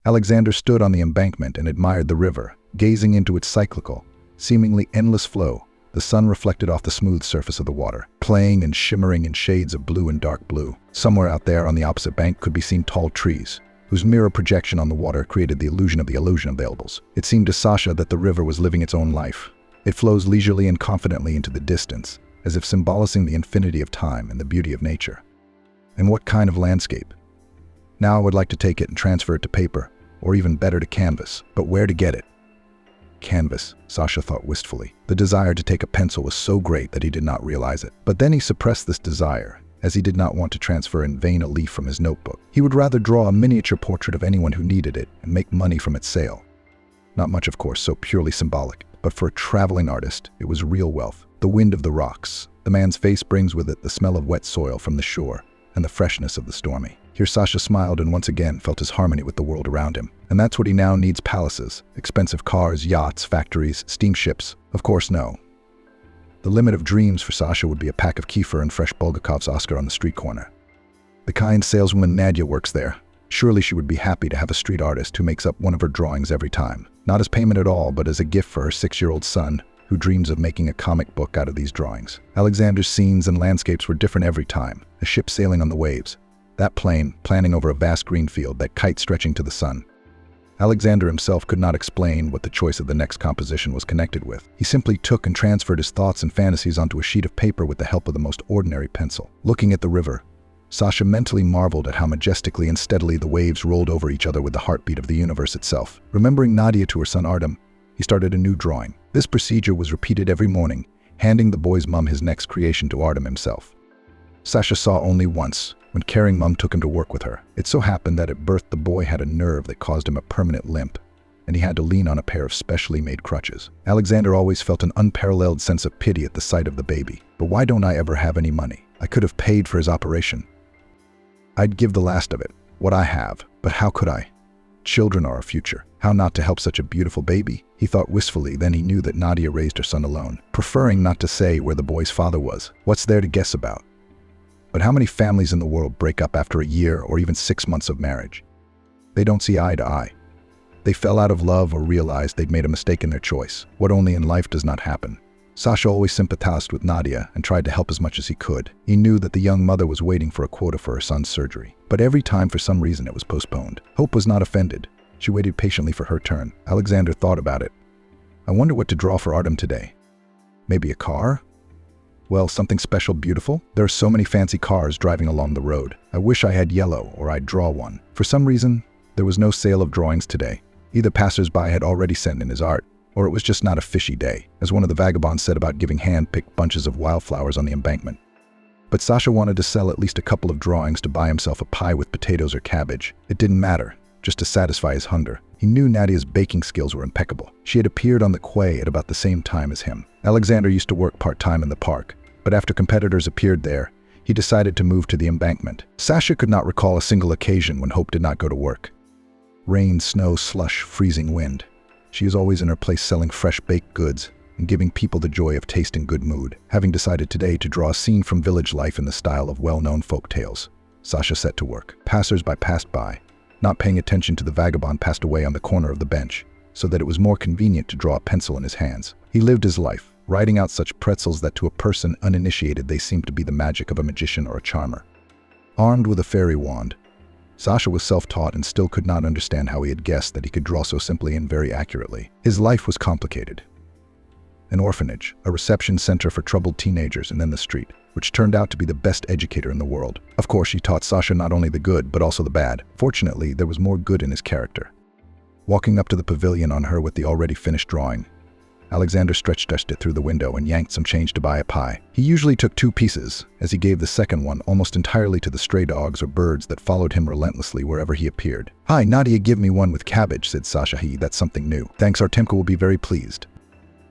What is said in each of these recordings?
Alexander stood on the embankment and admired the river, gazing into its cyclical, seemingly endless flow. The sun reflected off the smooth surface of the water, playing and shimmering in shades of blue and dark blue. Somewhere out there on the opposite bank could be seen tall trees, whose mirror projection on the water created the illusion of the illusion. It seemed to Sasha that the river was living its own life. It flows leisurely and confidently into the distance, as if symbolizing the infinity of time and the beauty of nature. And what kind of landscape? Now I would like to take it and transfer it to paper, or even better to canvas. But where to get it? Canvas, Sasha thought wistfully. The desire to take a pencil was so great that he did not realize it. But then he suppressed this desire, as he did not want to transfer in vain a leaf from his notebook. He would rather draw a miniature portrait of anyone who needed it and make money from its sale. Not much, of course, so purely symbolic, but for a traveling artist, it was real wealth. The wind of the rocks. The man's face brings with it the smell of wet soil from the shore and the freshness of the stormy. Here Sasha smiled and once again felt his harmony with the world around him. And that's what he now needs: palaces, expensive cars, yachts, factories, steamships. Of course, no. The limit of dreams for Sasha would be a pack of kefir and fresh Bulgakov's Oscar on the street corner. The kind saleswoman Nadia works there. Surely she would be happy to have a street artist who makes up one of her drawings every time. Not as payment at all, but as a gift for her 6-year-old son, who dreams of making a comic book out of these drawings. Alexander's scenes and landscapes were different every time. A ship sailing on the waves. That plane, planning over a vast green field, that kite stretching to the sun. Alexander himself could not explain what the choice of the next composition was connected with. He simply took and transferred his thoughts and fantasies onto a sheet of paper with the help of the most ordinary pencil. Looking at the river, Sasha mentally marveled at how majestically and steadily the waves rolled over each other with the heartbeat of the universe itself. Remembering Nadia to her son Artem, he started a new drawing. This procedure was repeated every morning, handing the boy's mum his next creation to Artem himself. Sasha saw only once, when caring mum took him to work with her. It so happened that at birth the boy had a nerve that caused him a permanent limp, and he had to lean on a pair of specially made crutches. Alexander always felt an unparalleled sense of pity at the sight of the baby. But why don't I ever have any money? I could have paid for his operation. I'd give the last of it, what I have, but how could I? Children are our future. How not to help such a beautiful baby? He thought wistfully, then he knew that Nadia raised her son alone, preferring not to say where the boy's father was. What's there to guess about? But how many families in the world break up after a year or even 6 months of marriage? They don't see eye to eye. They fell out of love or realized they'd made a mistake in their choice. What only in life does not happen. Sasha always sympathized with Nadia and tried to help as much as he could. He knew that the young mother was waiting for a quota for her son's surgery. But every time, for some reason, it was postponed. Hope was not offended. She waited patiently for her turn. Alexander thought about it. I wonder what to draw for Artem today. Maybe a car? Well, something special, beautiful? There are so many fancy cars driving along the road. I wish I had yellow, or I'd draw one. For some reason, there was no sale of drawings today. Either passers-by had already sent in his art, or it was just not a fishy day, as one of the vagabonds said about giving hand-picked bunches of wildflowers on the embankment. But Sasha wanted to sell at least a couple of drawings to buy himself a pie with potatoes or cabbage. It didn't matter, just to satisfy his hunger. He knew Nadia's baking skills were impeccable. She had appeared on the quay at about the same time as him. Alexander used to work part-time in the park, but after competitors appeared there, he decided to move to the embankment. Sasha could not recall a single occasion when Hope did not go to work. Rain, snow, slush, freezing wind. She is always in her place selling fresh baked goods and giving people the joy of taste and good mood. Having decided today to draw a scene from village life in the style of well-known folk tales, Sasha set to work. Passers-by passed by, not paying attention to the vagabond passed away on the corner of the bench, so that it was more convenient to draw a pencil in his hands. He lived his life, writing out such pretzels that to a person uninitiated they seemed to be the magic of a magician or a charmer. Armed with a fairy wand, Sasha was self-taught and still could not understand how he had guessed that he could draw so simply and very accurately. His life was complicated. An orphanage, a reception center for troubled teenagers, and then the street, which turned out to be the best educator in the world. Of course, he taught Sasha not only the good, but also the bad. Fortunately, there was more good in his character. Walking up to the pavilion on her with the already finished drawing, Alexander stretched it through the window and yanked some change to buy a pie. He usually took 2 pieces, as he gave the second one almost entirely to the stray dogs or birds that followed him relentlessly wherever he appeared. "Hi, Nadia, give me one with cabbage," said Sasha. That's something new. "Thanks, Artemka will be very pleased.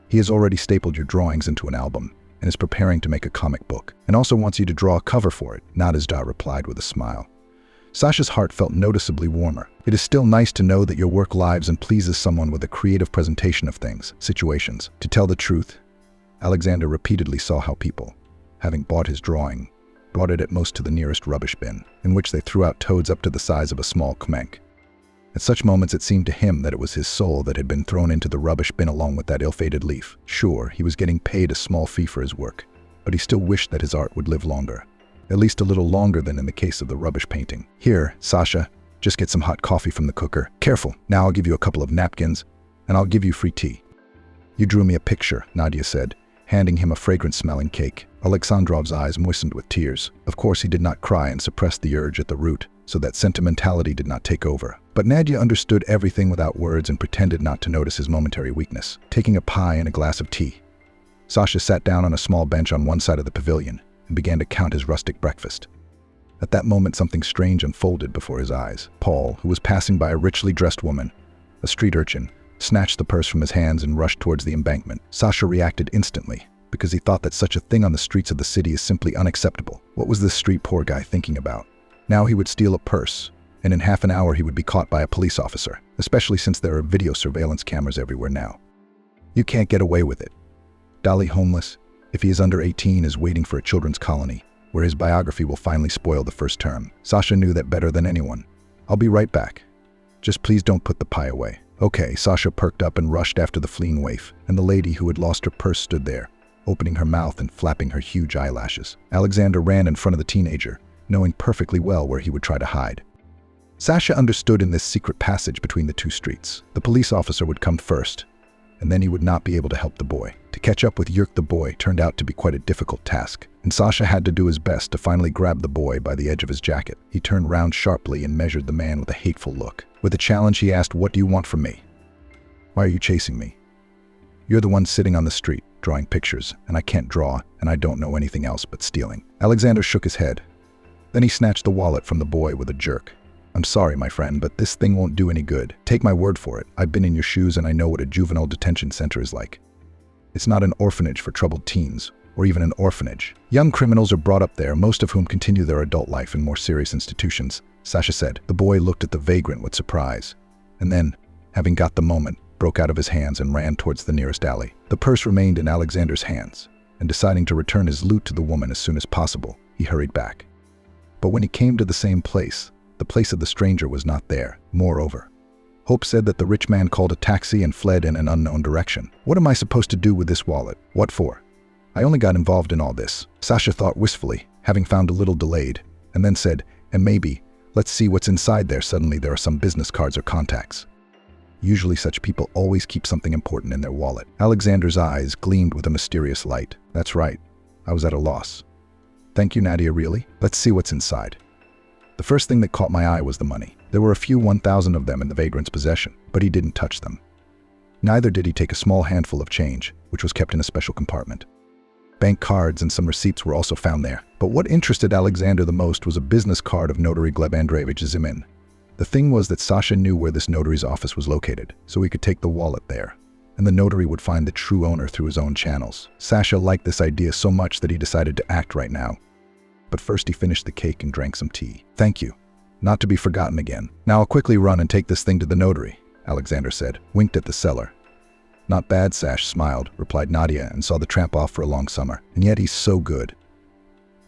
He has already stapled your drawings into an album and is preparing to make a comic book, and also wants you to draw a cover for it," Nadezhda replied with a smile. Sasha's heart felt noticeably warmer. It is still nice to know that your work lives and pleases someone with a creative presentation of things, situations. To tell the truth, Alexander repeatedly saw how people, having bought his drawing, brought it at most to the nearest rubbish bin, in which they threw out toads up to the size of a small kmenk. At such moments it seemed to him that it was his soul that had been thrown into the rubbish bin along with that ill-fated leaf. Sure, he was getting paid a small fee for his work, but he still wished that his art would live longer. At least a little longer than in the case of the rubbish painting. Here, Sasha, just get some hot coffee from the cooker. Careful, now I'll give you a couple of napkins, and I'll give you free tea. You drew me a picture, Nadia said, handing him a fragrant-smelling cake. Alexandrov's eyes moistened with tears. Of course, he did not cry and suppressed the urge at the root, so that sentimentality did not take over. But Nadia understood everything without words and pretended not to notice his momentary weakness. Taking a pie and a glass of tea, Sasha sat down on a small bench on one side of the pavilion and began to count his rustic breakfast. At that moment, something strange unfolded before his eyes. Paul, who was passing by a richly dressed woman, a street urchin, snatched the purse from his hands and rushed towards the embankment. Sasha reacted instantly, because he thought that such a thing on the streets of the city is simply unacceptable. What was this street poor guy thinking about? Now he would steal a purse, and in half an hour he would be caught by a police officer, especially since there are video surveillance cameras everywhere now. You can't get away with it. Dali, homeless, if he is under 18, is waiting for a children's colony, where his biography will finally spoil the first term. Sasha knew that better than anyone. I'll be right back. Just please don't put the pie away. Okay, Sasha perked up and rushed after the fleeing waif, and the lady who had lost her purse stood there, opening her mouth and flapping her huge eyelashes. Alexander ran in front of the teenager, knowing perfectly well where he would try to hide. Sasha understood in this secret passage between the two streets. The police officer would come first, and then he would not be able to help the boy. To catch up with Yurk the boy turned out to be quite a difficult task, and Sasha had to do his best to finally grab the boy by the edge of his jacket. He turned round sharply and measured the man with a hateful look. With a challenge, he asked, "What do you want from me? Why are you chasing me? You're the one sitting on the street, drawing pictures, and I can't draw, and I don't know anything else but stealing." Alexander shook his head. Then he snatched the wallet from the boy with a jerk. "I'm sorry, my friend, but this thing won't do any good. Take my word for it. I've been in your shoes and I know what a juvenile detention center is like. It's not an orphanage for troubled teens, or even an orphanage. Young criminals are brought up there, most of whom continue their adult life in more serious institutions," Sasha said. The boy looked at the vagrant with surprise, and then, having got the moment, broke out of his hands and ran towards the nearest alley. The purse remained in Alexander's hands, and deciding to return his loot to the woman as soon as possible, he hurried back. But when he came to the same place, the place of the stranger was not there. Moreover, Hope said that the rich man called a taxi and fled in an unknown direction. What am I supposed to do with this wallet? What for? I only got involved in all this, Sasha thought wistfully, having found a little delayed, and then said, and maybe, let's see what's inside there. Suddenly there are some business cards or contacts. Usually such people always keep something important in their wallet. Alexander's eyes gleamed with a mysterious light. That's right, I was at a loss. Thank you, Nadia, really? Let's see what's inside. The first thing that caught my eye was the money. There were a few 1,000 of them in the vagrant's possession, but he didn't touch them. Neither did he take a small handful of change, which was kept in a special compartment. Bank cards and some receipts were also found there. But what interested Alexander the most was a business card of Notary Gleb Andreevich Zimin. The thing was that Sasha knew where this notary's office was located, so he could take the wallet there, and the notary would find the true owner through his own channels. Sasha liked this idea so much that he decided to act right now. But first he finished the cake and drank some tea. Thank you. Not to be forgotten again. Now I'll quickly run and take this thing to the notary, Alexander said, winked at the seller. Not bad, Sash smiled, replied Nadia, and saw the tramp off for a long summer. And yet he's so good.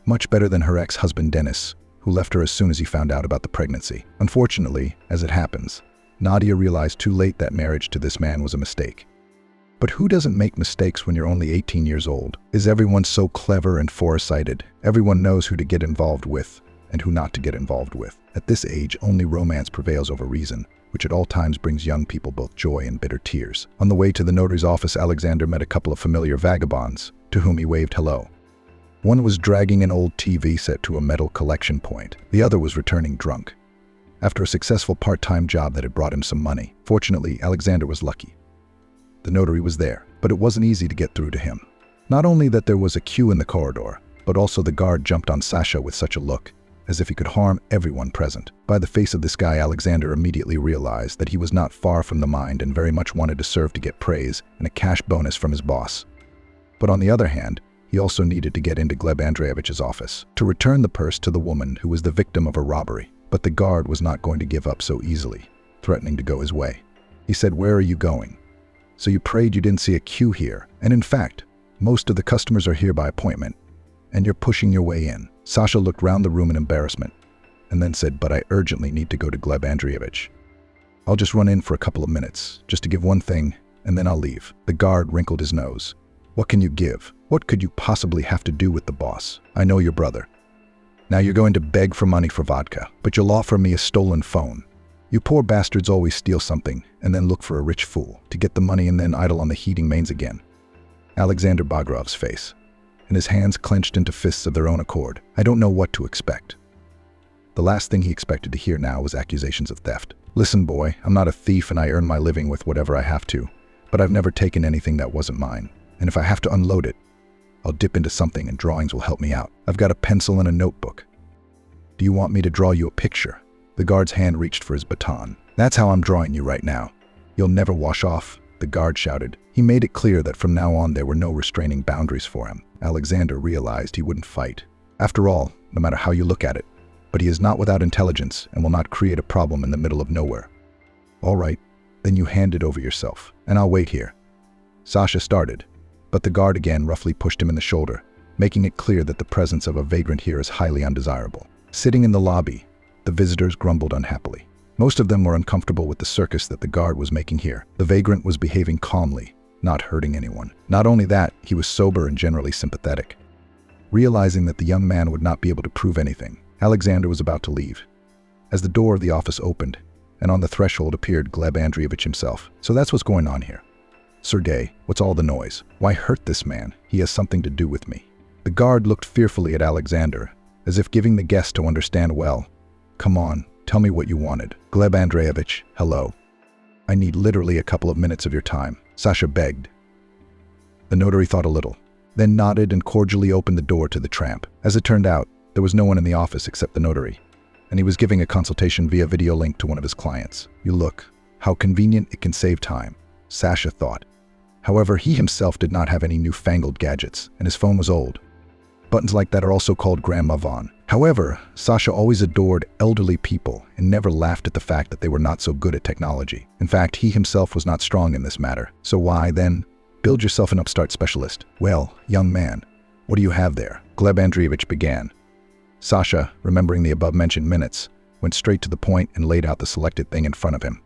Much better than her ex-husband Dennis, who left her as soon as he found out about the pregnancy. Unfortunately, as it happens, Nadia realized too late that marriage to this man was a mistake. But who doesn't make mistakes when you're only 18 years old? Is everyone so clever and foresighted? Everyone knows who to get involved with and who not to get involved with. At this age, only romance prevails over reason, which at all times brings young people both joy and bitter tears. On the way to the notary's office, Alexander met a couple of familiar vagabonds, to whom he waved hello. One was dragging an old TV set to a metal collection point. The other was returning drunk, after a successful part-time job that had brought him some money. Fortunately, Alexander was lucky. The notary was there, but it wasn't easy to get through to him. Not only that there was a queue in the corridor, but also the guard jumped on Sasha with such a look, as if he could harm everyone present. By the face of this guy, Alexander immediately realized that he was not far from the mind and very much wanted to serve to get praise and a cash bonus from his boss. But on the other hand, he also needed to get into Gleb Andreevich's office to return the purse to the woman who was the victim of a robbery. But the guard was not going to give up so easily, threatening to go his way. He said, "Where are you going? So you prayed you didn't see a queue here, and in fact, most of the customers are here by appointment, and you're pushing your way in." Sasha looked round the room in embarrassment, and then said, "But I urgently need to go to Gleb Andreevich." I'll just run in for a couple of minutes, just to give one thing, and then I'll leave. The guard wrinkled his nose. What can you give? What could you possibly have to do with the boss? I know your brother. Now you're going to beg for money for vodka, but you'll offer me a stolen phone. You poor bastards always steal something and then look for a rich fool to get the money and then idle on the heating mains again. Alexander Bagrov's face, and his hands clenched into fists of their own accord. I don't know what to expect. The last thing he expected to hear now was accusations of theft. Listen, boy, I'm not a thief and I earn my living with whatever I have to, but I've never taken anything that wasn't mine. And if I have to unload it, I'll dip into something and drawings will help me out. I've got a pencil and a notebook. Do you want me to draw you a picture? The guard's hand reached for his baton. That's how I'm drawing you right now. You'll never wash off, the guard shouted. He made it clear that from now on there were no restraining boundaries for him. Alexander realized he wouldn't fight. After all, no matter how you look at it, but he is not without intelligence and will not create a problem in the middle of nowhere. All right, then you hand it over yourself, and I'll wait here. Sasha started, but the guard again roughly pushed him in the shoulder, making it clear that the presence of a vagrant here is highly undesirable. Sitting in the lobby, the visitors grumbled unhappily. Most of them were uncomfortable with the circus that the guard was making here. The vagrant was behaving calmly, not hurting anyone. Not only that, he was sober and generally sympathetic. Realizing that the young man would not be able to prove anything, Alexander was about to leave, as the door of the office opened, and on the threshold appeared Gleb Andreevich himself. So that's what's going on here. Sergei, what's all the noise? Why hurt this man? He has something to do with me. The guard looked fearfully at Alexander, as if giving the guest to understand well. Come on, tell me what you wanted. Gleb Andreevich, hello. I need literally a couple of minutes of your time, Sasha begged. The notary thought a little, then nodded and cordially opened the door to the tramp. As it turned out, there was no one in the office except the notary, and he was giving a consultation via video link to one of his clients. You look, how convenient it can save time, Sasha thought. However, he himself did not have any newfangled gadgets, and his phone was old. Buttons like that are also called Grandma Vaughn. However, Sasha always adored elderly people and never laughed at the fact that they were not so good at technology. In fact, he himself was not strong in this matter. So why, then, build yourself an upstart specialist? Well, young man, what do you have there? Gleb Andreevich began. Sasha, remembering the above-mentioned minutes, went straight to the point and laid out the selected thing in front of him.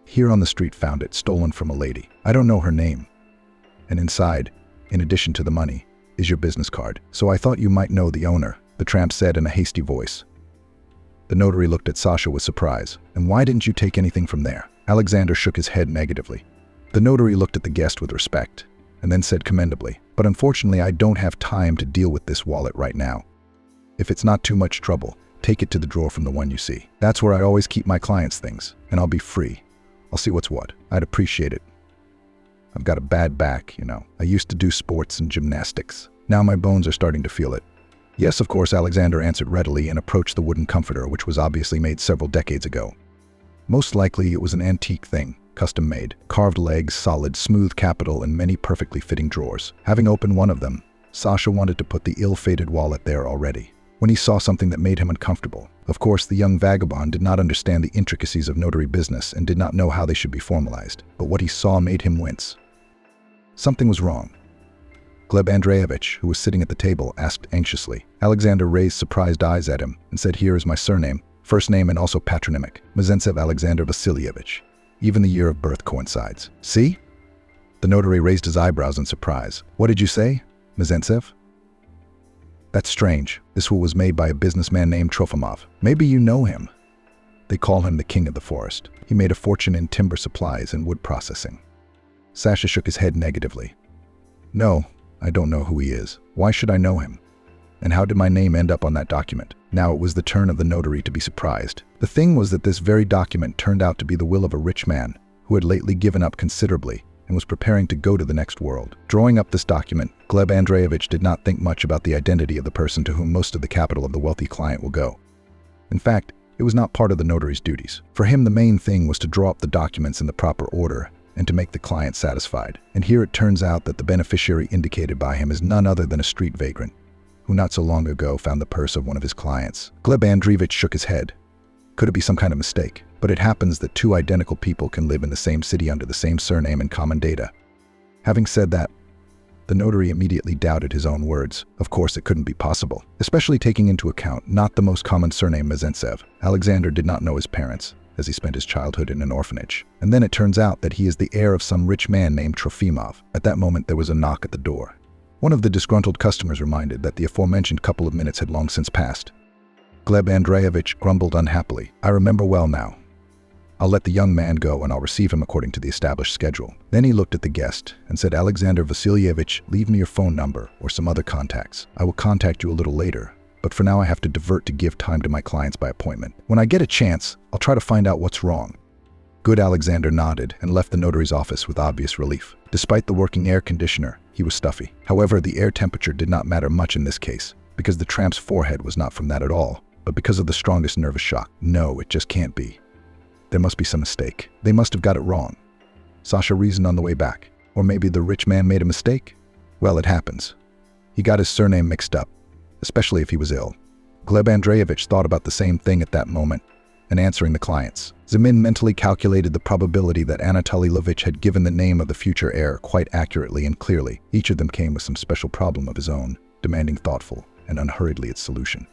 Here on the street found it, stolen from a lady. I don't know her name. And inside, in addition to the money, is your business card. So I thought you might know the owner, the tramp said in a hasty voice. The notary looked at Sasha with surprise. And why didn't you take anything from there? Alexander shook his head negatively. The notary looked at the guest with respect, and then said commendably, but unfortunately I don't have time to deal with this wallet right now. If it's not too much trouble, take it to the drawer from the one you see. That's where I always keep my clients' things, and I'll be free. I'll see what's what. I'd appreciate it. I've got a bad back, you know. I used to do sports and gymnastics. Now my bones are starting to feel it. Yes, of course, Alexander answered readily and approached the wooden comforter, which was obviously made several decades ago. Most likely it was an antique thing, custom made. Carved legs, solid, smooth capital, and many perfectly fitting drawers. Having opened one of them, Sasha wanted to put the ill-fated wallet there already, when he saw something that made him uncomfortable. Of course, the young vagabond did not understand the intricacies of notary business and did not know how they should be formalized, but what he saw made him wince. Something was wrong. Gleb Andreevich, who was sitting at the table, asked anxiously. Alexander raised surprised eyes at him and said, "Here is my surname, first name and also patronymic, Mazentsev Alexander Vasilyevich. Even the year of birth coincides." See? The notary raised his eyebrows in surprise. What did you say? Mazentsev? That's strange. This will was made by a businessman named Trofimov. Maybe you know him. They call him the king of the forest. He made a fortune in timber supplies and wood processing. Sasha shook his head negatively. No, I don't know who he is. Why should I know him? And how did my name end up on that document? Now it was the turn of the notary to be surprised. The thing was that this very document turned out to be the will of a rich man who had lately given up considerably and was preparing to go to the next world. Drawing up this document, Gleb Andreevich did not think much about the identity of the person to whom most of the capital of the wealthy client will go. In fact, it was not part of the notary's duties. For him, the main thing was to draw up the documents in the proper order and to make the client satisfied. And here it turns out that the beneficiary indicated by him is none other than a street vagrant, who not so long ago found the purse of one of his clients. Gleb Andreevich shook his head. Could it be some kind of mistake? But it happens that two identical people can live in the same city under the same surname and common data. Having said that, the notary immediately doubted his own words. Of course, it couldn't be possible, especially taking into account not the most common surname Mazentsev. Alexander did not know his parents, as he spent his childhood in an orphanage. And then it turns out that he is the heir of some rich man named Trofimov. At that moment, there was a knock at the door. One of the disgruntled customers reminded that the aforementioned couple of minutes had long since passed. Gleb Andreevich grumbled unhappily. "I remember well now. I'll let the young man go and I'll receive him according to the established schedule." Then he looked at the guest and said, "Alexander Vasilyevich, leave me your phone number or some other contacts. I will contact you a little later, but for now I have to divert to give time to my clients by appointment. When I get a chance, I'll try to find out what's wrong." Good Alexander nodded and left the notary's office with obvious relief. Despite the working air conditioner, he was stuffy. However, the air temperature did not matter much in this case, because the tramp's forehead was not from that at all, but because of the strongest nervous shock. No, it just can't be. There must be some mistake. They must have got it wrong. Sasha reasoned on the way back. Or maybe the rich man made a mistake? Well, it happens. He got his surname mixed up, especially if he was ill. Gleb Andreevich thought about the same thing at that moment, and answering the clients. Zemin mentally calculated the probability that Anatoly Lovich had given the name of the future heir quite accurately and clearly. Each of them came with some special problem of his own, demanding thoughtful and unhurriedly its solution.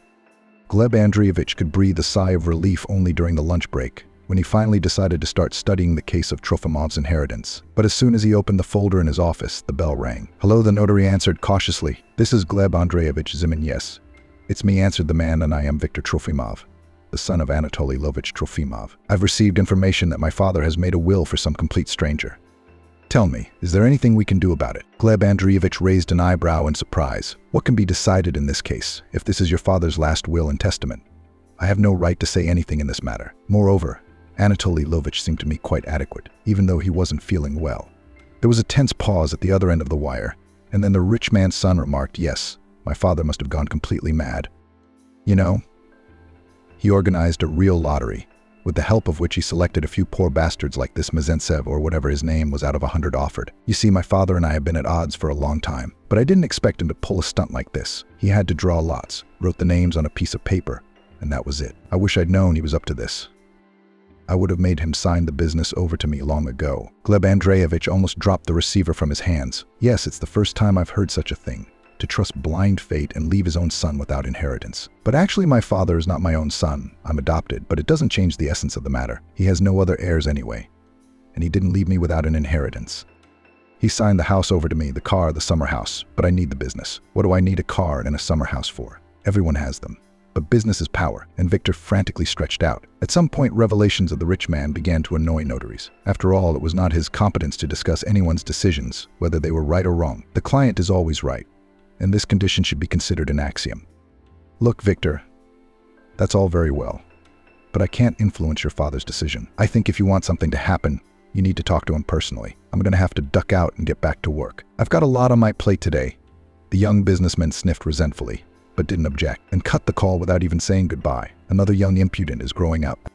Gleb Andreevich could breathe a sigh of relief only during the lunch break, when he finally decided to start studying the case of Trofimov's inheritance. But as soon as he opened the folder in his office, the bell rang. "Hello," the notary answered cautiously. "This is Gleb Andreevich Zemin." "Yes, it's me," answered the man, "and I am Viktor Trofimov, the son of Anatoly Lovich Trofimov. I've received information that my father has made a will for some complete stranger. Tell me, is there anything we can do about it?" Gleb Andreevich raised an eyebrow in surprise. "What can be decided in this case, if this is your father's last will and testament? I have no right to say anything in this matter. Moreover, Anatoly Lovich seemed to me quite adequate, even though he wasn't feeling well." There was a tense pause at the other end of the wire, and then the rich man's son remarked, "Yes, my father must have gone completely mad. You know, he organized a real lottery, with the help of which he selected a few poor bastards like this Mezentsev or whatever his name was out of 100 offered. You see, my father and I have been at odds for a long time, but I didn't expect him to pull a stunt like this. He had to draw lots, wrote the names on a piece of paper, and that was it. I wish I'd known he was up to this. I would have made him sign the business over to me long ago." Gleb Andreevich almost dropped the receiver from his hands. "Yes, it's the first time I've heard such a thing. To trust blind fate and leave his own son without inheritance. But actually my father is not my own son. I'm adopted, but it doesn't change the essence of the matter. He has no other heirs anyway. And he didn't leave me without an inheritance. He signed the house over to me, the car, the summer house, but I need the business. What do I need a car and a summer house for? Everyone has them. But business is power," and Victor frantically stretched out. At some point, revelations of the rich man began to annoy notaries. After all, it was not his competence to discuss anyone's decisions, whether they were right or wrong. The client is always right, and this condition should be considered an axiom. "Look, Victor, that's all very well, but I can't influence your father's decision. I think if you want something to happen, you need to talk to him personally. I'm going to have to duck out and get back to work. I've got a lot on my plate today." The young businessman sniffed resentfully, but didn't object, and cut the call without even saying goodbye. Another young impudent is growing up.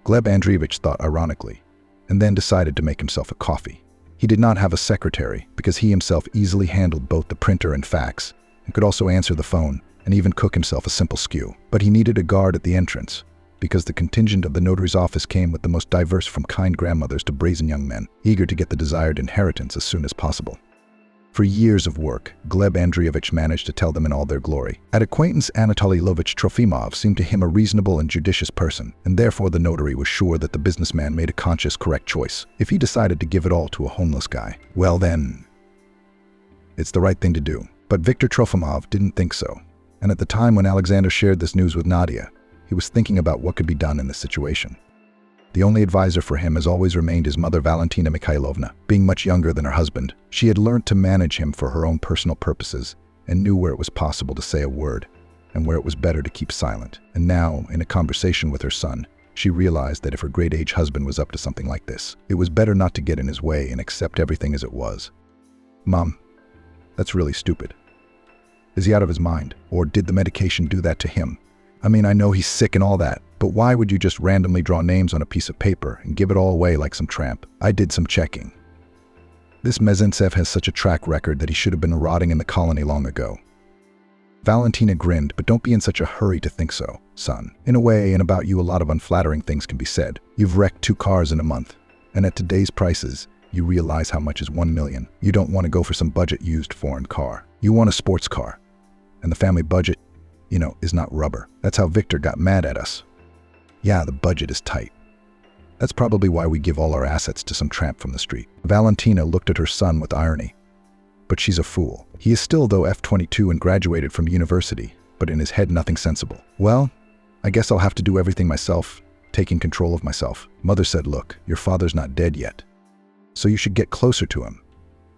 Gleb Andreevich thought ironically, and then decided to make himself a coffee. He did not have a secretary, because he himself easily handled both the printer and fax, and could also answer the phone, and even cook himself a simple stew. But he needed a guard at the entrance, because the contingent of the notary's office came with the most diverse, from kind grandmothers to brazen young men, eager to get the desired inheritance as soon as possible. For years of work, Gleb Andreevich managed to tell them in all their glory. At acquaintance, Anatoly Lovich Trofimov seemed to him a reasonable and judicious person, and therefore the notary was sure that the businessman made a conscious, correct choice. If he decided to give it all to a homeless guy, well then, it's the right thing to do. But Viktor Trofimov didn't think so, and at the time when Alexander shared this news with Nadia, he was thinking about what could be done in this situation. The only advisor for him has always remained his mother, Valentina Mikhailovna. Being much younger than her husband, she had learned to manage him for her own personal purposes and knew where it was possible to say a word and where it was better to keep silent. And now, in a conversation with her son, she realized that if her great-age husband was up to something like this, it was better not to get in his way and accept everything as it was. "Mom, that's really stupid. Is he out of his mind? Or did the medication do that to him? I mean, I know he's sick and all that, but why would you just randomly draw names on a piece of paper and give it all away like some tramp? I did some checking. This Mezentsev has such a track record that he should have been rotting in the colony long ago." Valentina grinned, "But don't be in such a hurry to think so, son. In a way, and about you, a lot of unflattering things can be said. You've wrecked 2 cars in a month, and at today's prices, you realize how much is 1 million. You don't want to go for some budget-used foreign car. You want a sports car. And the family budget, is not rubber. That's how Victor got mad at us. Yeah, the budget is tight. That's probably why we give all our assets to some tramp from the street. Valentina looked at her son with irony. But she's a fool. He is still, though, F22 and graduated from university, but in his head nothing sensible. Well, I guess I'll have to do everything myself, taking control of myself. Mother said, look, your father's not dead yet. So you should get closer to him.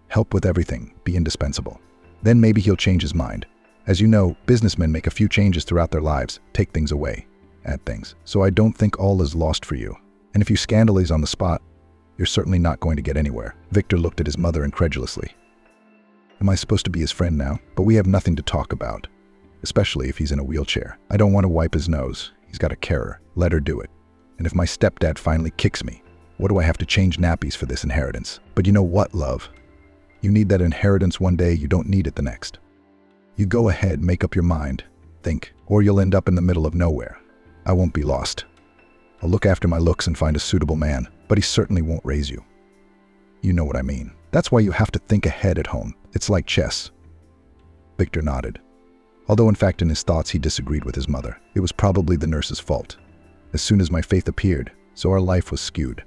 Help with everything, be indispensable. Then maybe he'll change his mind. As you know, businessmen make a few changes throughout their lives, take things away, add things. So I don't think all is lost for you. And if you scandalize on the spot, you're certainly not going to get anywhere. Victor looked at his mother incredulously. Am I supposed to be his friend now? But we have nothing to talk about, especially if he's in a wheelchair. I don't want to wipe his nose. He's got a carer. Let her do it. And if my stepdad finally kicks me, what do I have to change nappies for this inheritance? But you know what, love? You need that inheritance one day, you don't need it the next. You go ahead, make up your mind, think, or you'll end up in the middle of nowhere. I won't be lost. I'll look after my looks and find a suitable man, but he certainly won't raise you. You know what I mean. That's why you have to think ahead at home. It's like chess. Victor nodded. Although in fact in his thoughts he disagreed with his mother. It was probably the nurse's fault. As soon as my faith appeared, so our life was skewed.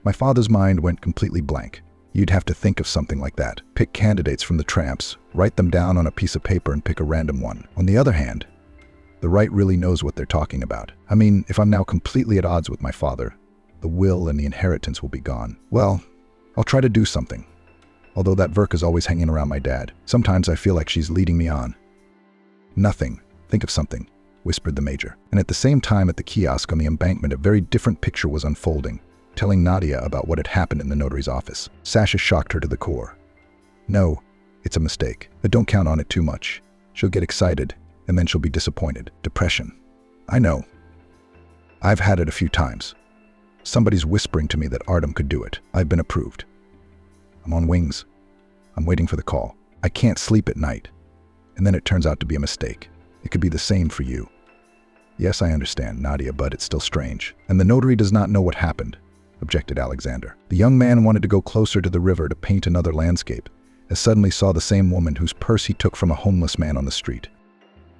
My father's mind went completely blank. You'd have to think of something like that. Pick candidates from the tramps, write them down on a piece of paper and pick a random one. On the other hand, the right really knows what they're talking about. I mean, if I'm now completely at odds with my father, the will and the inheritance will be gone. Well, I'll try to do something. Although that Verka's always hanging around my dad. Sometimes I feel like she's leading me on. Nothing. Think of something, whispered the major. And at the same time at the kiosk on the embankment, a very different picture was unfolding, telling Nadia about what had happened in the notary's office. Sasha shocked her to the core. No, it's a mistake. But don't count on it too much. She'll get excited, and then she'll be disappointed. Depression. I know. I've had it a few times. Somebody's whispering to me that Artem could do it. I've been approved. I'm on wings. I'm waiting for the call. I can't sleep at night. And then it turns out to be a mistake. It could be the same for you. Yes, I understand, Nadia, but it's still strange. And the notary does not know what happened, objected Alexander. The young man wanted to go closer to the river to paint another landscape, as suddenly saw the same woman whose purse he took from a homeless man on the street.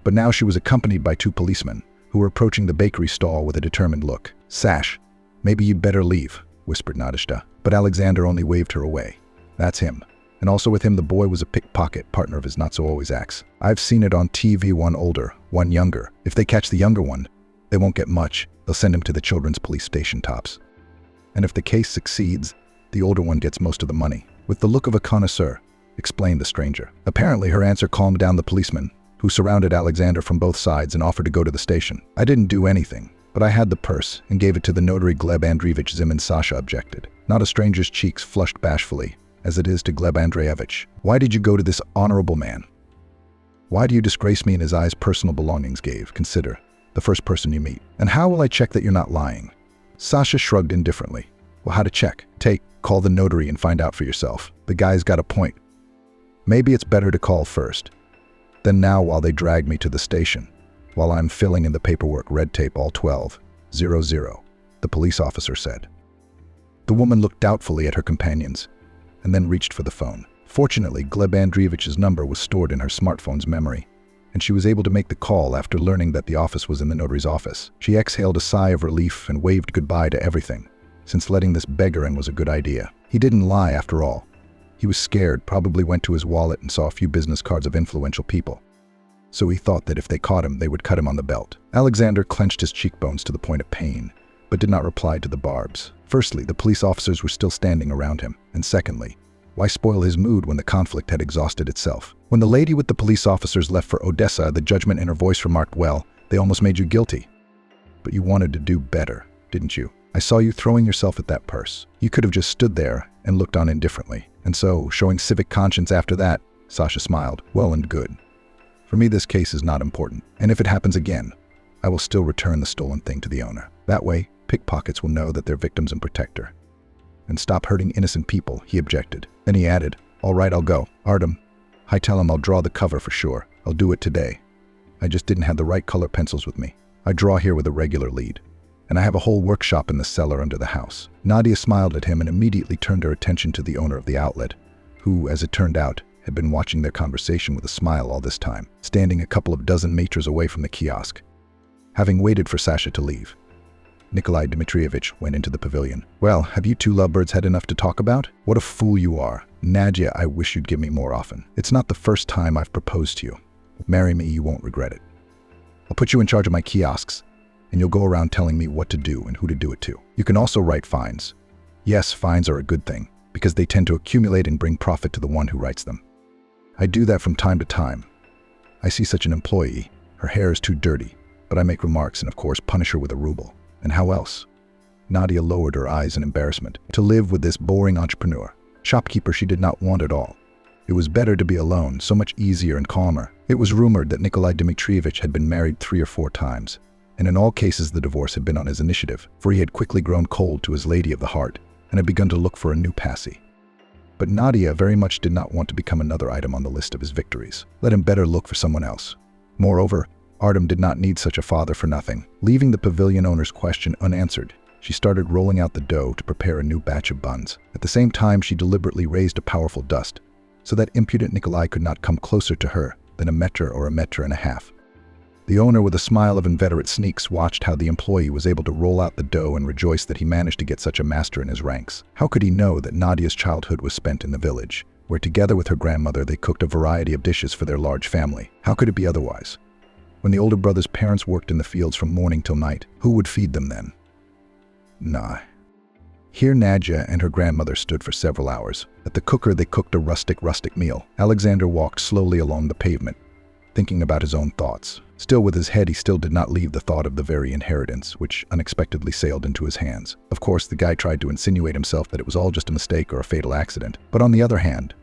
But now she was accompanied by two policemen, who were approaching the bakery stall with a determined look. Sash, maybe you'd better leave, whispered Nadezhda. But Alexander only waved her away. That's him. And also with him the boy was a pickpocket partner of his not-so-always acts. I've seen it on TV, one older, one younger. If they catch the younger one, they won't get much. They'll send him to the children's police station tops. And if the case succeeds, the older one gets most of the money. With the look of a connoisseur, explained the stranger. Apparently her answer calmed down the policemen, who surrounded Alexander from both sides and offered to go to the station. I didn't do anything, but I had the purse and gave it to the notary Gleb Andreevich. Zim and Sasha objected. Not a stranger's cheeks flushed bashfully, as it is to Gleb Andreevich. Why did you go to this honorable man? Why do you disgrace me in his eyes? Personal belongings gave. Consider, the first person you meet. And how will I check that you're not lying? Sasha shrugged indifferently. Well, how to check? Call the notary and find out for yourself. The guy's got a point. Maybe it's better to call first. Then now while they drag me to the station, while I'm filling in the paperwork, red tape all 12-00, the police officer said. The woman looked doubtfully at her companions, and then reached for the phone. Fortunately, Gleb Andreevich's number was stored in her smartphone's memory, and she was able to make the call after learning that the office was in the notary's office. She exhaled a sigh of relief and waved goodbye to everything, since letting this beggar in was a good idea. He didn't lie after all. He was scared, probably went to his wallet and saw a few business cards of influential people. So he thought that if they caught him, they would cut him on the belt. Alexander clenched his cheekbones to the point of pain, but did not reply to the barbs. Firstly, the police officers were still standing around him, and secondly, why spoil his mood when the conflict had exhausted itself? When the lady with the police officers left for Odessa, the judgment in her voice remarked, well, they almost made you guilty. But you wanted to do better, didn't you? I saw you throwing yourself at that purse. You could have just stood there and looked on indifferently. And so, showing civic conscience after that, Sasha smiled. Well and good. For me, this case is not important. And if it happens again, I will still return the stolen thing to the owner. That way, pickpockets will know that they're victims and protect her. And stop hurting innocent people, he objected. Then he added, all right, I'll go. Artem, I tell him I'll draw the cover for sure. I'll do it today. I just didn't have the right color pencils with me. I draw here with a regular lead. And I have a whole workshop in the cellar under the house. Nadia smiled at him and immediately turned her attention to the owner of the outlet, who, as it turned out, had been watching their conversation with a smile all this time, standing a couple of dozen meters away from the kiosk, having waited for Sasha to leave. Nikolai Dmitrievich went into the pavilion. Well, have you two lovebirds had enough to talk about? What a fool you are. Nadia, I wish you'd give me more often. It's not the first time I've proposed to you. Marry me, you won't regret it. I'll put you in charge of my kiosks, and you'll go around telling me what to do and who to do it to. You can also write fines. Yes, fines are a good thing, because they tend to accumulate and bring profit to the one who writes them. I do that from time to time. I see such an employee. Her hair is too dirty, but I make remarks and of course punish her with a ruble. And how else? Nadia lowered her eyes in embarrassment. To live with this boring entrepreneur, shopkeeper she did not want at all. It was better to be alone, so much easier and calmer. It was rumored that Nikolai Dmitrievich had been married 3 or 4 times, and in all cases the divorce had been on his initiative, for he had quickly grown cold to his lady of the heart and had begun to look for a new passy. But Nadia very much did not want to become another item on the list of his victories. Let him better look for someone else. Moreover, Artem did not need such a father for nothing. Leaving the pavilion owner's question unanswered, she started rolling out the dough to prepare a new batch of buns. At the same time, she deliberately raised a powerful dust, so that impudent Nikolai could not come closer to her than a metre or a metre and a half. The owner, with a smile of inveterate sneaks, watched how the employee was able to roll out the dough and rejoiced that he managed to get such a master in his ranks. How could he know that Nadia's childhood was spent in the village, where together with her grandmother they cooked a variety of dishes for their large family? How could it be otherwise? When the older brother's parents worked in the fields from morning till night, who would feed them then? Nah. Here Nadia and her grandmother stood for several hours. At the cooker they cooked a rustic meal. Alexander walked slowly along the pavement, thinking about his own thoughts. Still with his head, he still did not leave the thought of the very inheritance, which unexpectedly sailed into his hands. Of course, the guy tried to insinuate himself that it was all just a mistake or a fatal accident. But on the other hand,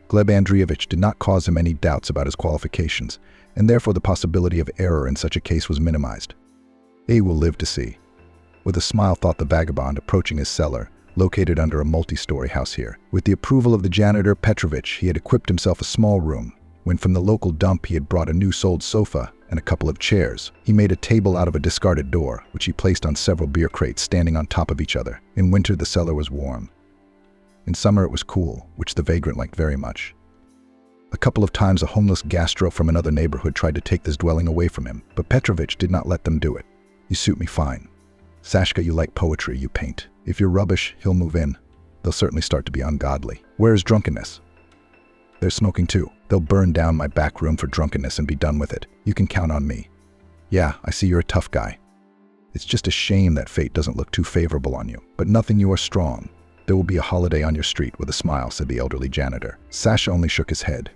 Gleb Andreevich did not cause him any doubts about his qualifications, and therefore the possibility of error in such a case was minimized. "He will live to see." With a smile thought the vagabond, approaching his cellar, located under a multi-story house here. With the approval of the janitor Petrovich, he had equipped himself a small room, when from the local dump he had brought a new sold sofa and a couple of chairs. He made a table out of a discarded door, which he placed on several beer crates standing on top of each other. In winter the cellar was warm. In summer it was cool, which the vagrant liked very much. A couple of times a homeless gastro from another neighborhood tried to take this dwelling away from him, but Petrovich did not let them do it. "You suit me fine. Sashka, you like poetry, you paint. If you're rubbish, he'll move in. They'll certainly start to be ungodly. Where is drunkenness? There's smoking too. They'll burn down my back room for drunkenness and be done with it. You can count on me. Yeah, I see you're a tough guy. It's just a shame that fate doesn't look too favorable on you. But nothing, you are strong. There will be a holiday on your street," with a smile, said the elderly janitor. Sasha only shook his head.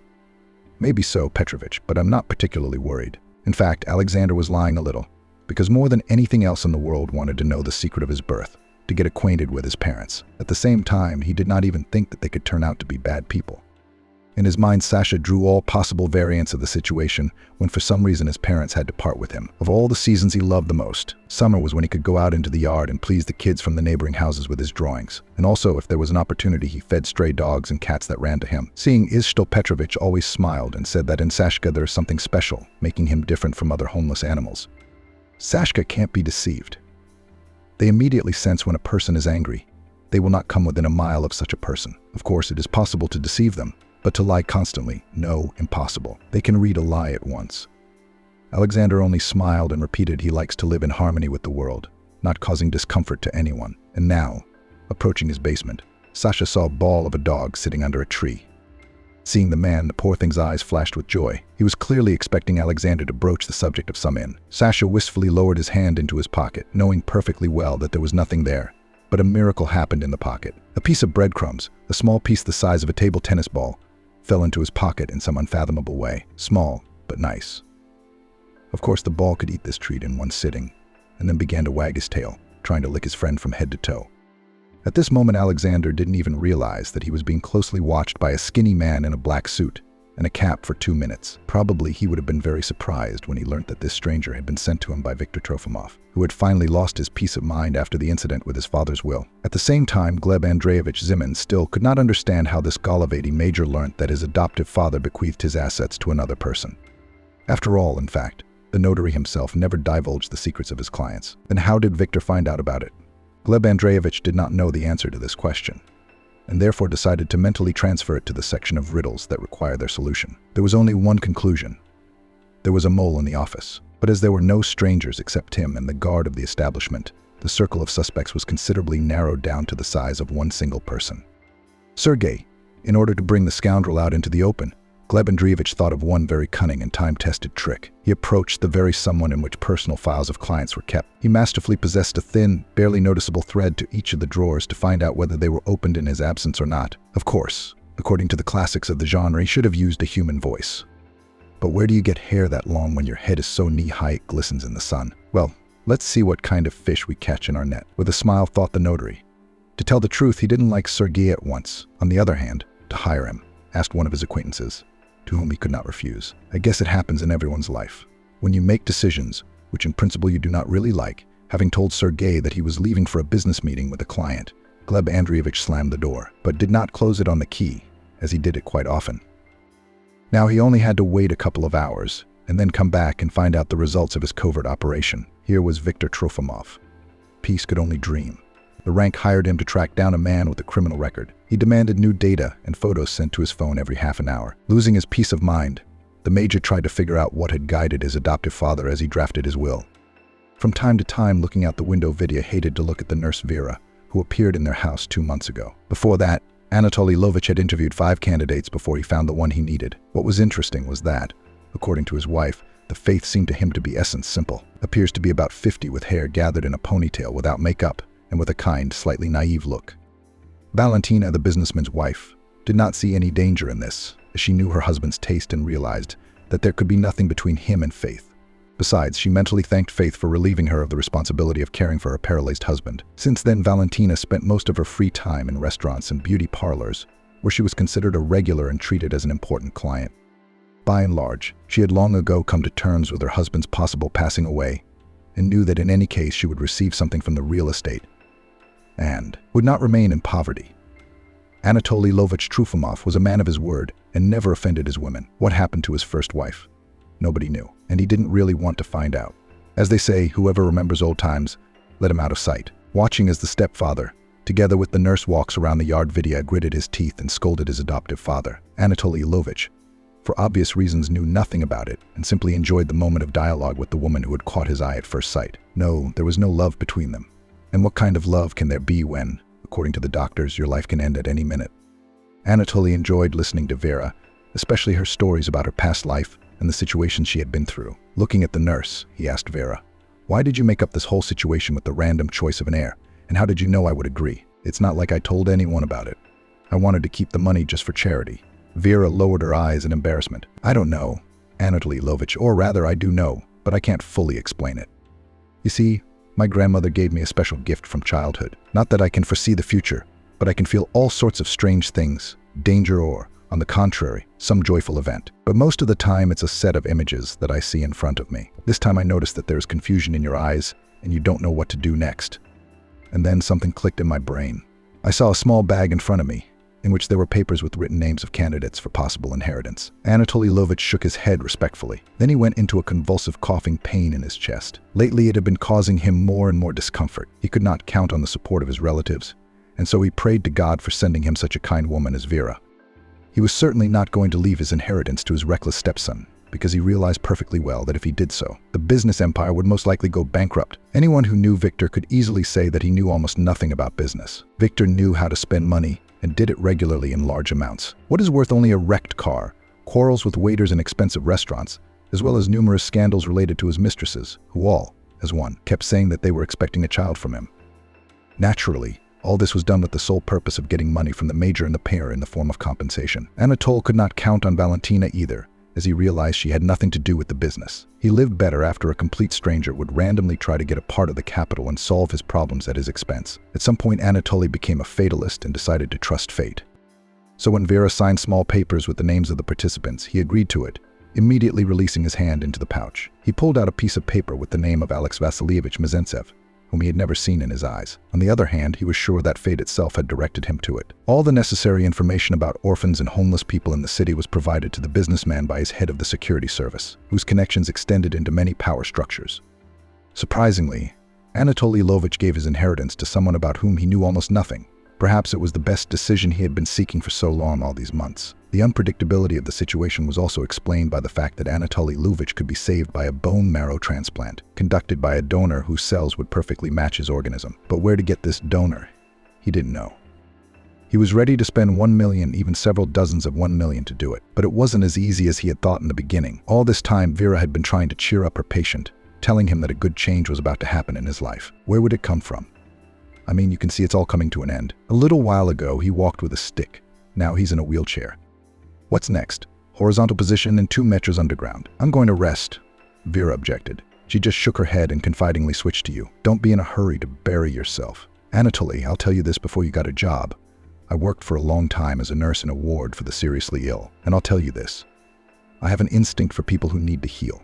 "Maybe so, Petrovich, but I'm not particularly worried." In fact, Alexander was lying a little, because more than anything else in the world wanted to know the secret of his birth, to get acquainted with his parents. At the same time, he did not even think that they could turn out to be bad people. In his mind, Sasha drew all possible variants of the situation when for some reason his parents had to part with him. Of all the seasons he loved the most, summer was when he could go out into the yard and please the kids from the neighboring houses with his drawings. And also, if there was an opportunity, he fed stray dogs and cats that ran to him. Seeing Izhtel Petrovich always smiled and said that in Sashka there is something special, making him different from other homeless animals. Sashka can't be deceived. They immediately sense when a person is angry. They will not come within a mile of such a person. Of course, it is possible to deceive them, but to lie constantly, no, impossible. They can read a lie at once. Alexander only smiled and repeated he likes to live in harmony with the world, not causing discomfort to anyone. And now, approaching his basement, Sasha saw a ball of a dog sitting under a tree. Seeing the man, the poor thing's eyes flashed with joy. He was clearly expecting Alexander to broach the subject of some inn. Sasha wistfully lowered his hand into his pocket, knowing perfectly well that there was nothing there. But a miracle happened in the pocket. A piece of breadcrumbs, a small piece the size of a table tennis ball, fell into his pocket in some unfathomable way. Small, but nice. Of course, the ball could eat this treat in one sitting, and then began to wag his tail, trying to lick his friend from head to toe. At this moment, Alexander didn't even realize that he was being closely watched by a skinny man in a black suit and a cap for 2 minutes. Probably he would have been very surprised when he learnt that this stranger had been sent to him by Viktor Trofimov, who had finally lost his peace of mind after the incident with his father's will. At the same time, Gleb Andreevich Zimin still could not understand how this Golovady major learnt that his adoptive father bequeathed his assets to another person. After all, in fact, the notary himself never divulged the secrets of his clients. Then how did Viktor find out about it? Gleb Andreevich did not know the answer to this question, and therefore decided to mentally transfer it to the section of riddles that require their solution. There was only one conclusion. There was a mole in the office. But as there were no strangers except him and the guard of the establishment, the circle of suspects was considerably narrowed down to the size of one single person. Sergei. In order to bring the scoundrel out into the open, Gleb Andreevich thought of one very cunning and time-tested trick. He approached the very someone in which personal files of clients were kept. He masterfully possessed a thin, barely noticeable thread to each of the drawers to find out whether they were opened in his absence or not. Of course, according to the classics of the genre, he should have used a human voice. But where do you get hair that long when your head is so knee-high it glistens in the sun? Well, let's see what kind of fish we catch in our net. With a smile, thought the notary. To tell the truth, he didn't like Sergei at once. On the other hand, to hire him, asked one of his acquaintances, to whom he could not refuse. I guess it happens in everyone's life. When you make decisions, which in principle you do not really like, having told Sergei that he was leaving for a business meeting with a client, Gleb Andreevich slammed the door, but did not close it on the key, as he did it quite often. Now he only had to wait a couple of hours, and then come back and find out the results of his covert operation. Here was Viktor Trofimov. Peace could only dream. The rank hired him to track down a man with a criminal record. He demanded new data and photos sent to his phone every half an hour. Losing his peace of mind, the major tried to figure out what had guided his adoptive father as he drafted his will. From time to time, looking out the window, Vidya hated to look at the nurse Vera, who appeared in their house 2 months ago. Before that, Anatoly Lovich had interviewed 5 candidates before he found the one he needed. What was interesting was that, according to his wife, the faith seemed to him to be essence simple. Appears to be about 50 with hair gathered in a ponytail without makeup and with a kind, slightly naive look. Valentina, the businessman's wife, did not see any danger in this, as she knew her husband's taste and realized that there could be nothing between him and Faith. Besides, she mentally thanked Faith for relieving her of the responsibility of caring for her paralyzed husband. Since then, Valentina spent most of her free time in restaurants and beauty parlors, where she was considered a regular and treated as an important client. By and large, she had long ago come to terms with her husband's possible passing away, and knew that in any case she would receive something from the real estate, and would not remain in poverty. Anatoly Lovich Trufimov was a man of his word and never offended his women. What happened to his first wife? Nobody knew, and he didn't really want to find out. As they say, whoever remembers old times, let him out of sight. Watching as the stepfather, together with the nurse, walks around the yard, Vidya gritted his teeth and scolded his adoptive father. Anatoly Lovich, for obvious reasons, knew nothing about it and simply enjoyed the moment of dialogue with the woman who had caught his eye at first sight. No, there was no love between them. And what kind of love can there be when, according to the doctors, your life can end at any minute? Anatoly enjoyed listening to Vera, especially her stories about her past life and the situations she had been through. Looking at the nurse, he asked Vera, "Why did you make up this whole situation with the random choice of an heir? And how did you know I would agree? It's not like I told anyone about it. I wanted to keep the money just for charity." Vera lowered her eyes in embarrassment. "I don't know, Anatoly Lovich, or rather I do know, but I can't fully explain it. You see, my grandmother gave me a special gift from childhood. Not that I can foresee the future, but I can feel all sorts of strange things, danger or, on the contrary, some joyful event. But most of the time it's a set of images that I see in front of me. This time I noticed that there is confusion in your eyes and you don't know what to do next. And then something clicked in my brain. I saw a small bag in front of me, in which there were papers with written names of candidates for possible inheritance." Anatoly Lovich shook his head respectfully. Then he went into a convulsive coughing pain in his chest. Lately it had been causing him more and more discomfort. He could not count on the support of his relatives, and so he prayed to God for sending him such a kind woman as Vera. He was certainly not going to leave his inheritance to his reckless stepson, because he realized perfectly well that if he did so, the business empire would most likely go bankrupt. Anyone who knew Victor could easily say that he knew almost nothing about business. Victor knew how to spend money, and did it regularly in large amounts. What is worth only a wrecked car, quarrels with waiters in expensive restaurants, as well as numerous scandals related to his mistresses, who all, as one, kept saying that they were expecting a child from him. Naturally, all this was done with the sole purpose of getting money from the major and the pair in the form of compensation. Anatole could not count on Valentina either, as he realized she had nothing to do with the business. He lived better after a complete stranger would randomly try to get a part of the capital and solve his problems at his expense. At some point, Anatoly became a fatalist and decided to trust fate. So when Vera signed small papers with the names of the participants, he agreed to it, immediately releasing his hand into the pouch. He pulled out a piece of paper with the name of Alex Vasilievich Mizentsev, whom he had never seen in his eyes. On the other hand, he was sure that fate itself had directed him to it. All the necessary information about orphans and homeless people in the city was provided to the businessman by his head of the security service, whose connections extended into many power structures. Surprisingly, Anatoly Lovich gave his inheritance to someone about whom he knew almost nothing. Perhaps it was the best decision he had been seeking for so long all these months. The unpredictability of the situation was also explained by the fact that Anatoly Luvich could be saved by a bone marrow transplant, conducted by a donor whose cells would perfectly match his organism. But where to get this donor? He didn't know. He was ready to spend 1 million, even several dozens of 1 million to do it. But it wasn't as easy as he had thought in the beginning. All this time, Vera had been trying to cheer up her patient, telling him that a good change was about to happen in his life. Where would it come from? I mean, you can see it's all coming to an end. A little while ago, he walked with a stick. Now he's in a wheelchair. What's next? Horizontal position and 2 meters underground. I'm going to rest. Vera objected. She just shook her head and confidingly switched to you. Don't be in a hurry to bury yourself. Anatoly, I'll tell you this before you got a job. I worked for a long time as a nurse in a ward for the seriously ill, and I'll tell you this. I have an instinct for people who need to heal.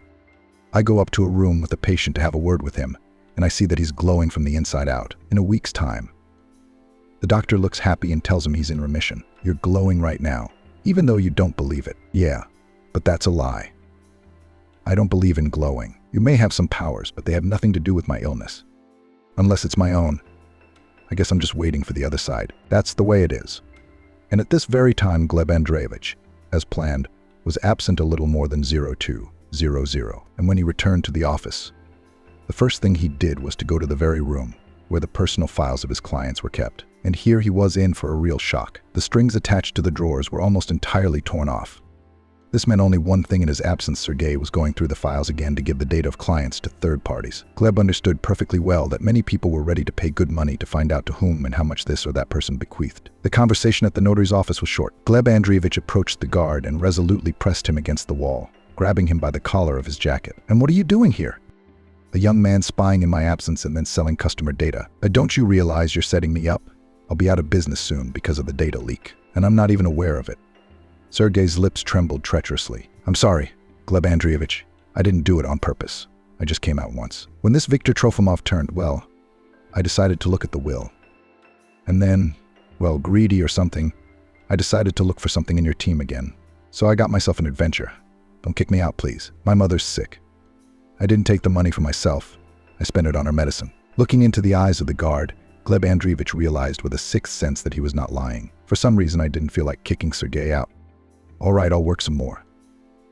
I go up to a room with a patient to have a word with him, and I see that he's glowing from the inside out. In a week's time, the doctor looks happy and tells him he's in remission. You're glowing right now, even though you don't believe it. Yeah, but that's a lie. I don't believe in glowing. You may have some powers, but they have nothing to do with my illness. Unless it's my own. I guess I'm just waiting for the other side. That's the way it is. And at this very time, Gleb Andreevich, as planned, was absent a little more than 0200. And when he returned to the office, the first thing he did was to go to the very room where the personal files of his clients were kept. And here he was in for a real shock. The strings attached to the drawers were almost entirely torn off. This meant only one thing in his absence. Sergei was going through the files again to give the data of clients to third parties. Gleb understood perfectly well that many people were ready to pay good money to find out to whom and how much this or that person bequeathed. The conversation at the notary's office was short. Gleb Andreevich approached the guard and resolutely pressed him against the wall, grabbing him by the collar of his jacket. "And what are you doing here?" "A young man spying in my absence and then selling customer data. Don't you realize you're setting me up? I'll be out of business soon because of the data leak, and I'm not even aware of it." Sergei's lips trembled treacherously. "I'm sorry, Gleb Andreevich. I didn't do it on purpose. I just came out once. When this Viktor Trofimov turned, well, I decided to look at the will. And then, well, greedy or something, I decided to look for something in your team again. So I got myself an adventure. Don't kick me out, please. My mother's sick. I didn't take the money for myself. I spent it on her medicine." Looking into the eyes of the guard, Gleb Andreevich realized with a sixth sense that he was not lying. "For some reason, I didn't feel like kicking Sergei out. All right, I'll work some more.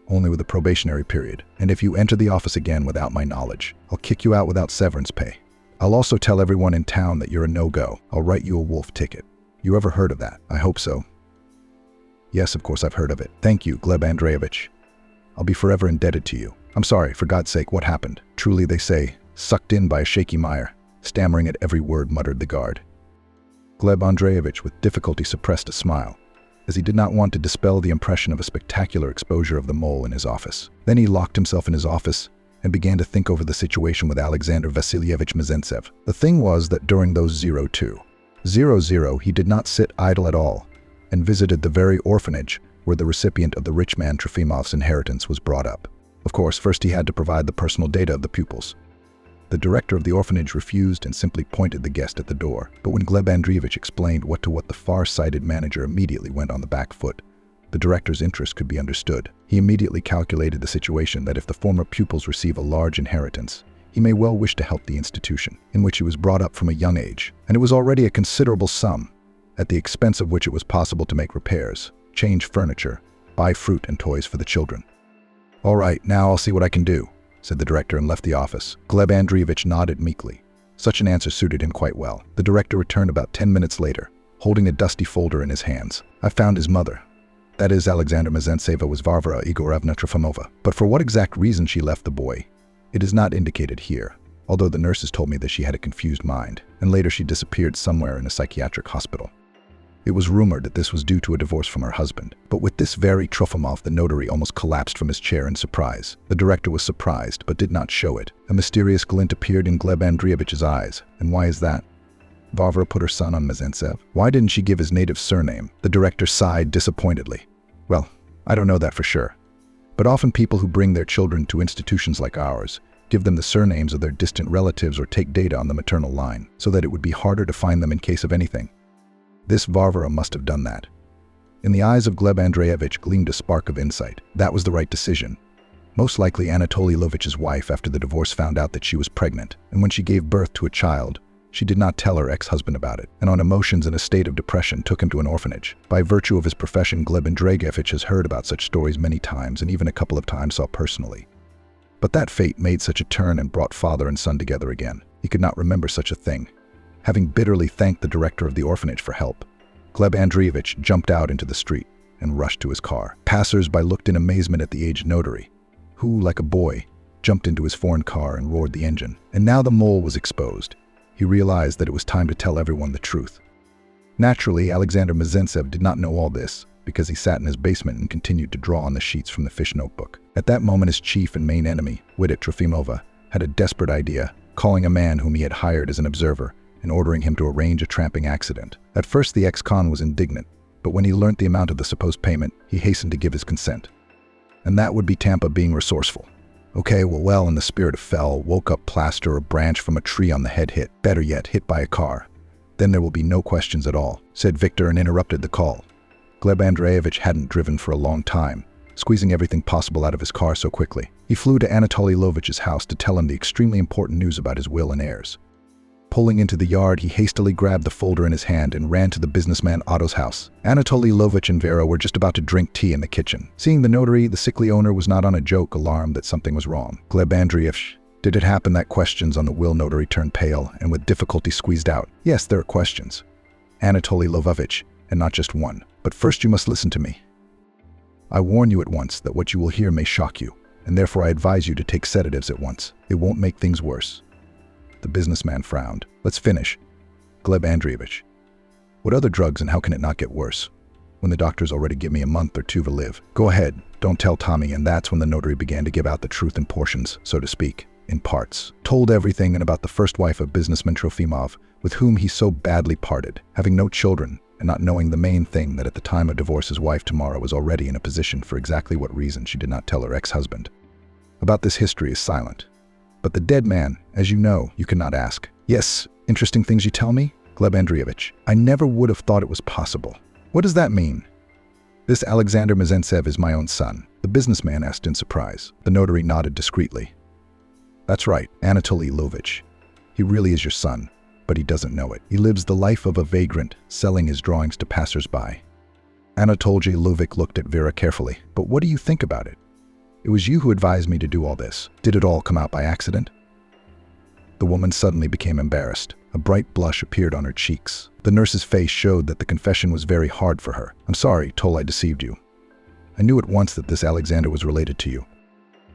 Only with a probationary period. And if you enter the office again without my knowledge, I'll kick you out without severance pay. I'll also tell everyone in town that you're a no-go. I'll write you a wolf ticket. You ever heard of that? I hope so." "Yes, of course I've heard of it. Thank you, Gleb Andreevich. I'll be forever indebted to you. I'm sorry, for God's sake, what happened?" "Truly, they say, sucked in by a shaky mire," stammering at every word, muttered the guard. Gleb Andreevich with difficulty suppressed a smile, as he did not want to dispel the impression of a spectacular exposure of the mole in his office. Then he locked himself in his office and began to think over the situation with Alexander Vasilyevich Mezentsev. The thing was that during those 0200, he did not sit idle at all and visited the very orphanage where the recipient of the rich man Trofimov's inheritance was brought up. Of course, first he had to provide the personal data of the pupils. The director of the orphanage refused and simply pointed the guest at the door. But when Gleb Andreevich explained what the far-sighted manager immediately went on the back foot. The director's interest could be understood. He immediately calculated the situation that if the former pupils receive a large inheritance, he may well wish to help the institution, in which he was brought up from a young age. And it was already a considerable sum, at the expense of which it was possible to make repairs, change furniture, buy fruit and toys for the children. "All right, now I'll see what I can do," said the director and left the office. Gleb Andreevich nodded meekly. Such an answer suited him quite well. The director returned about 10 minutes later, holding a dusty folder in his hands. "I found his mother. That is, Alexander Mezentseva was Varvara Igorovna Trofimova. But for what exact reason she left the boy, it is not indicated here, although the nurses told me that she had a confused mind, and later she disappeared somewhere in a psychiatric hospital. It was rumored that this was due to a divorce from her husband. But with this very Trofimov, the notary almost collapsed from his chair in surprise. The director was surprised, but did not show it. A mysterious glint appeared in Gleb Andreevich's eyes. And why is that? Varvara put her son on Mezentsev. Why didn't she give his native surname? The director sighed disappointedly. "Well, I don't know that for sure. But often people who bring their children to institutions like ours give them the surnames of their distant relatives or take data on the maternal line, so that it would be harder to find them in case of anything. This Varvara must have done that." In the eyes of Gleb Andreevich gleamed a spark of insight. That was the right decision. Most likely Anatoly Lovich's wife, after the divorce, found out that she was pregnant, and when she gave birth to a child, She did not tell her ex-husband about it, and on emotions in a state of depression took him to an orphanage. By virtue of his profession, Gleb Andreevich has heard about such stories many times and even a couple of times saw personally. But that fate made such a turn and brought father and son together again. He could not remember such a thing. Having bitterly thanked the director of the orphanage for help, Gleb Andreevich jumped out into the street and rushed to his car. Passers-by looked in amazement at the aged notary, who, like a boy, jumped into his foreign car and roared the engine. And now the mole was exposed. He realized that it was time to tell everyone the truth. Naturally, Alexander Mezentsev did not know all this, because he sat in his basement and continued to draw on the sheets from the fish notebook. At that moment, his chief and main enemy, Widit Trofimova, had a desperate idea, calling a man whom he had hired as an observer and ordering him to arrange a tramping accident. At first, the ex-con was indignant, but when he learnt the amount of the supposed payment, he hastened to give his consent. And that would be Tampa being resourceful. Okay, well, in the spirit of fell, woke up plaster or branch from a tree on the head hit, better yet, hit by a car. Then there will be no questions at all, said Victor and interrupted the call. Gleb Andreevich hadn't driven for a long time, squeezing everything possible out of his car so quickly. He flew to Anatoly Lovich's house to tell him the extremely important news about his will and heirs. Pulling into the yard, he hastily grabbed the folder in his hand and ran to the businessman Otto's house. Anatoly Lovich and Vera were just about to drink tea in the kitchen. Seeing the notary, the sickly owner was not on a joke, alarmed that something was wrong. Gleb Andreevich, did it happen that questions on the will? Notary turned pale and with difficulty squeezed out. Yes, there are questions. Anatoly Lovovich, and not just one. But first you must listen to me. I warn you at once that what you will hear may shock you, and therefore I advise you to take sedatives at once. It won't make things worse. The businessman frowned. Let's finish. Gleb Andreevich. What other drugs and how can it not get worse? When the doctors already give me a month or two to live. Go ahead, don't tell Tommy. And that's when the notary began to give out the truth in portions, so to speak, in parts. Told everything and about the first wife of businessman Trofimov, with whom he so badly parted, having no children, and not knowing the main thing that at the time of divorce his wife Tamara was already in a position for exactly what reason she did not tell her ex-husband. About this history is silent. But the dead man, as you know, you cannot ask. Yes, interesting things you tell me? Gleb Andreevich, I never would have thought it was possible. What does that mean? This Alexander Mezentsev is my own son, the businessman asked in surprise. The notary nodded discreetly. That's right, Anatoly Lovich. He really is your son, but he doesn't know it. He lives the life of a vagrant, selling his drawings to passers-by. Anatoly Lovich looked at Vera carefully. But what do you think about it? It was you who advised me to do all this. Did it all come out by accident? The woman suddenly became embarrassed. A bright blush appeared on her cheeks. The nurse's face showed that the confession was very hard for her. I'm sorry, Toll, I deceived you. I knew at once that this Alexander was related to you.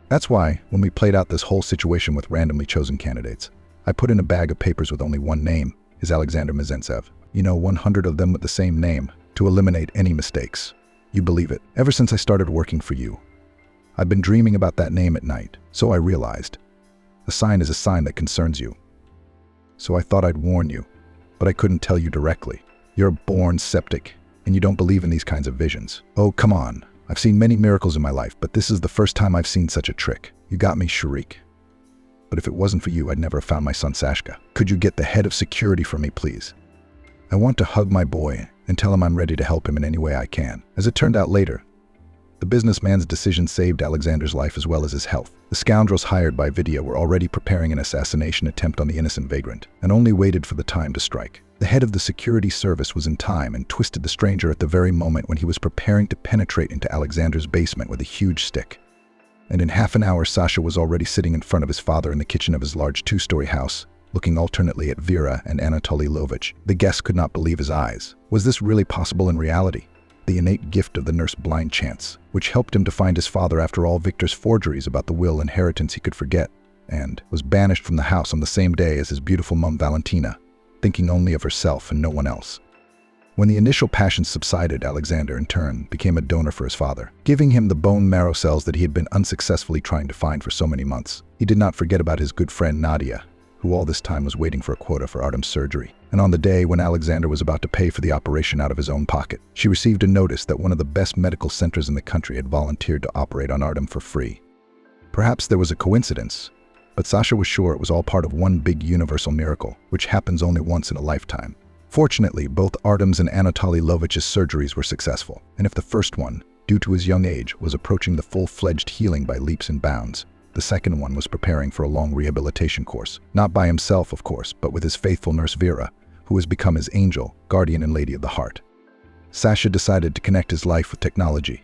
That's why, when we played out this whole situation with randomly chosen candidates, I put in a bag of papers with only one name, is Alexander Mezentsev. 100 of them with the same name, to eliminate any mistakes. You believe it. Ever since I started working for you, I've been dreaming about that name at night, so I realized. A sign is a sign that concerns you. So I thought I'd warn you, but I couldn't tell you directly. You're a born skeptic, and you don't believe in these kinds of visions. Oh, come on. I've seen many miracles in my life, but this is the first time I've seen such a trick. You got me, Sharik. But if it wasn't for you, I'd never have found my son Sashka. Could you get the head of security for me, please? I want to hug my boy and tell him I'm ready to help him in any way I can. As it turned out later, the businessman's decision saved Alexander's life as well as his health. The scoundrels hired by Vidya were already preparing an assassination attempt on the innocent vagrant, and only waited for the time to strike. The head of the security service was in time and twisted the stranger at the very moment when he was preparing to penetrate into Alexander's basement with a huge stick. And in half an hour, Sasha was already sitting in front of his father in the kitchen of his large two-story house, looking alternately at Vera and Anatoly Lovich. The guest could not believe his eyes. Was this really possible in reality? The innate gift of the nurse blind chance, which helped him to find his father after all Victor's forgeries about the will inheritance he could forget, and was banished from the house on the same day as his beautiful mum Valentina, thinking only of herself and no one else. When the initial passion subsided, Alexander, in turn, became a donor for his father, giving him the bone marrow cells that he had been unsuccessfully trying to find for so many months. He did not forget about his good friend Nadia, who all this time was waiting for a quota for Artem's surgery. And on the day when Alexander was about to pay for the operation out of his own pocket, she received a notice that one of the best medical centers in the country had volunteered to operate on Artem for free. Perhaps there was a coincidence, but Sasha was sure it was all part of one big universal miracle, which happens only once in a lifetime. Fortunately, both Artem's and Anatoly Lovich's surgeries were successful, and if the first one, due to his young age, was approaching the full-fledged healing by leaps and bounds, The second one was preparing for a long rehabilitation course. Not by himself, of course, but with his faithful nurse Vera, who has become his angel, guardian, and lady of the heart. Sasha decided to connect his life with technology,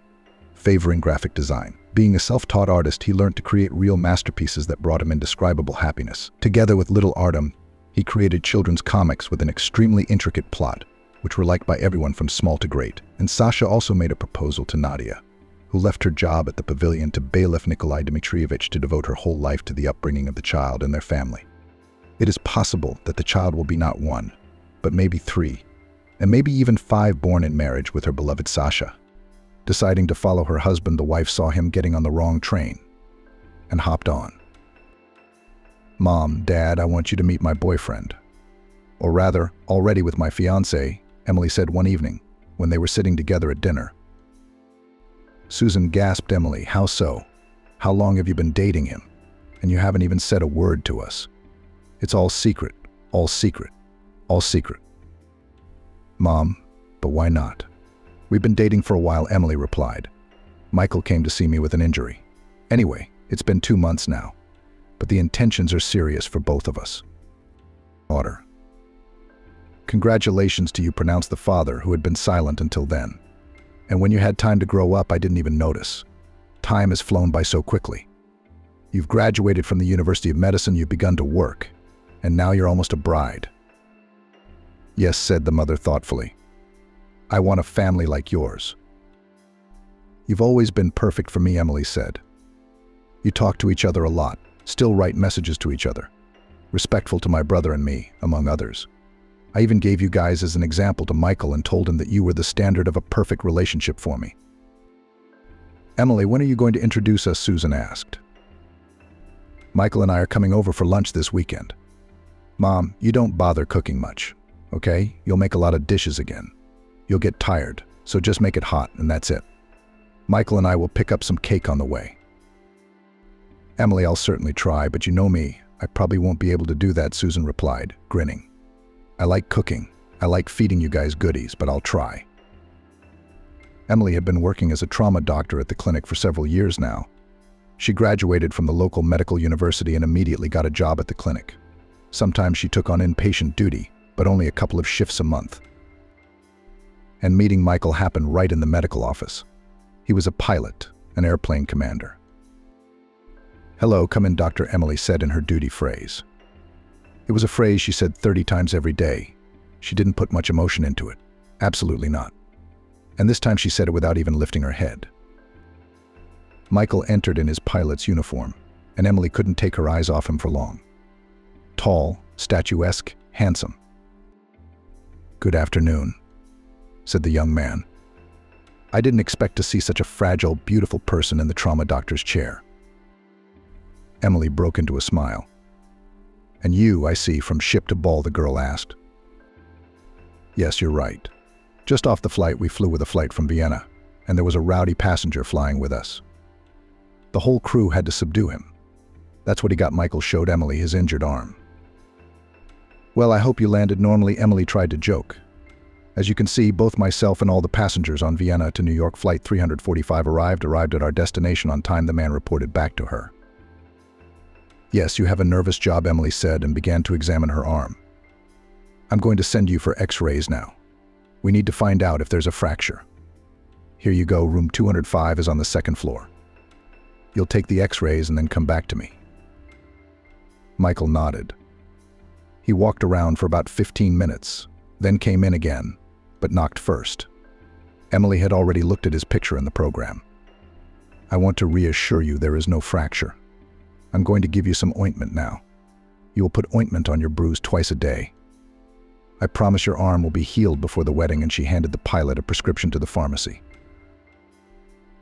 favoring graphic design. Being a self-taught artist, he learned to create real masterpieces that brought him indescribable happiness. Together with little Artem, he created children's comics with an extremely intricate plot, which were liked by everyone from small to great. And Sasha also made a proposal to Nadia, who left her job at the pavilion to bailiff Nikolai Dmitrievich to devote her whole life to the upbringing of the child and their family. It is possible that the child will be not one, but maybe 3, and maybe even 5 born in marriage with her beloved Sasha. Deciding to follow her husband, the wife saw him getting on the wrong train and hopped on. "Mom, Dad, I want you to meet my boyfriend." Or rather, already with my fiancé, Emily said one evening when they were sitting together at dinner. Susan gasped. "Emily, how so? How long have you been dating him? And you haven't even said a word to us. It's all secret, all secret, all secret." "Mom, but why not? We've been dating for a while," Emily replied. "Michael came to see me with an injury. Anyway, it's been 2 months now, but the intentions are serious for both of us." "Daughter." "Congratulations to you," pronounced the father, who had been silent until then. "And when you had time to grow up, I didn't even notice. Time has flown by so quickly. You've graduated from the University of Medicine, you've begun to work, and now you're almost a bride." "Yes," said the mother thoughtfully. "I want a family like yours." "You've always been perfect for me," Emily said. "You talk to each other a lot, still write messages to each other. Respectful to my brother and me, among others. I even gave you guys as an example to Michael and told him that you were the standard of a perfect relationship for me." "Emily, when are you going to introduce us?" Susan asked. "Michael and I are coming over for lunch this weekend. Mom, you don't bother cooking much, okay? You'll make a lot of dishes again. You'll get tired, so just make it hot and that's it. Michael and I will pick up some cake on the way." "Emily, I'll certainly try, but you know me, I probably won't be able to do that," Susan replied, grinning. "I like cooking. I like feeding you guys goodies, but I'll try." Emily had been working as a trauma doctor at the clinic for several years now. She graduated from the local medical university and immediately got a job at the clinic. Sometimes she took on inpatient duty, but only a couple of shifts a month. And meeting Michael happened right in the medical office. He was a pilot, an airplane commander. "Hello, come in, Doctor," Emily said in her duty phrase. It was a phrase she said 30 times every day. She didn't put much emotion into it. Absolutely not. And this time she said it without even lifting her head. Michael entered in his pilot's uniform, and Emily couldn't take her eyes off him for long. Tall, statuesque, handsome. "Good afternoon," said the young man. "I didn't expect to see such a fragile, beautiful person in the trauma doctor's chair." Emily broke into a smile. "And you, I see, from ship to ball," the girl asked. "Yes, you're right. Just off the flight, we flew with a flight from Vienna, and there was a rowdy passenger flying with us. The whole crew had to subdue him. That's what he got." Michael showed Emily his injured arm. "Well, I hope you landed normally," Emily tried to joke. "As you can see, both myself and all the passengers on Vienna to New York flight 345 arrived at our destination on time," the man reported back to her. "Yes, you have a nervous job," Emily said and began to examine her arm. "I'm going to send you for x-rays now. We need to find out if there's a fracture. Here you go, room 205 is on the 2nd floor. You'll take the x-rays and then come back to me." Michael nodded. He walked around for about 15 minutes, then came in again, but knocked first. Emily had already looked at his picture in the program. "I want to reassure you there is no fracture. I'm going to give you some ointment now. You will put ointment on your bruise twice a day. I promise your arm will be healed before the wedding," and she handed the pilot a prescription to the pharmacy.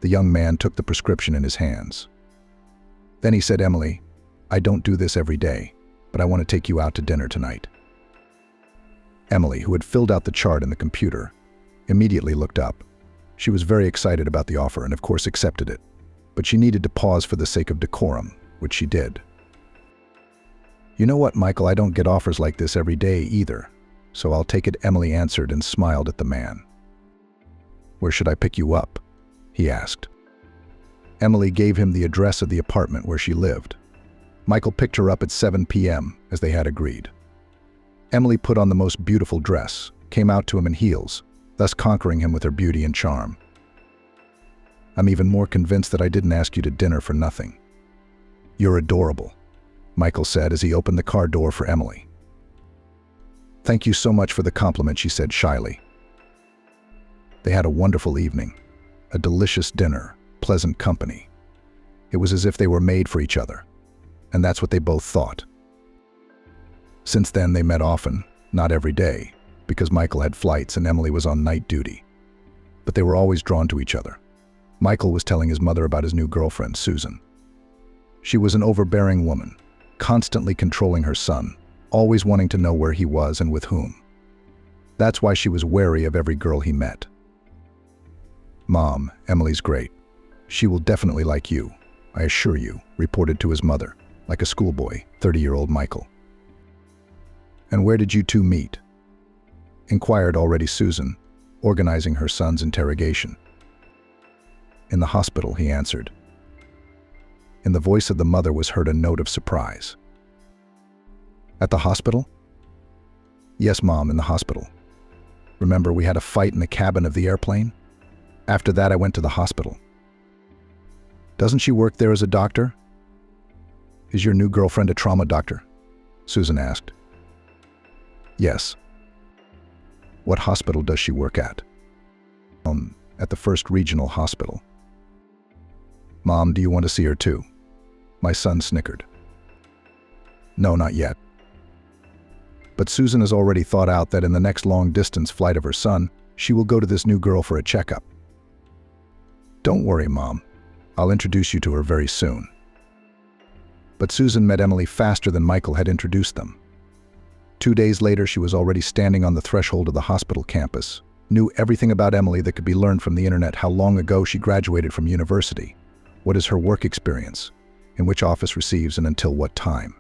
The young man took the prescription in his hands. Then he said, "Emily, I don't do this every day, but I want to take you out to dinner tonight." Emily, who had filled out the chart in the computer, immediately looked up. She was very excited about the offer and of course accepted it, but she needed to pause for the sake of decorum, which she did. "You know what, Michael, I don't get offers like this every day either, so I'll take it," Emily answered and smiled at the man. "Where should I pick you up?" he asked. Emily gave him the address of the apartment where she lived. Michael picked her up at 7 p.m., as they had agreed. Emily put on the most beautiful dress, came out to him in heels, thus conquering him with her beauty and charm. "I'm even more convinced that I didn't ask you to dinner for nothing. You're adorable," Michael said as he opened the car door for Emily. "Thank you so much for the compliment," she said shyly. They had a wonderful evening, a delicious dinner, pleasant company. It was as if they were made for each other, and that's what they both thought. Since then, they met often, not every day, because Michael had flights and Emily was on night duty. But they were always drawn to each other. Michael was telling his mother about his new girlfriend, Susan. She was an overbearing woman, constantly controlling her son, always wanting to know where he was and with whom. That's why she was wary of every girl he met. "Mom, Emily's great. She will definitely like you, I assure you," reported to his mother, like a schoolboy, 30-year-old Michael. "And where did you two meet?" inquired already Susan, organizing her son's interrogation. "In the hospital," he answered. In the voice of the mother was heard a note of surprise. "At the hospital?" "Yes, Mom, in the hospital. Remember, we had a fight in the cabin of the airplane? After that, I went to the hospital." "Doesn't she work there as a doctor?" "Is your new girlfriend a trauma doctor?" Susan asked. "Yes." "What hospital does she work at?" At the First Regional Hospital." "Mom, do you want to see her too?" My son snickered. "No, not yet." But Susan has already thought out that in the next long-distance flight of her son, she will go to this new girl for a checkup. "Don't worry, Mom. I'll introduce you to her very soon." But Susan met Emily faster than Michael had introduced them. 2 days later, she was already standing on the threshold of the hospital campus, knew everything about Emily that could be learned from the internet: how long ago she graduated from university, what is her work experience, in which office receives and until what time.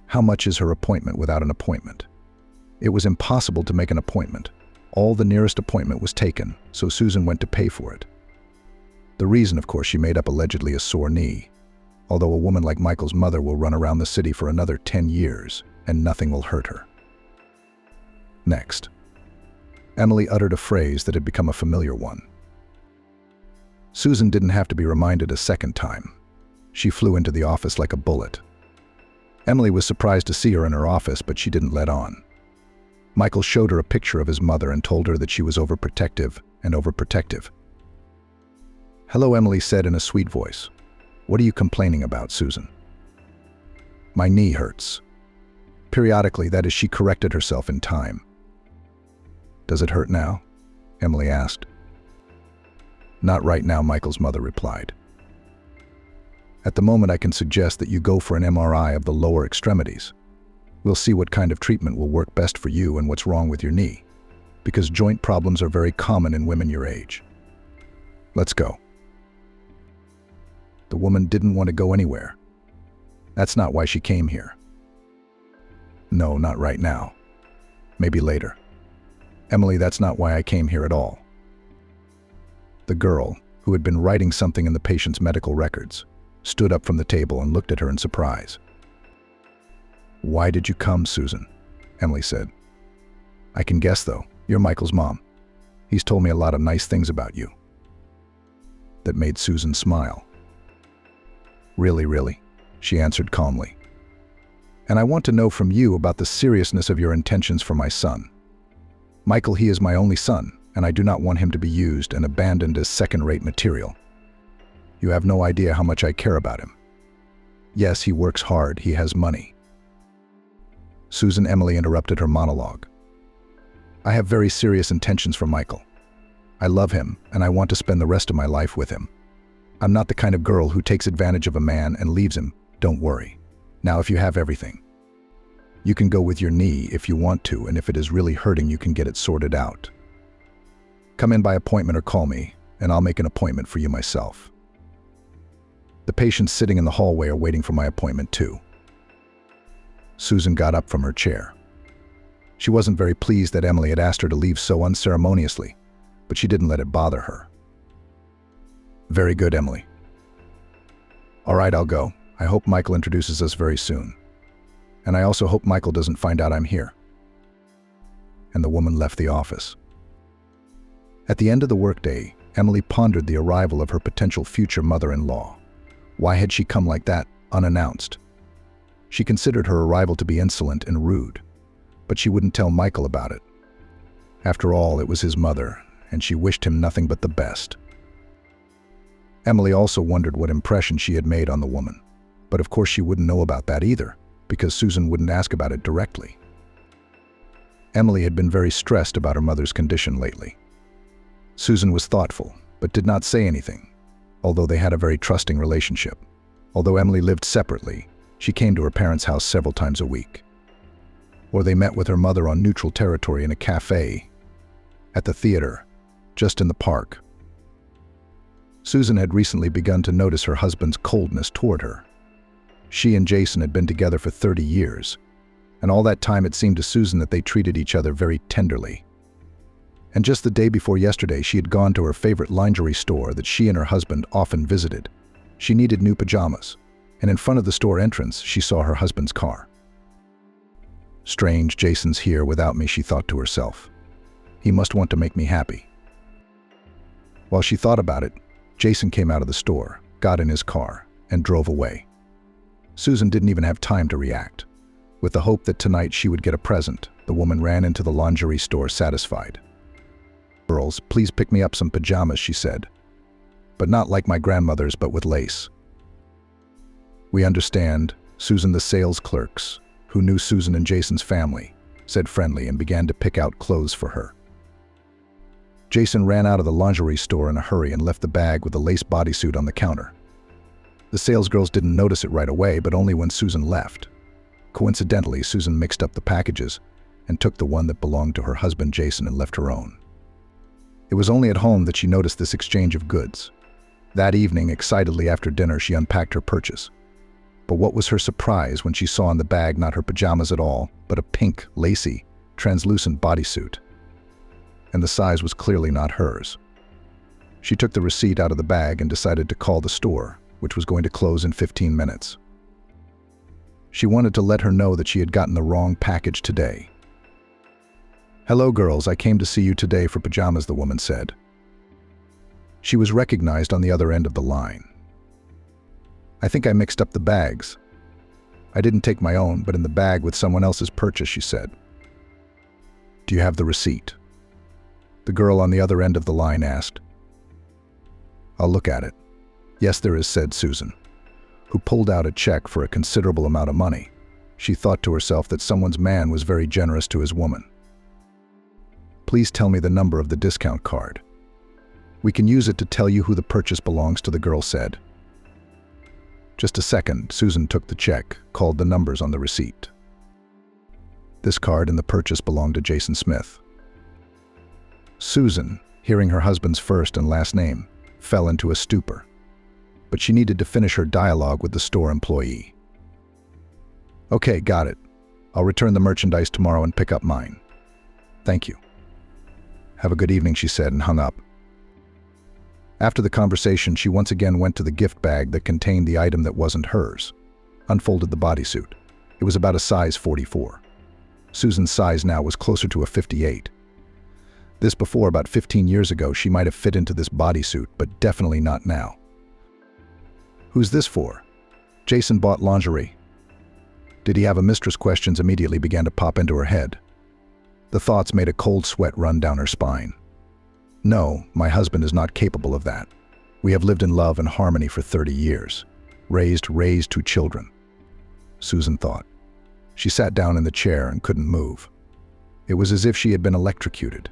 How much is her appointment without an appointment? It was impossible to make an appointment. All the nearest appointment was taken, so Susan went to pay for it. The reason, of course, she made up allegedly a sore knee, although a woman like Michael's mother will run around the city for another 10 years, and nothing will hurt her. Next, Emily uttered a phrase that had become a familiar one. Susan didn't have to be reminded a second time. She flew into the office like a bullet. Emily was surprised to see her in her office, but she didn't let on. Michael showed her a picture of his mother and told her that she was overprotective. "Hello," Emily said in a sweet voice. "What are you complaining about, Susan?" "My knee hurts." Periodically, that is, she corrected herself in time. "Does it hurt now?" Emily asked. "Not right now," Michael's mother replied. "At the moment, I can suggest that you go for an MRI of the lower extremities. We'll see what kind of treatment will work best for you and what's wrong with your knee, because joint problems are very common in women your age. Let's go." The woman didn't want to go anywhere. That's not why she came here. "No, not right now. Maybe later." "Emily, that's not why I came here at all." The girl, who had been writing something in the patient's medical records, stood up from the table and looked at her in surprise. "Why did you come, Susan?" Emily said. "I can guess, though. You're Michael's mom. He's told me a lot of nice things about you." That made Susan smile. Really," she answered calmly. "And I want to know from you about the seriousness of your intentions for my son. Michael, he is my only son, and I do not want him to be used and abandoned as second-rate material. You have no idea how much I care about him. Yes, he works hard, he has money." Susan Emily interrupted her monologue. "I have very serious intentions for Michael. I love him, and I want to spend the rest of my life with him. I'm not the kind of girl who takes advantage of a man and leaves him. Don't worry. Now, if you have everything, you can go with your knee if you want to, and if it is really hurting, you can get it sorted out. Come in by appointment or call me, and I'll make an appointment for you myself. The patients sitting in the hallway are waiting for my appointment too." Susan got up from her chair. She wasn't very pleased that Emily had asked her to leave so unceremoniously, but she didn't let it bother her. "Very good, Emily. All right, I'll go. I hope Michael introduces us very soon. And I also hope Michael doesn't find out I'm here." And the woman left the office. At the end of the workday, Emily pondered the arrival of her potential future mother-in-law. Why had she come like that, unannounced? She considered her arrival to be insolent and rude, but she wouldn't tell Michael about it. After all, it was his mother, and she wished him nothing but the best. Emily also wondered what impression she had made on the woman, but of course she wouldn't know about that either, because Susan wouldn't ask about it directly. Emily had been very stressed about her mother's condition lately. Susan was thoughtful, but did not say anything, although they had a very trusting relationship. Although Emily lived separately, she came to her parents' house several times a week. Or they met with her mother on neutral territory in a cafe, at the theater, just in the park. Susan had recently begun to notice her husband's coldness toward her. She and Jason had been together for 30 years, and all that time it seemed to Susan that they treated each other very tenderly. And just the day before yesterday, she had gone to her favorite lingerie store that she and her husband often visited. She needed new pajamas, and in front of the store entrance, she saw her husband's car. "Strange, Jason's here without me," she thought to herself. "He must want to make me happy." While she thought about it, Jason came out of the store, got in his car, and drove away. Susan didn't even have time to react. With the hope that tonight she would get a present, the woman ran into the lingerie store satisfied. "Girls, please pick me up some pajamas," she said. "But not like my grandmother's, but with lace." "We understand," Susan, the sales clerks, who knew Susan and Jason's family, said friendly and began to pick out clothes for her. Jason ran out of the lingerie store in a hurry and left the bag with the lace bodysuit on the counter. The salesgirls didn't notice it right away, but only when Susan left. Coincidentally, Susan mixed up the packages and took the one that belonged to her husband Jason and left her own. It was only at home that she noticed this exchange of goods. That evening, excitedly after dinner, she unpacked her purchase. But what was her surprise when she saw in the bag not her pajamas at all, but a pink, lacy, translucent bodysuit. And the size was clearly not hers. She took the receipt out of the bag and decided to call the store, which was going to close in 15 minutes. She wanted to let her know that she had gotten the wrong package today. "Hello, girls, I came to see you today for pajamas," the woman said. She was recognized on the other end of the line. "I think I mixed up the bags. I didn't take my own, but in the bag with someone else's purchase," she said. "Do you have the receipt?" the girl on the other end of the line asked. "I'll look at it." "Yes, there is," said Susan, who pulled out a check for a considerable amount of money. She thought to herself that someone's man was very generous to his woman. "Please tell me the number of the discount card. We can use it to tell you who the purchase belongs to," the girl said. Just a second, Susan took the check, called the numbers on the receipt. This card and the purchase belonged to Jason Smith. Susan, hearing her husband's first and last name, fell into a stupor. But she needed to finish her dialogue with the store employee. "Okay, got it. I'll return the merchandise tomorrow and pick up mine. Thank you. Have a good evening," she said and hung up. After the conversation, she once again went to the gift bag that contained the item that wasn't hers, unfolded the bodysuit. It was about a size 44. Susan's size now was closer to a 58. This before, about 15 years ago, she might have fit into this bodysuit, but definitely not now. "Who's this for?" Jason bought lingerie. Did he have a mistress? Questions immediately began to pop into her head. The thoughts made a cold sweat run down her spine. "No, my husband is not capable of that. We have lived in love and harmony for 30 years. Raised 2 children." Susan thought. She sat down in the chair and couldn't move. It was as if she had been electrocuted.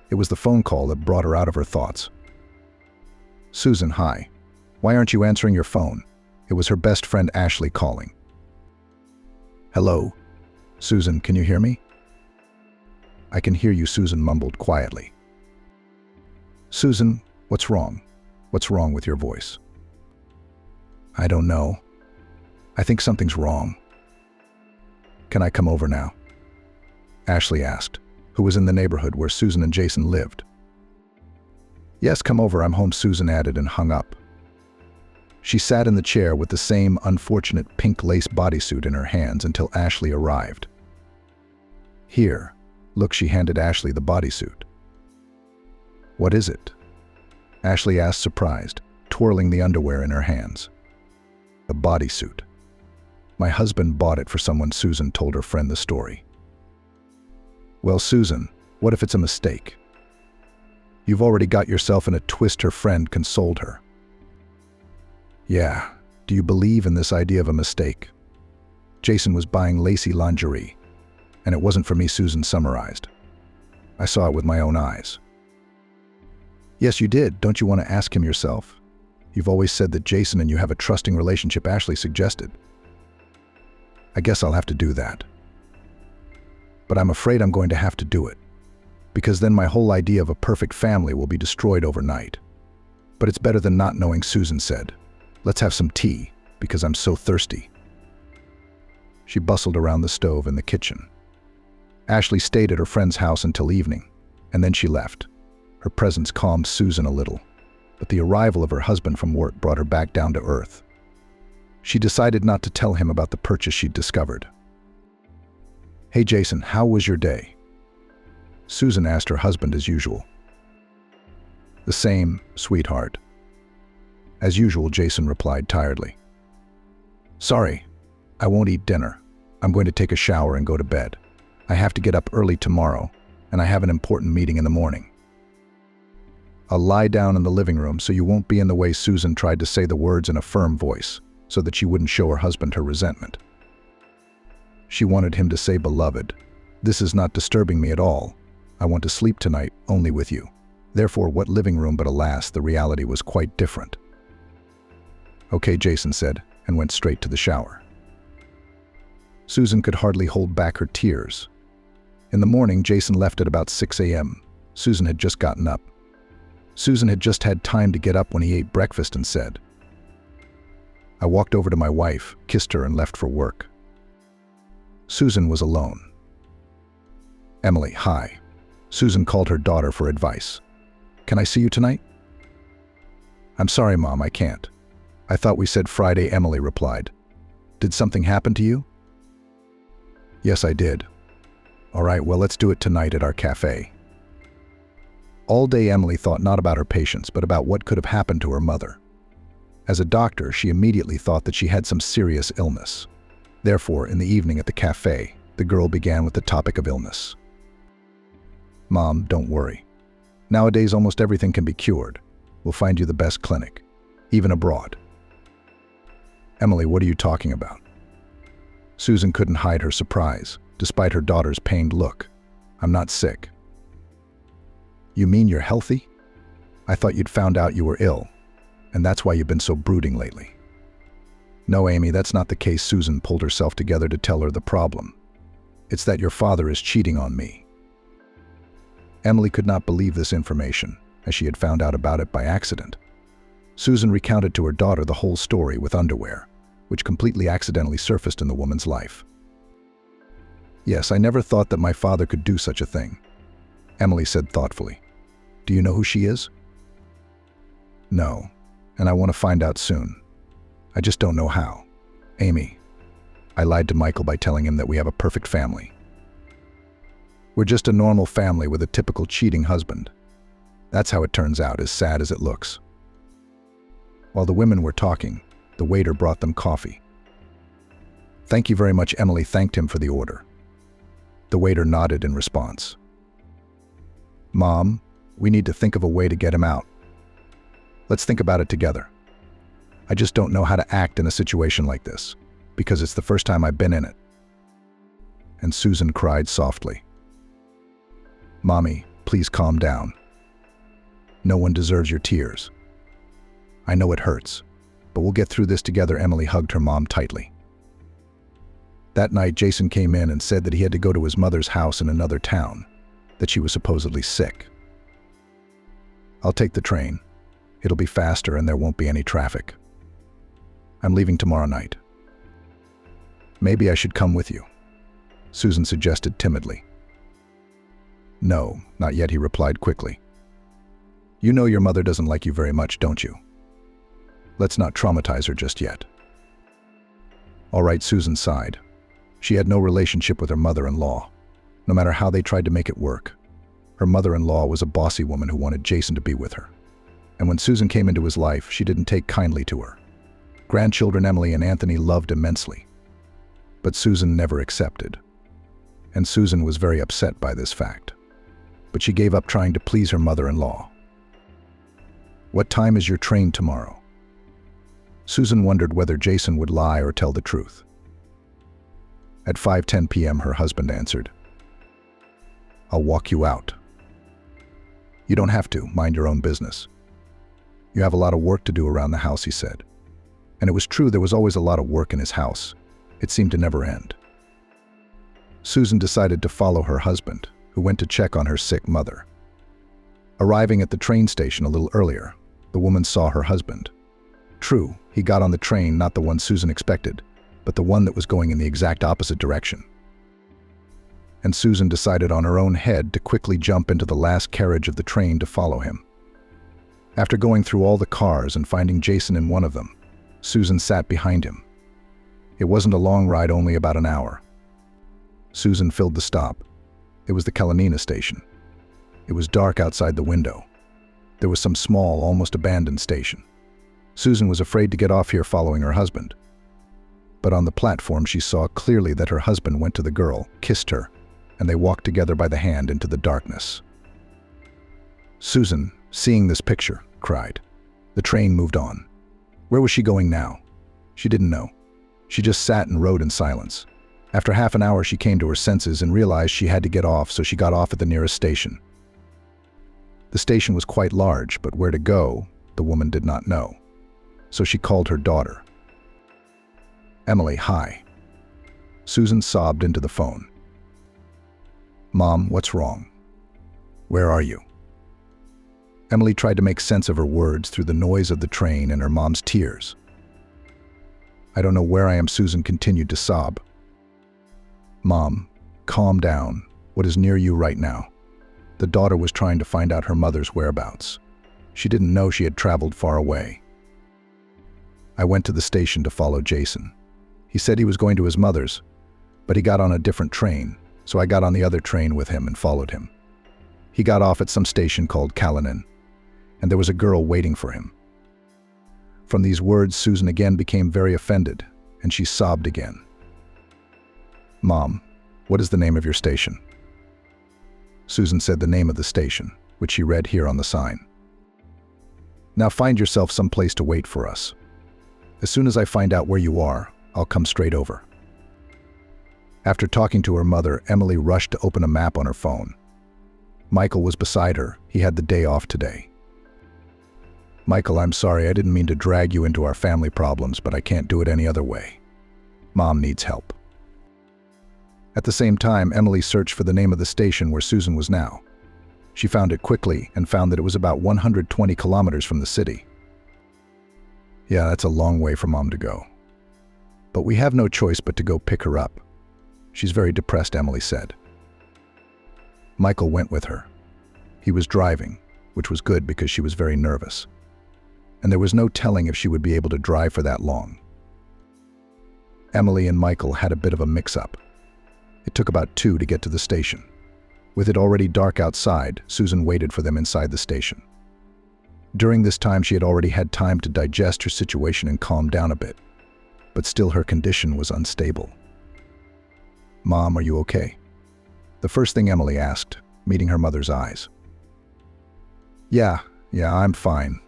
It was the phone call that brought her out of her thoughts. "Susan, hi. Why aren't you answering your phone?" It was her best friend Ashley calling. "Hello? Susan, can you hear me?" "I can hear you," Susan mumbled quietly. "Susan, what's wrong? What's wrong with your voice?" "I don't know. I think something's wrong." "Can I come over now?" Ashley asked, who was in the neighborhood where Susan and Jason lived. "Yes, come over, I'm home," Susan added and hung up. She sat in the chair with the same unfortunate pink lace bodysuit in her hands until Ashley arrived. "Here, look," she handed Ashley the bodysuit. "What is it?" Ashley asked, surprised, twirling the underwear in her hands. "A bodysuit. My husband bought it for someone." Susan told her friend the story. "Well, Susan, what if it's a mistake? You've already got yourself in a twist," her friend consoled her. "Yeah, do you believe in this idea of a mistake? Jason was buying lacy lingerie, and it wasn't for me," Susan summarized. "I saw it with my own eyes." "Yes, you did. Don't you want to ask him yourself? You've always said that Jason and you have a trusting relationship," Ashley suggested. "I guess I'll have to do that. But I'm afraid I'm going to have to do it, because then my whole idea of a perfect family will be destroyed overnight. But it's better than not knowing," Susan said. "Let's have some tea, because I'm so thirsty." She bustled around the stove in the kitchen. Ashley stayed at her friend's house until evening, and then she left. Her presence calmed Susan a little, but the arrival of her husband from work brought her back down to earth. She decided not to tell him about the purchase she'd discovered. "Hey Jason, how was your day?" Susan asked her husband as usual. "The same, sweetheart." As usual, Jason replied tiredly. "Sorry, I won't eat dinner. I'm going to take a shower and go to bed. I have to get up early tomorrow, and I have an important meeting in the morning." "I'll lie down in the living room so you won't be in the way." Susan tried to say the words in a firm voice so that she wouldn't show her husband her resentment. She wanted him to say, "Beloved, this is not disturbing me at all. I want to sleep tonight only with you. Therefore, what living room?" But alas, the reality was quite different. "Okay," Jason said, and went straight to the shower. Susan could hardly hold back her tears. In the morning, Jason left at about 6 a.m. Susan had just gotten up. Susan had just had time to get up when he ate breakfast and said, "I walked over to my wife, kissed her, and left for work." Susan was alone. "Emily, hi." Susan called her daughter for advice. "Can I see you tonight?" "I'm sorry, Mom, I can't. I thought we said Friday," Emily replied. "Did something happen to you?" "Yes, I did." "All right, well, let's do it tonight at our cafe." All day Emily thought not about her patients, but about what could have happened to her mother. As a doctor, she immediately thought that she had some serious illness. Therefore, in the evening at the cafe, the girl began with the topic of illness. "Mom, don't worry. Nowadays, almost everything can be cured. We'll find you the best clinic, even abroad." "Emily, what are you talking about?" Susan couldn't hide her surprise, despite her daughter's pained look. "I'm not sick." "You mean you're healthy? I thought you'd found out you were ill, and that's why you've been so brooding lately." "No, Amy, that's not the case." Susan pulled herself together to tell her the problem. "It's that your father is cheating on me." Emily could not believe this information, as she had found out about it by accident. Susan recounted to her daughter the whole story with underwear, which completely accidentally surfaced in the woman's life. "Yes, I never thought that my father could do such a thing," Emily said thoughtfully. "Do you know who she is?" "No, and I want to find out soon. I just don't know how. Amy, I lied to Michael by telling him that we have a perfect family. We're just a normal family with a typical cheating husband. That's how it turns out, as sad as it looks." While the women were talking, the waiter brought them coffee. "Thank you very much." Emily thanked him for the order. The waiter nodded in response. "Mom, we need to think of a way to get him out. Let's think about it together. I just don't know how to act in a situation like this, because it's the first time I've been in it." And Susan cried softly. "Mommy, please calm down. No one deserves your tears. I know it hurts, but we'll get through this together." Emily hugged her mom tightly. That night, Jason came in and said that he had to go to his mother's house in another town, that she was supposedly sick. "I'll take the train. It'll be faster and there won't be any traffic. I'm leaving tomorrow night." "Maybe I should come with you," Susan suggested timidly. "No, not yet," he replied quickly. "You know your mother doesn't like you very much, don't you?" Let's not traumatize her just yet. All right, Susan sighed. She had no relationship with her mother-in-law, no matter how they tried to make it work. Her mother-in-law was a bossy woman who wanted Jason to be with her. And when Susan came into his life, she didn't take kindly to her. Grandchildren Emily and Anthony loved immensely. But Susan never accepted. And Susan was very upset by this fact. But she gave up trying to please her mother-in-law. What time is your train tomorrow? Susan wondered whether Jason would lie or tell the truth. At 5:10 p.m., her husband answered. I'll walk you out. You don't have to, mind your own business. You have a lot of work to do around the house, he said. And it was true, there was always a lot of work in his house. It seemed to never end. Susan decided to follow her husband, who went to check on her sick mother. Arriving at the train station a little earlier, the woman saw her husband. True, he got on the train, not the one Susan expected, but the one that was going in the exact opposite direction. And Susan decided on her own head to quickly jump into the last carriage of the train to follow him. After going through all the cars and finding Jason in one of them, Susan sat behind him. It wasn't a long ride, only about an hour. Susan filled the stop. It was the Kalanina station. It was dark outside the window. There was some small, almost abandoned station. Susan was afraid to get off here following her husband. But on the platform she saw clearly that her husband went to the girl, kissed her, and they walked together by the hand into the darkness. Susan, seeing this picture, cried. The train moved on. Where was she going now? She didn't know. She just sat and rode in silence. After half an hour she came to her senses and realized she had to get off, so she got off at the nearest station. The station was quite large, but where to go, the woman did not know. So she called her daughter. Emily, hi. Susan sobbed into the phone. Mom, what's wrong? Where are you? Emily tried to make sense of her words through the noise of the train and her mom's tears. I don't know where I am, Susan continued to sob. Mom, calm down. What is near you right now? The daughter was trying to find out her mother's whereabouts. She didn't know she had traveled far away. I went to the station to follow Jason. He said he was going to his mother's, but he got on a different train, so I got on the other train with him and followed him. He got off at some station called Kalinin, and there was a girl waiting for him. From these words, Susan again became very offended, and she sobbed again. Mom, what is the name of your station? Susan said the name of the station, which she read here on the sign. Now find yourself some place to wait for us. As soon as I find out where you are, I'll come straight over. After talking to her mother, Emily rushed to open a map on her phone. Michael was beside her. He had the day off today. Michael, I'm sorry, I didn't mean to drag you into our family problems, but I can't do it any other way. Mom needs help. At the same time, Emily searched for the name of the station where Susan was now. She found it quickly and found that it was about 120 kilometers from the city. Yeah, that's a long way for Mom to go. But we have no choice but to go pick her up. She's very depressed, Emily said. Michael went with her. He was driving, which was good because she was very nervous. And there was no telling if she would be able to drive for that long. Emily and Michael had a bit of a mix-up. It took about 2 to get to the station. With it already dark outside, Susan waited for them inside the station. During this time, she had already had time to digest her situation and calm down a bit. But still her condition was unstable. Mom, are you okay? The first thing Emily asked, meeting her mother's eyes. Yeah, I'm fine.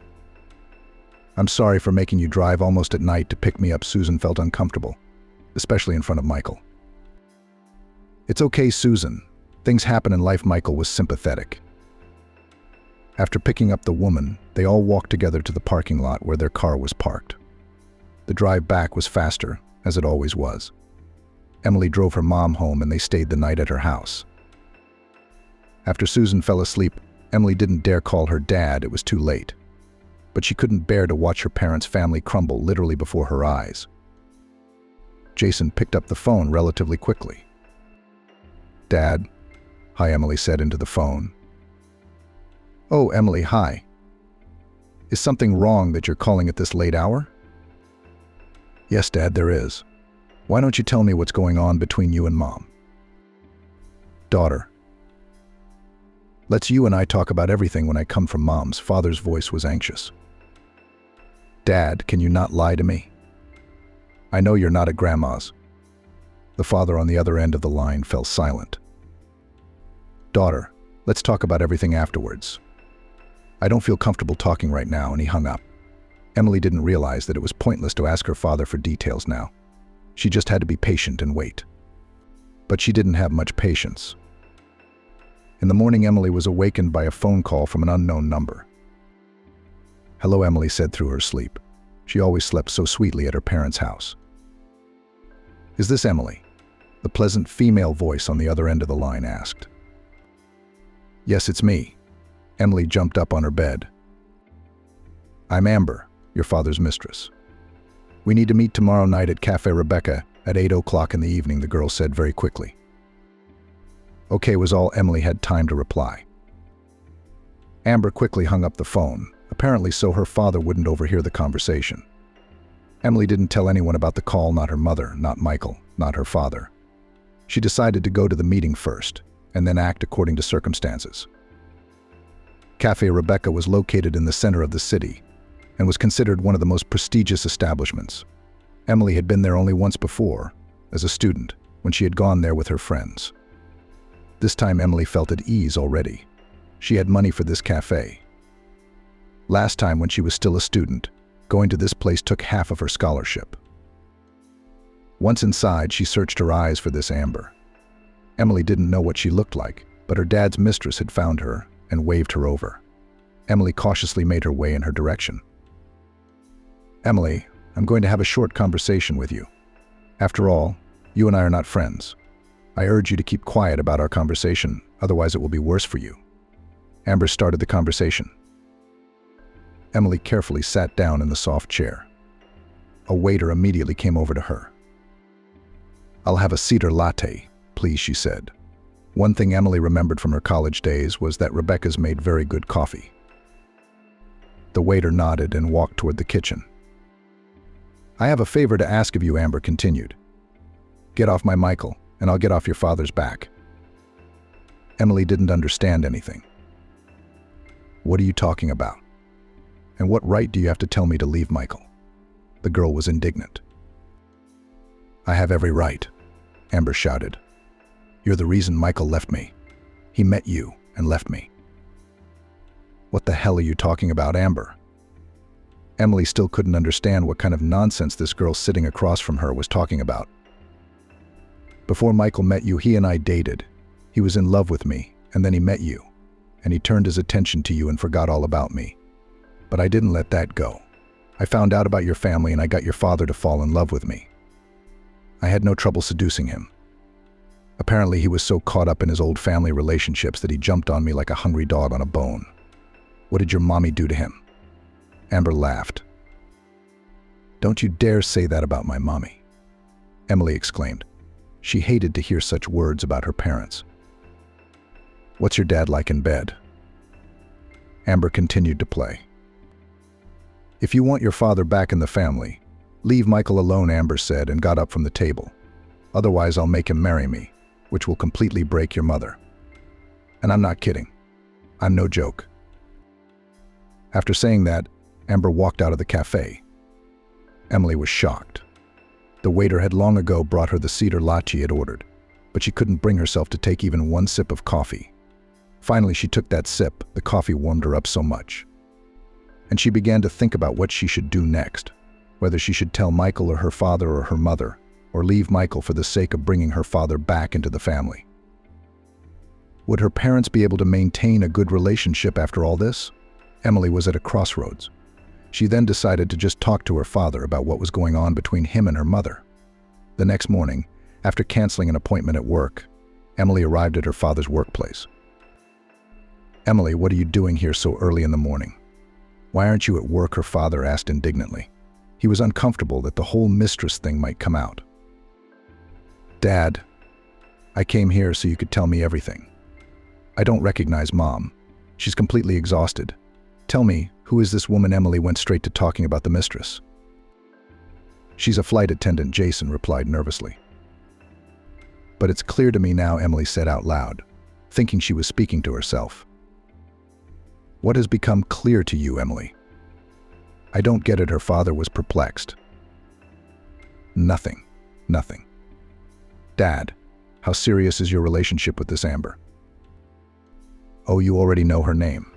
I'm sorry for making you drive almost at night to pick me up. Susan felt uncomfortable, especially in front of Michael. It's okay, Susan. Things happen in life. Michael was sympathetic. After picking up the woman, they all walked together to the parking lot where their car was parked. The drive back was faster, as it always was. Emily drove her mom home and they stayed the night at her house. After Susan fell asleep, Emily didn't dare call her dad, it was too late. But she couldn't bear to watch her parents' family crumble literally before her eyes. Jason picked up the phone relatively quickly. Dad, hi, Emily said into the phone. Oh, Emily, hi. Is something wrong that you're calling at this late hour? Yes, Dad, there is. Why don't you tell me what's going on between you and Mom? Daughter. Let's you and I talk about everything when I come from Mom's. Father's voice was anxious. Dad, can you not lie to me? I know you're not at Grandma's. The father on the other end of the line fell silent. Daughter, let's talk about everything afterwards. I don't feel comfortable talking right now, and he hung up. Emily didn't realize that it was pointless to ask her father for details now. She just had to be patient and wait. But she didn't have much patience. In the morning, Emily was awakened by a phone call from an unknown number. Hello, Emily said through her sleep. She always slept so sweetly at her parents' house. Is this Emily? The pleasant female voice on the other end of the line asked. Yes, it's me. Emily jumped up on her bed. I'm Amber, your father's mistress. We need to meet tomorrow night at Cafe Rebecca at 8 o'clock in the evening, the girl said very quickly. Okay was all Emily had time to reply. Amber quickly hung up the phone, apparently so her father wouldn't overhear the conversation. Emily didn't tell anyone about the call, not her mother, not Michael, not her father. She decided to go to the meeting first, and then act according to circumstances. Cafe Rebecca was located in the center of the city and was considered one of the most prestigious establishments. Emily had been there only once before, as a student, when she had gone there with her friends. This time Emily felt at ease already. She had money for this cafe. Last time, when she was still a student, going to this place took half of her scholarship. Once inside, she searched her eyes for this Amber. Emily didn't know what she looked like, but her dad's mistress had found her and waved her over. Emily cautiously made her way in her direction. Emily, I'm going to have a short conversation with you. After all, you and I are not friends. I urge you to keep quiet about our conversation, otherwise it will be worse for you. Amber started the conversation. Emily carefully sat down in the soft chair. A waiter immediately came over to her. I'll have a cedar latte, please, she said. One thing Emily remembered from her college days was that Rebecca's made very good coffee. The waiter nodded and walked toward the kitchen. I have a favor to ask of you, Amber continued. Get off my Michael, and I'll get off your father's back. Emily didn't understand anything. What are you talking about? And what right do you have to tell me to leave Michael? The girl was indignant. I have every right, Amber shouted. You're the reason Michael left me. He met you and left me. What the hell are you talking about, Amber? Emily still couldn't understand what kind of nonsense this girl sitting across from her was talking about. Before Michael met you, he and I dated. He was in love with me, and then he met you, and he turned his attention to you and forgot all about me. But I didn't let that go. I found out about your family, and I got your father to fall in love with me. I had no trouble seducing him. Apparently, he was so caught up in his old family relationships that he jumped on me like a hungry dog on a bone. What did your mommy do to him? Amber laughed. Don't you dare say that about my mommy, Emily exclaimed. She hated to hear such words about her parents. What's your dad like in bed? Amber continued to play. If you want your father back in the family, leave Michael alone, Amber said and got up from the table. Otherwise, I'll make him marry me, which will completely break your mother. And I'm not kidding. I'm no joke. After saying that, Amber walked out of the cafe. Emily was shocked. The waiter had long ago brought her the cedar latte she had ordered, but she couldn't bring herself to take even one sip of coffee. Finally, she took that sip. The coffee warmed her up so much. And she began to think about what she should do next, whether she should tell Michael or her father or her mother, or leave Michael for the sake of bringing her father back into the family. Would her parents be able to maintain a good relationship after all this? Emily was at a crossroads. She then decided to just talk to her father about what was going on between him and her mother. The next morning, after canceling an appointment at work, Emily arrived at her father's workplace. Emily, what are you doing here so early in the morning? Why aren't you at work? Her father asked indignantly. He was uncomfortable that the whole mistress thing might come out. Dad, I came here so you could tell me everything. I don't recognize Mom. She's completely exhausted. Tell me, Who is this woman? Emily went straight to talking about the mistress. She's a flight attendant, Jason replied nervously. But it's clear to me now, Emily said out loud, thinking she was speaking to herself. What has become clear to you, Emily? I don't get it, her father was perplexed. Nothing. Dad, how serious is your relationship with this Amber? Oh, you already know her name.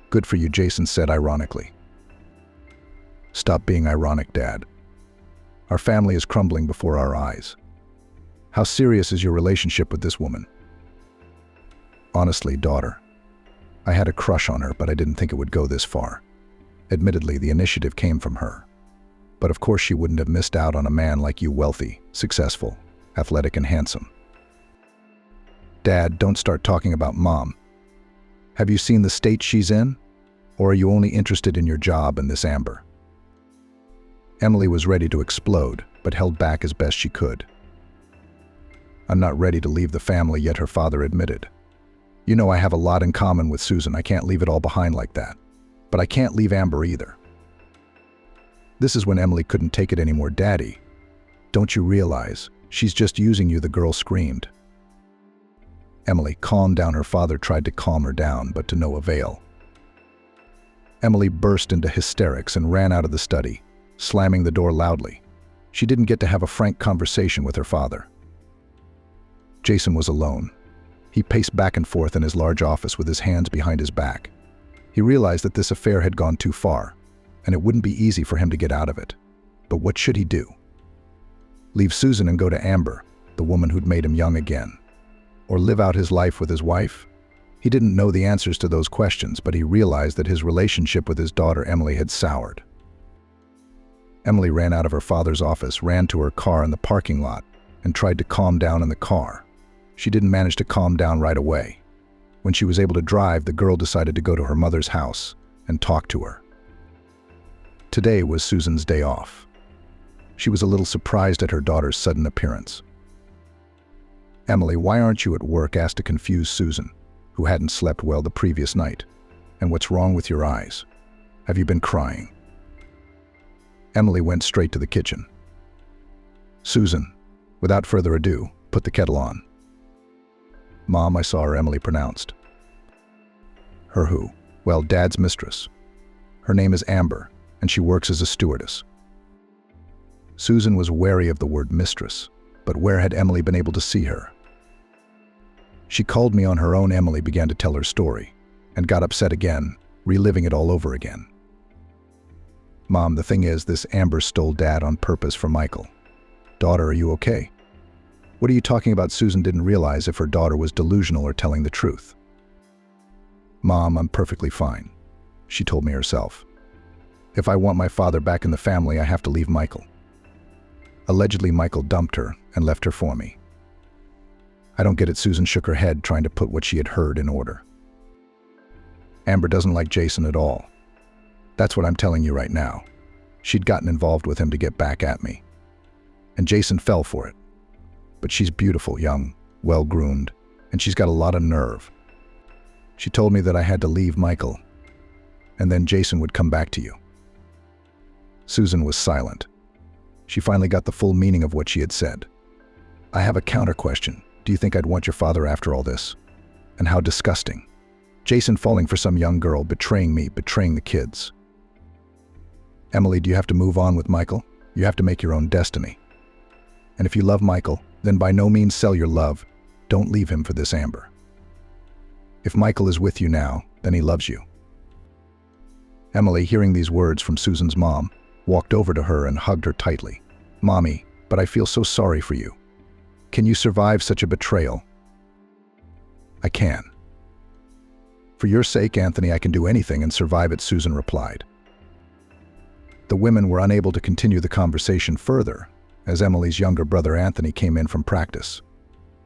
Good for you, Jason said ironically. Stop being ironic, Dad. Our family is crumbling before our eyes. How serious is your relationship with this woman? Honestly, daughter, I had a crush on her, but I didn't think it would go this far. Admittedly, the initiative came from her. But of course she wouldn't have missed out on a man like you, wealthy, successful, athletic, and handsome. Dad, don't start talking about Mom. Have you seen the state she's in? Or are you only interested in your job and this Amber? Emily was ready to explode, but held back as best she could. I'm not ready to leave the family yet, her father admitted. You know I have a lot in common with Susan. I can't leave it all behind like that. But I can't leave Amber either. This is when Emily couldn't take it anymore. Daddy, don't you realize she's just using you? The girl screamed. Emily, calm down. Her father tried to calm her down, but to no avail. Emily burst into hysterics and ran out of the study, slamming the door loudly. She didn't get to have a frank conversation with her father. Jason was alone. He paced back and forth in his large office with his hands behind his back. He realized that this affair had gone too far, and it wouldn't be easy for him to get out of it. But what should he do? Leave Susan and go to Amber, the woman who'd made him young again? Or live out his life with his wife? He didn't know the answers to those questions, but he realized that his relationship with his daughter Emily had soured. Emily ran out of her father's office, ran to her car in the parking lot, and tried to calm down in the car. She didn't manage to calm down right away. When she was able to drive, the girl decided to go to her mother's house and talk to her. Today was Susan's day off. She was a little surprised at her daughter's sudden appearance. Emily, why aren't you at work? Asked a confused Susan, who hadn't slept well the previous night. And what's wrong with your eyes? Have you been crying? Emily went straight to the kitchen. Susan, without further ado, put the kettle on. Mom, I saw her, Emily pronounced. Her who? Well, Dad's mistress. Her name is Amber, and she works as a stewardess. Susan was wary of the word mistress, but where had Emily been able to see her? She called me on her own. Emily began to tell her story, and got upset again, reliving it all over again. Mom, the thing is, this Amber stole Dad on purpose for Michael. Daughter, are you okay? What are you talking about? Susan didn't realize if her daughter was delusional or telling the truth. Mom, I'm perfectly fine, she told me herself. If I want my father back in the family, I have to leave Michael. Allegedly, Michael dumped her and left her for me. I don't get it. Susan shook her head, trying to put what she had heard in order. Amber doesn't like Jason at all. That's what I'm telling you right now. She'd gotten involved with him to get back at me. And Jason fell for it. But she's beautiful, young, well-groomed, and she's got a lot of nerve. She told me that I had to leave Michael, and then Jason would come back to you. Susan was silent. She finally got the full meaning of what she had said. I have a counter question. Do you think I'd want your father after all this? And how disgusting. Jason falling for some young girl, betraying me, betraying the kids. Emily, do you have to move on with Michael? You have to make your own destiny. And if you love Michael, then by no means sell your love. Don't leave him for this Amber. If Michael is with you now, then he loves you. Emily, hearing these words from Susan's mom, walked over to her and hugged her tightly. Mommy, but I feel so sorry for you. Can you survive such a betrayal? I can. For your sake, Anthony, I can do anything and survive it, Susan replied. The women were unable to continue the conversation further, as Emily's younger brother Anthony came in from practice.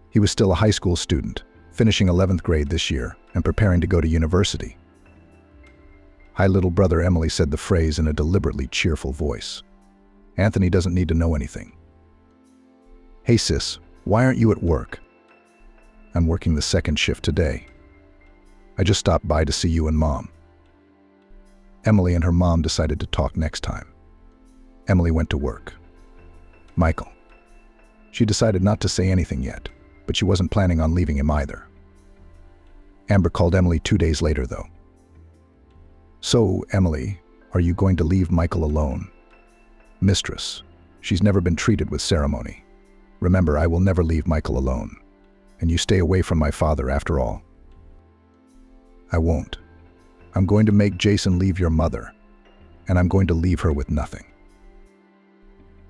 He was still a high school student, finishing 11th grade this year and preparing to go to university. Hi, little brother, Emily said the phrase in a deliberately cheerful voice. Anthony doesn't need to know anything. Hey sis, why aren't you at work? I'm working the second shift today. I just stopped by to see you and Mom. Emily and her mom decided to talk next time. Emily went to work. Michael. She decided not to say anything yet, but she wasn't planning on leaving him either. Amber called Emily 2 days later, though. "So, Emily, are you going to leave Michael alone?" "Mistress, she's never been treated with ceremony. Remember, I will never leave Michael alone. And you stay away from my father after all." "I won't. I'm going to make Jason leave your mother, and I'm going to leave her with nothing."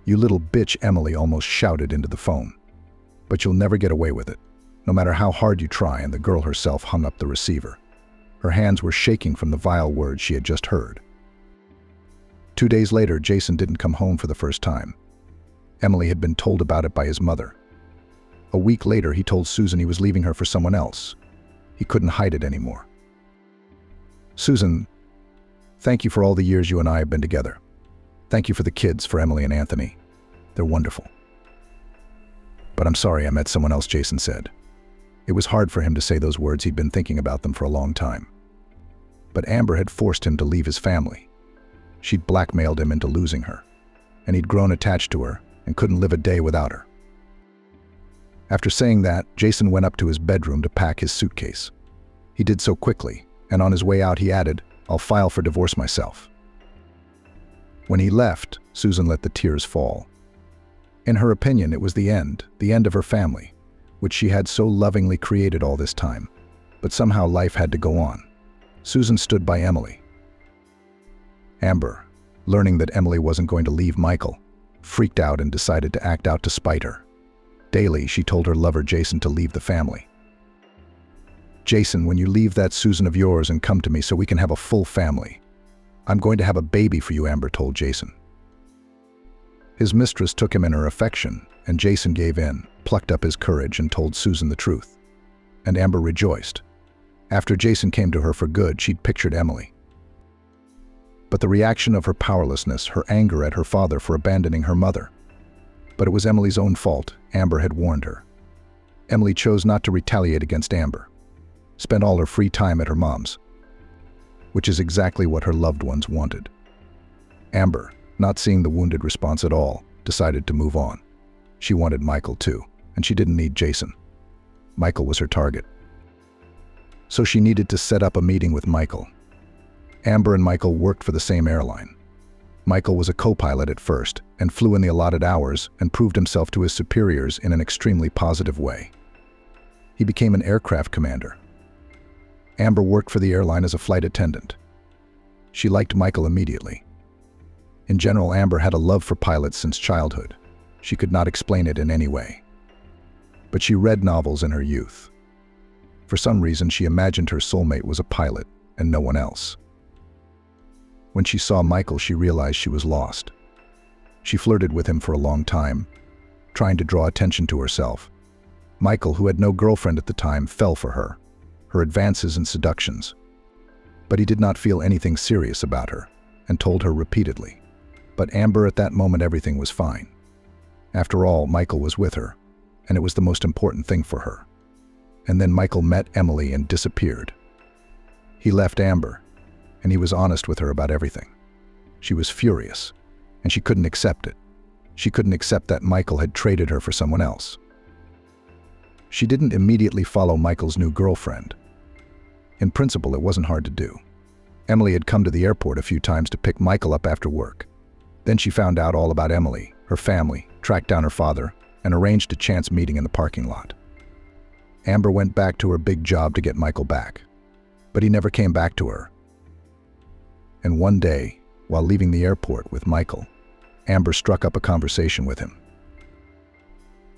"You little bitch," Emily almost shouted into the phone. "But you'll never get away with it, no matter how hard you try," and the girl herself hung up the receiver. Her hands were shaking from the vile words she had just heard. 2 days later, Jason didn't come home for the first time. Emily had been told about it by his mother. A week later, he told Susan he was leaving her for someone else. He couldn't hide it anymore. "Susan, thank you for all the years you and I have been together. Thank you for the kids, for Emily and Anthony. They're wonderful. But I'm sorry I met someone else," Jason said. It was hard for him to say those words. He'd been thinking about them for a long time. But Amber had forced him to leave his family. She'd blackmailed him into losing her, and he'd grown attached to her and couldn't live a day without her. After saying that, Jason went up to his bedroom to pack his suitcase. He did so quickly, and on his way out he added, "I'll file for divorce myself." When he left, Susan let the tears fall. In her opinion, it was the end of her family, which she had so lovingly created all this time. But somehow life had to go on. Susan stood by Emily. Amber, learning that Emily wasn't going to leave Michael, freaked out and decided to act out to spite her. Daily, she told her lover Jason to leave the family. "Jason, when you leave that Susan of yours and come to me so we can have a full family. I'm going to have a baby for you," Amber told Jason. His mistress took him in her affection, and Jason gave in, plucked up his courage, and told Susan the truth. And Amber rejoiced. After Jason came to her for good, she'd pictured Emily. But the reaction of her powerlessness, her anger at her father for abandoning her mother. But it was Emily's own fault. Amber had warned her. Emily chose not to retaliate against Amber. Spent all her free time at her mom's, which is exactly what her loved ones wanted. Amber, not seeing the wounded response at all, decided to move on. She wanted Michael too, and she didn't need Jason. Michael was her target. So she needed to set up a meeting with Michael. Amber and Michael worked for the same airline. Michael was a co-pilot at first and flew in the allotted hours and proved himself to his superiors in an extremely positive way. He became an aircraft commander. Amber worked for the airline as a flight attendant. She liked Michael immediately. In general, Amber had a love for pilots since childhood. She could not explain it in any way. But she read novels in her youth. For some reason, she imagined her soulmate was a pilot and no one else. When she saw Michael, she realized she was lost. She flirted with him for a long time, trying to draw attention to herself. Michael, who had no girlfriend at the time, fell for her advances and seductions. But he did not feel anything serious about her, and told her repeatedly. But Amber, at that moment, everything was fine. After all, Michael was with her, and it was the most important thing for her. And then Michael met Emily and disappeared. He left Amber, and he was honest with her about everything. She was furious, and she couldn't accept it. She couldn't accept that Michael had traded her for someone else. She didn't immediately follow Michael's new girlfriend. In principle, it wasn't hard to do. Emily had come to the airport a few times to pick Michael up after work. Then she found out all about Emily, her family, tracked down her father, and arranged a chance meeting in the parking lot. Amber went back to her big job to get Michael back. But he never came back to her. And one day, while leaving the airport with Michael, Amber struck up a conversation with him.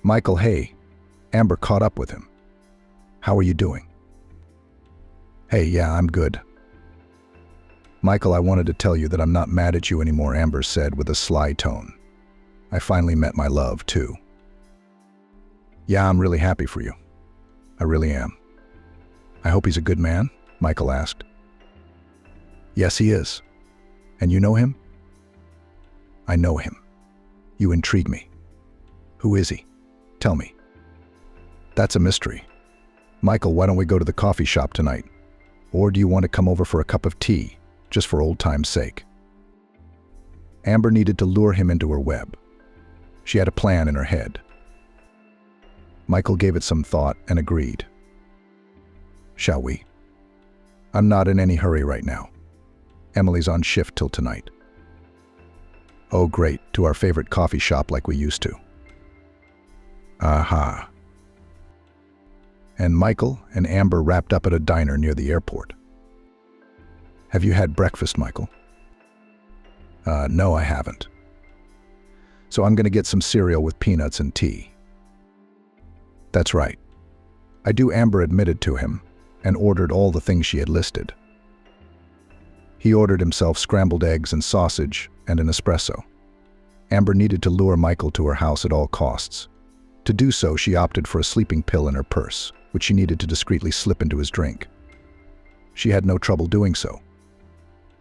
"Michael, hey." Amber caught up with him. "How are you doing?" "Hey, yeah, I'm good." "Michael, I wanted to tell you that I'm not mad at you anymore," Amber said with a sly tone. "I finally met my love, too." "Yeah, I'm really happy for you. I really am." "I hope he's a good man?" Michael asked. "Yes, he is. And you know him?" "I know him. You intrigue me. Who is he? Tell me." "That's a mystery. Michael, why don't we go to the coffee shop tonight? Or do you want to come over for a cup of tea? just for old time's sake. Amber needed to lure him into her web. She had a plan in her head. Michael gave it some thought and agreed. Shall we? I'm not in any hurry right now. Emily's on shift till tonight. Oh great, to our favorite coffee shop like we used to. Aha. And Michael and Amber wrapped up at a diner near the airport. Have you had breakfast, Michael? No, I haven't. So I'm going to get some cereal with peanuts and tea. That's right. I do, Amber admitted to him, and ordered all the things she had listed. He ordered himself scrambled eggs and sausage and an espresso. Amber needed to lure Michael to her house at all costs. To do so, she opted for a sleeping pill in her purse, which she needed to discreetly slip into his drink. She had no trouble doing so.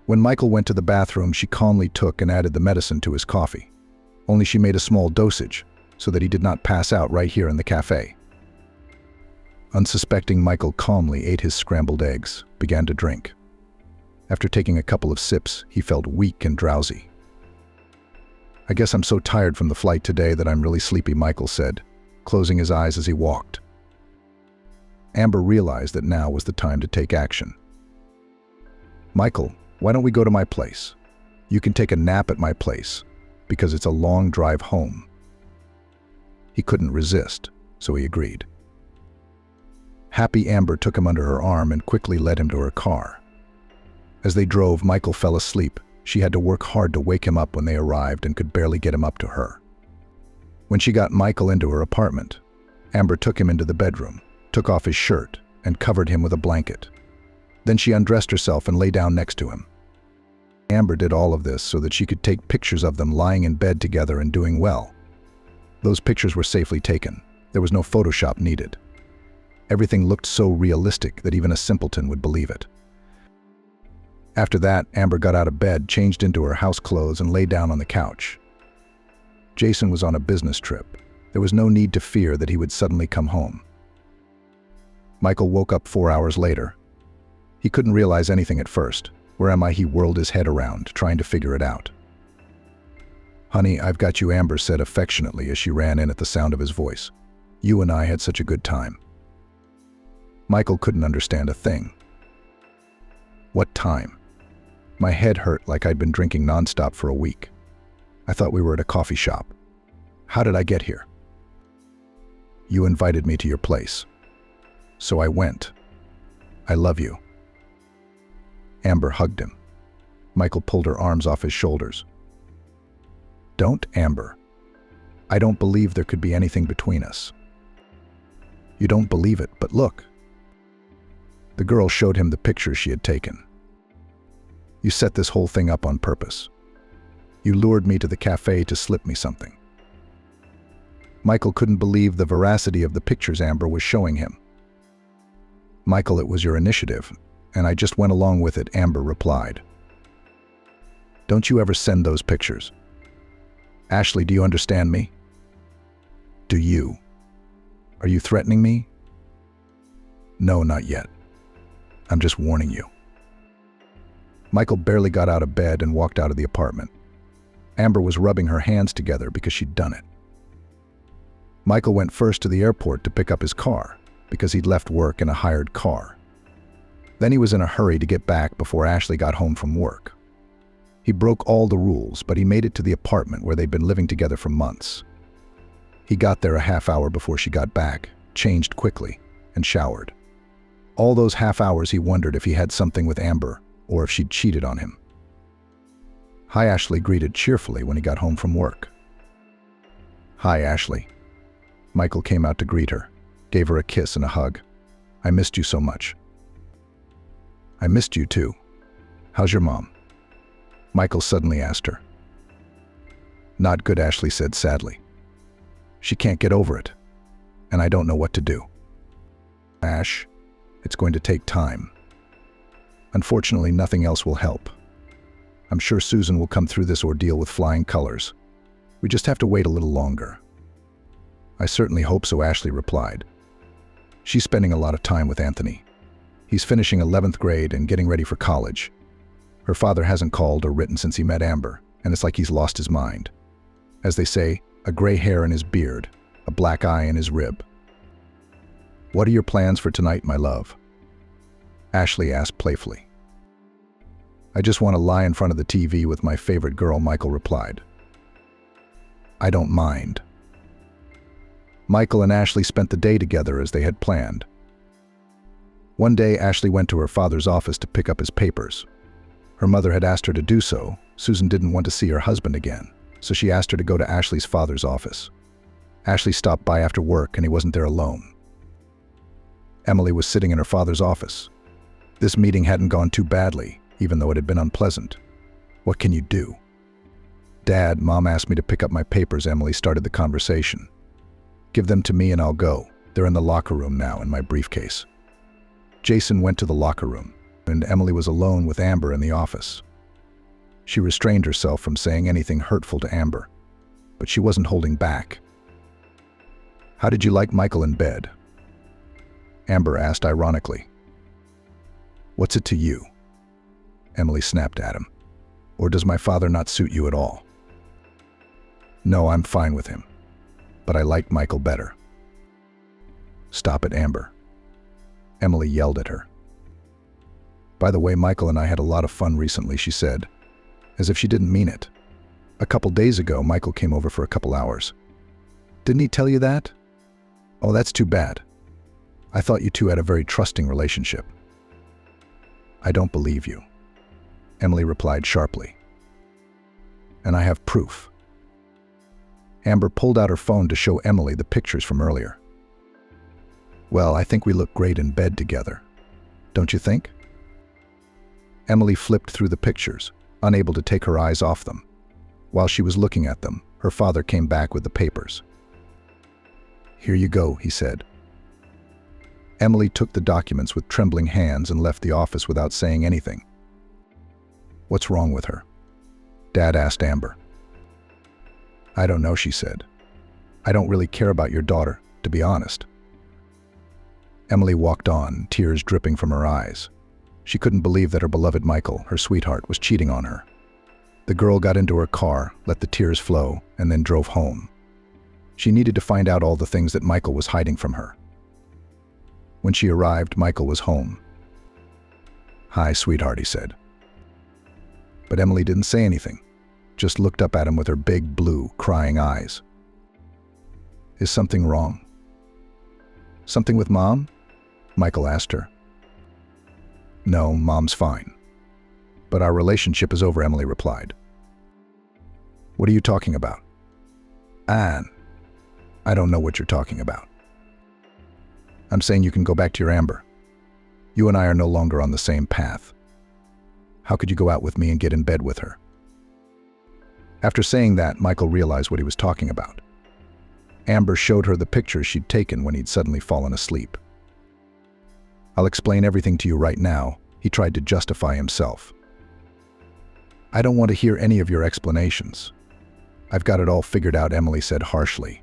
When Michael went to the bathroom, she calmly took and added the medicine to his coffee. Only she made a small dosage, so that he did not pass out right here in the cafe. Unsuspecting, Michael calmly ate his scrambled eggs, began to drink. After taking a couple of sips, he felt weak and drowsy. I guess I'm so tired from the flight today that I'm really sleepy, Michael said, closing his eyes as he walked. Amber realized that now was the time to take action. Michael, why don't we go to my place? You can take a nap at my place, because it's a long drive home. He couldn't resist, so he agreed. Happy Amber took him under her arm and quickly led him to her car. As they drove, Michael fell asleep. She had to work hard to wake him up when they arrived and could barely get him up to her. When she got Michael into her apartment, Amber took him into the bedroom, took off his shirt, and covered him with a blanket. Then she undressed herself and lay down next to him. Amber did all of this so that she could take pictures of them lying in bed together and doing well. Those pictures were safely taken. There was no Photoshop needed. Everything looked so realistic that even a simpleton would believe it. After that, Amber got out of bed, changed into her house clothes, and lay down on the couch. Jason was on a business trip. There was no need to fear that he would suddenly come home. Michael woke up 4 hours later. He couldn't realize anything at first. Where am I? He whirled his head around, trying to figure it out. Honey, I've got you, Amber said affectionately as she ran in at the sound of his voice. You and I had such a good time. Michael couldn't understand a thing. What time? My head hurt like I'd been drinking nonstop for a week. I thought we were at a coffee shop. How did I get here? You invited me to your place. So I went. I love you. Amber hugged him. Michael pulled her arms off his shoulders. Don't, Amber. I don't believe there could be anything between us. You don't believe it, but look. The girl showed him the pictures she had taken. You set this whole thing up on purpose. You lured me to the cafe to slip me something. Michael couldn't believe the veracity of the pictures Amber was showing him. Michael, it was your initiative, and I just went along with it, Amber replied. Don't you ever send those pictures. Ashley, do you understand me? Do you? Are you threatening me? No, not yet. I'm just warning you. Michael barely got out of bed and walked out of the apartment. Amber was rubbing her hands together because she'd done it. Michael went first to the airport to pick up his car because he'd left work in a hired car. Then he was in a hurry to get back before Ashley got home from work. He broke all the rules, but he made it to the apartment where they'd been living together for months. He got there a half hour before she got back, changed quickly, and showered. All those half hours he wondered if he had something with Amber or if she'd cheated on him. Hi, Ashley greeted cheerfully when he got home from work. Hi, Ashley. Michael came out to greet her, gave her a kiss and a hug. I missed you so much. I missed you too. How's your mom? Michael suddenly asked her. Not good, Ashley said sadly. She can't get over it, and I don't know what to do. Ash, it's going to take time. Unfortunately, nothing else will help. I'm sure Susan will come through this ordeal with flying colors. We just have to wait a little longer. I certainly hope so, Ashley replied. She's spending a lot of time with Anthony. He's finishing 11th grade and getting ready for college. Her father hasn't called or written since he met Amber, and it's like he's lost his mind. As they say, a gray hair in his beard, a black eye in his rib. "What are your plans for tonight, my love?" Ashley asked playfully. "I just want to lie in front of the TV with my favorite girl," Michael replied. "I don't mind." Michael and Ashley spent the day together as they had planned. One day, Ashley went to her father's office to pick up his papers. Her mother had asked her to do so. Susan didn't want to see her husband again, so she asked her to go to Ashley's father's office. Ashley stopped by after work, and he wasn't there alone. Emily was sitting in her father's office. This meeting hadn't gone too badly, even though it had been unpleasant. "What can you do?" "Dad, Mom asked me to pick up my papers," Emily started the conversation. "Give them to me and I'll go. They're in the locker room now, in my briefcase." Jason went to the locker room, and Emily was alone with Amber in the office. She restrained herself from saying anything hurtful to Amber, but she wasn't holding back. "How did you like Michael in bed?" Amber asked ironically. "What's it to you?" Emily snapped at him. "Or does my father not suit you at all?" "No, I'm fine with him, but I like Michael better." "Stop it, Amber." Emily yelled at her. "By the way, Michael and I had a lot of fun recently," she said, as if she didn't mean it. "A couple days ago, Michael came over for a couple hours." "Didn't he tell you that?" "Oh, that's too bad. I thought you two had a very trusting relationship." "I don't believe you," Emily replied sharply. "And I have proof." Amber pulled out her phone to show Emily the pictures from earlier. "Well, I think we look great in bed together. Don't you think?" Emily flipped through the pictures, unable to take her eyes off them. While she was looking at them, her father came back with the papers. "Here you go," he said. Emily took the documents with trembling hands and left the office without saying anything. "What's wrong with her?" Dad asked Amber. "I don't know," she said. "I don't really care about your daughter, to be honest." Emily walked on, tears dripping from her eyes. She couldn't believe that her beloved Michael, her sweetheart, was cheating on her. The girl got into her car, let the tears flow, and then drove home. She needed to find out all the things that Michael was hiding from her. When she arrived, Michael was home. "Hi, sweetheart," he said. But Emily didn't say anything, just looked up at him with her big, blue, crying eyes. "Is something wrong?" "Something with Mom?" Michael asked her. "No, Mom's fine. But our relationship is over," Emily replied. "What are you talking about?" "Anne, I don't know what you're talking about." "I'm saying you can go back to your Amber. You and I are no longer on the same path. How could you go out with me and get in bed with her?" After saying that, Michael realized what he was talking about. Amber showed her the pictures she'd taken when he'd suddenly fallen asleep. "I'll explain everything to you right now," he tried to justify himself. "I don't want to hear any of your explanations. I've got it all figured out," Emily said harshly,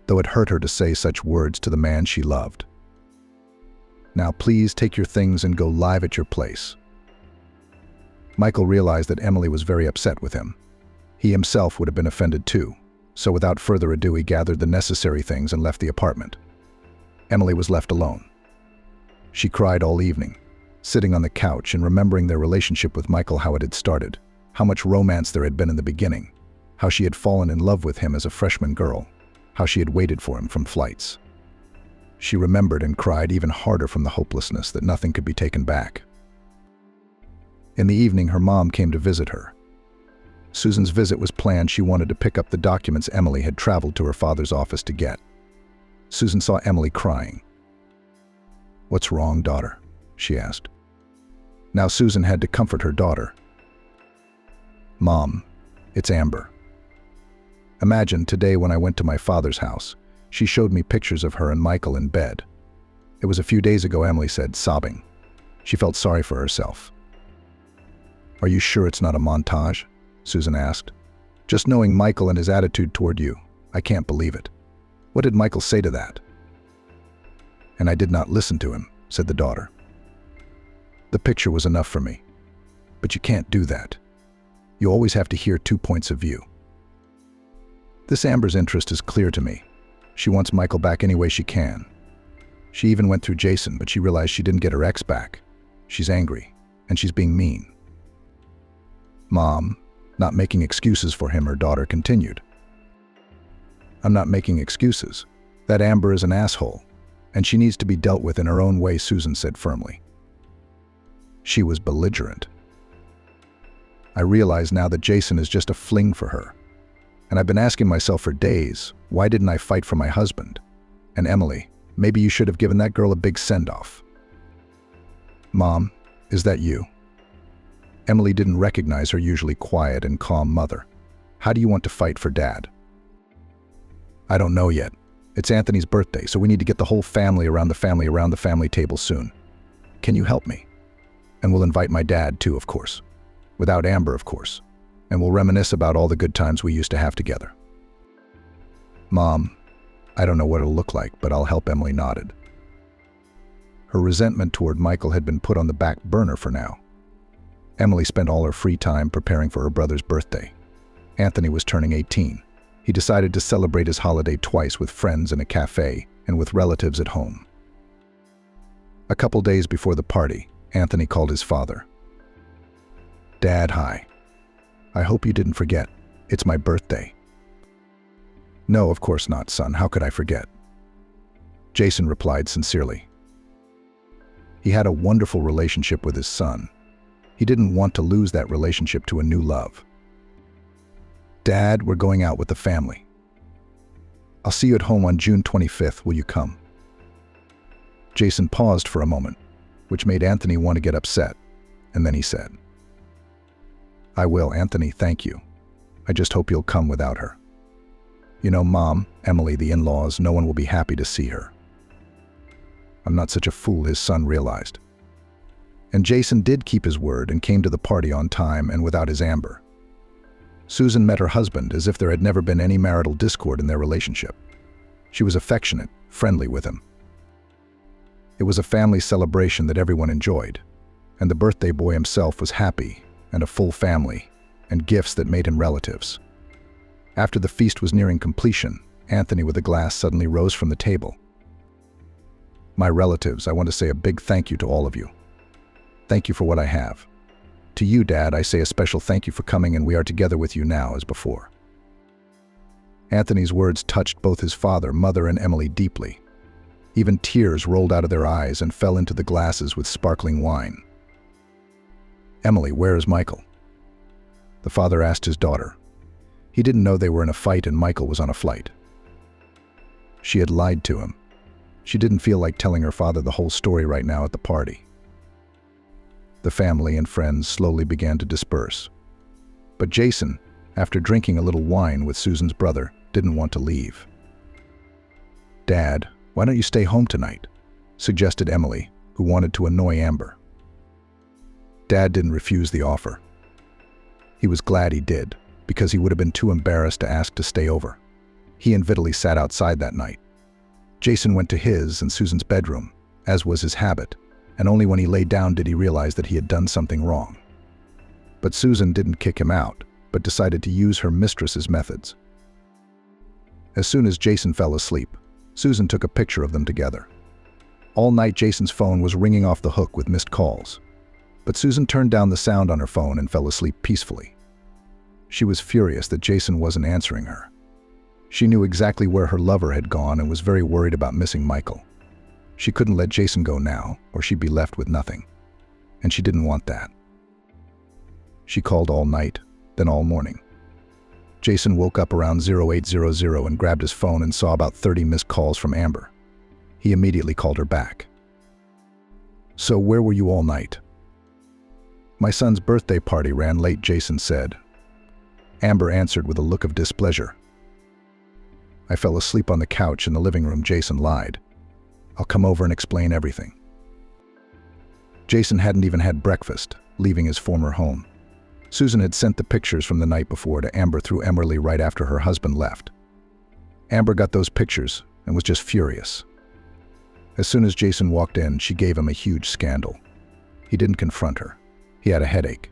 though it hurt her to say such words to the man she loved. "Now please take your things and go live at your place." Michael realized that Emily was very upset with him. He himself would have been offended too, so without further ado he gathered the necessary things and left the apartment. Emily was left alone. She cried all evening, sitting on the couch and remembering their relationship with Michael, how it had started, how much romance there had been in the beginning, how she had fallen in love with him as a freshman girl, how she had waited for him from flights. She remembered and cried even harder from the hopelessness that nothing could be taken back. In the evening, her mom came to visit her. Susan's visit was planned. She wanted to pick up the documents Emily had traveled to her father's office to get. Susan saw Emily crying. "What's wrong, daughter?" she asked. Now Susan had to comfort her daughter. "Mom, it's Amber. Imagine today when I went to my father's house, she showed me pictures of her and Michael in bed. It was a few days ago," Emily said, sobbing. She felt sorry for herself. "Are you sure it's not a montage?" Susan asked. "Just knowing Michael and his attitude toward you, I can't believe it. What did Michael say to that?" "And I did not listen to him," said the daughter. "The picture was enough for me. But you can't do that. You always have to hear two points of view. This Amber's interest is clear to me. She wants Michael back any way she can. She even went through Jason, but she realized she didn't get her ex back. She's angry, and she's being mean. Mom, not making excuses for him, her daughter continued. I'm not making excuses. That Amber is an asshole, and she needs to be dealt with in her own way, Susan said firmly. She was belligerent. I realize now that Jason is just a fling for her. And I've been asking myself for days, why didn't I fight for my husband? And Emily, maybe you should have given that girl a big send-off. Mom, is that you? Emily didn't recognize her usually quiet and calm mother. How do you want to fight for Dad? I don't know yet. It's Anthony's birthday, so we need to get the whole family around the family table soon. Can you help me? And we'll invite my dad too, of course. Without Amber, of course. And we'll reminisce about all the good times we used to have together. Mom, I don't know what it'll look like, but I'll help, Emily nodded. Her resentment toward Michael had been put on the back burner for now. Emily spent all her free time preparing for her brother's birthday. Anthony was turning 18. He decided to celebrate his holiday twice, with friends in a cafe and with relatives at home. A couple days before the party, Anthony called his father. Dad, hi. I hope you didn't forget. It's my birthday. No, of course not, son. How could I forget? Jason replied sincerely. He had a wonderful relationship with his son. He didn't want to lose that relationship to a new love. Dad, we're going out with the family. I'll see you at home on June 25th. Will you come? Jason paused for a moment, which made Anthony want to get upset, and then he said, I will, Anthony, thank you. I just hope you'll come without her. You know, Mom, Emily, the in-laws, no one will be happy to see her. I'm not such a fool, his son realized. And Jason did keep his word and came to the party on time and without his Amber. Susan met her husband as if there had never been any marital discord in their relationship. She was affectionate, friendly with him. It was a family celebration that everyone enjoyed, and the birthday boy himself was happy, and a full family, and gifts that made him relatives. After the feast was nearing completion, Anthony with a glass suddenly rose from the table. My relatives, I want to say a big thank you to all of you. Thank you for what I have. To you, Dad, I say a special thank you for coming, and we are together with you now as before. Anthony's words touched both his father, mother, and Emily deeply. Even tears rolled out of their eyes and fell into the glasses with sparkling wine. Emily, where is Michael? The father asked his daughter. He didn't know they were in a fight and Michael was on a flight. She had lied to him. She didn't feel like telling her father the whole story right now at the party. The family and friends slowly began to disperse. But Jason, after drinking a little wine with Susan's brother, didn't want to leave. Dad, why don't you stay home tonight? Suggested Emily, who wanted to annoy Amber. Dad didn't refuse the offer. He was glad he did, because he would have been too embarrassed to ask to stay over. He and Vitaly sat outside that night. Jason went to his and Susan's bedroom, as was his habit, and only when he lay down did he realize that he had done something wrong. But Susan didn't kick him out, but decided to use her mistress's methods. As soon as Jason fell asleep, Susan took a picture of them together. All night Jason's phone was ringing off the hook with missed calls. But Susan turned down the sound on her phone and fell asleep peacefully. She was furious that Jason wasn't answering her. She knew exactly where her lover had gone and was very worried about missing Michael. She couldn't let Jason go now, or she'd be left with nothing. And she didn't want that. She called all night, then all morning. Jason woke up around 0800 and grabbed his phone and saw about 30 missed calls from Amber. He immediately called her back. So where were you all night? My son's birthday party ran late, Jason said. Amber answered with a look of displeasure. I fell asleep on the couch in the living room, Jason lied. I'll come over and explain everything. Jason hadn't even had breakfast, leaving his former home. Susan had sent the pictures from the night before to Amber through Emily right after her husband left. Amber got those pictures and was just furious. As soon as Jason walked in, she gave him a huge scandal. He didn't confront her. He had a headache.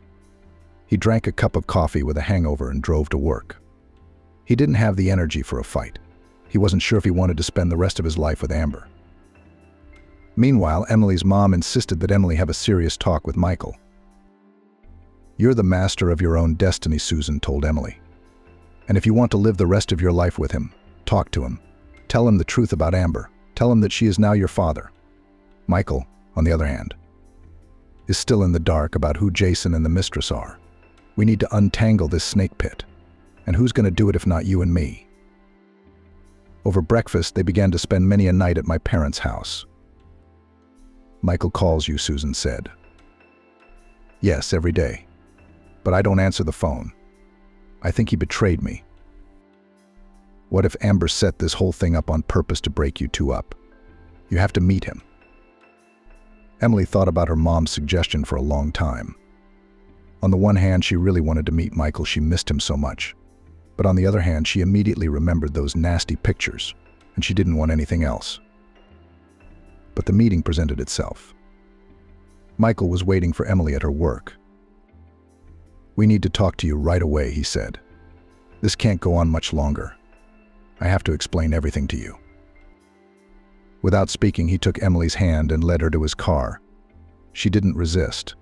He drank a cup of coffee with a hangover and drove to work. He didn't have the energy for a fight. He wasn't sure if he wanted to spend the rest of his life with Amber. Meanwhile, Emily's mom insisted that Emily have a serious talk with Michael. "You're the master of your own destiny," Susan told Emily. "And if you want to live the rest of your life with him, talk to him. Tell him the truth about Amber. Tell him that she is now your father." Michael, on the other hand, is still in the dark about who Jason and the mistress are. "We need to untangle this snake pit. And who's going to do it if not you and me?" Over breakfast, they began to spend many a night at my parents' house. "Michael calls you," Susan said. "Yes, every day. But I don't answer the phone. I think he betrayed me." "What if Amber set this whole thing up on purpose to break you two up? You have to meet him." Emily thought about her mom's suggestion for a long time. On the one hand, she really wanted to meet Michael. She missed him so much. But on the other hand, she immediately remembered those nasty pictures, and she didn't want anything else. But the meeting presented itself. Michael was waiting for Emily at her work. "We need to talk to you right away," he said. "This can't go on much longer. I have to explain everything to you." Without speaking, he took Emily's hand and led her to his car. She didn't resist.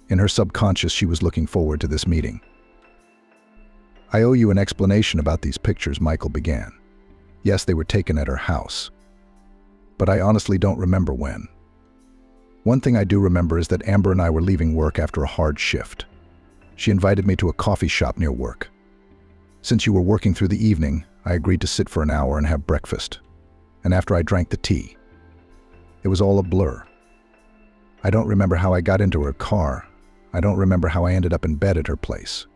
In her subconscious, she was looking forward to this meeting. "I owe you an explanation about these pictures," Michael began. "Yes, they were taken at her house. But I honestly don't remember when. One thing I do remember is that Amber and I were leaving work after a hard shift. She invited me to a coffee shop near work. Since you were working through the evening, I agreed to sit for an hour and have breakfast. And after I drank the tea, it was all a blur. I don't remember how I got into her car. I don't remember how I ended up in bed at her place.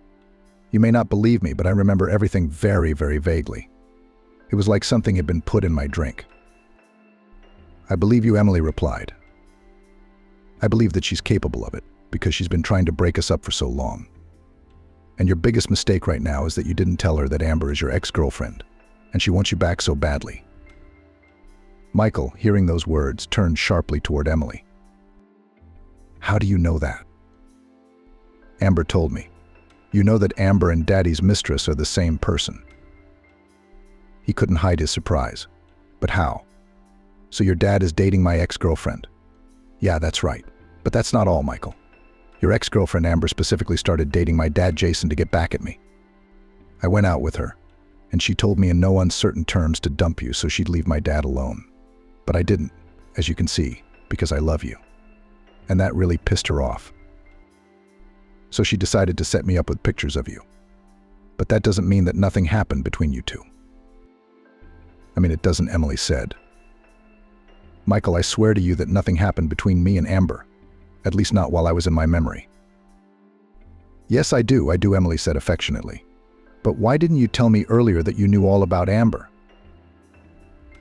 You may not believe me, but I remember everything very, very vaguely. It was like something had been put in my drink." "I believe you," Emily replied. "I believe that she's capable of it, because she's been trying to break us up for so long. And your biggest mistake right now is that you didn't tell her that Amber is your ex-girlfriend, and she wants you back so badly." Michael, hearing those words, turned sharply toward Emily. "How do you know that?" "Amber told me. You know that Amber and Daddy's mistress are the same person." He couldn't hide his surprise. "But how? So your dad is dating my ex-girlfriend?" "Yeah, that's right. But that's not all, Michael. Your ex-girlfriend Amber specifically started dating my dad Jason to get back at me. I went out with her, and she told me in no uncertain terms to dump you so she'd leave my dad alone. But I didn't, as you can see, because I love you. And that really pissed her off. So she decided to set me up with pictures of you. But that doesn't mean that nothing happened between you two." "I mean, it doesn't," Emily said. "Michael, I swear to you that nothing happened between me and Amber. At least not while I was in my memory." "Yes, I do," Emily said affectionately. "But why didn't you tell me earlier that you knew all about Amber?"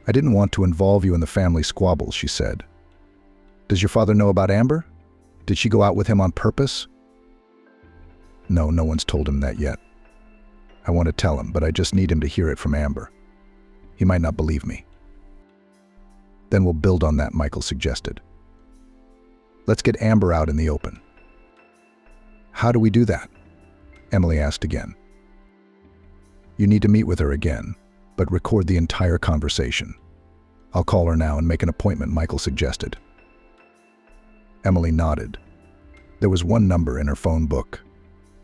"I didn't want to involve you in the family squabbles," she said. "Does your father know about Amber? Did she go out with him on purpose?" "No, no one's told him that yet. I want to tell him, but I just need him to hear it from Amber. He might not believe me." "Then we'll build on that," Michael suggested. "Let's get Amber out in the open." "How do we do that?" Emily asked again. "You need to meet with her again, but record the entire conversation. I'll call her now and make an appointment," Michael suggested. Emily nodded. There was one number in her phone book.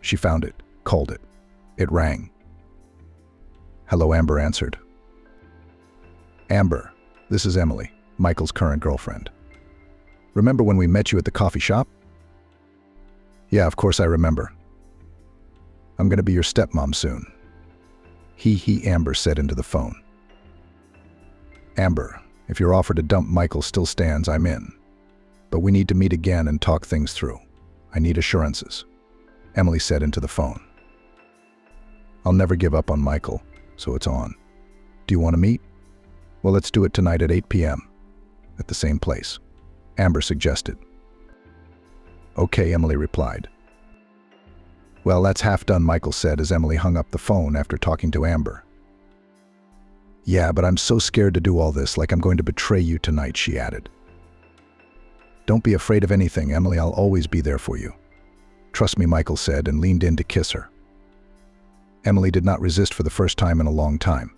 She found it, called it. It rang. "Hello," Amber answered. "Amber, this is Emily, Michael's current girlfriend. Remember when we met you at the coffee shop?" "Yeah, of course I remember. I'm going to be your stepmom soon." Amber said into the phone. "Amber, if your offer to dump Michael still stands, I'm in. But we need to meet again and talk things through. I need assurances," Emily said into the phone. "I'll never give up on Michael, so it's on. Do you want to meet? Well, let's do it tonight at 8 p.m. at the same place," Amber suggested. "Okay," Emily replied. "Well, that's half done," Michael said as Emily hung up the phone after talking to Amber. "Yeah, but I'm so scared to do all this, like I'm going to betray you tonight," she added. "Don't be afraid of anything, Emily. I'll always be there for you. "Trust me," Michael said, and leaned in to kiss her. Emily did not resist for the first time in a long time.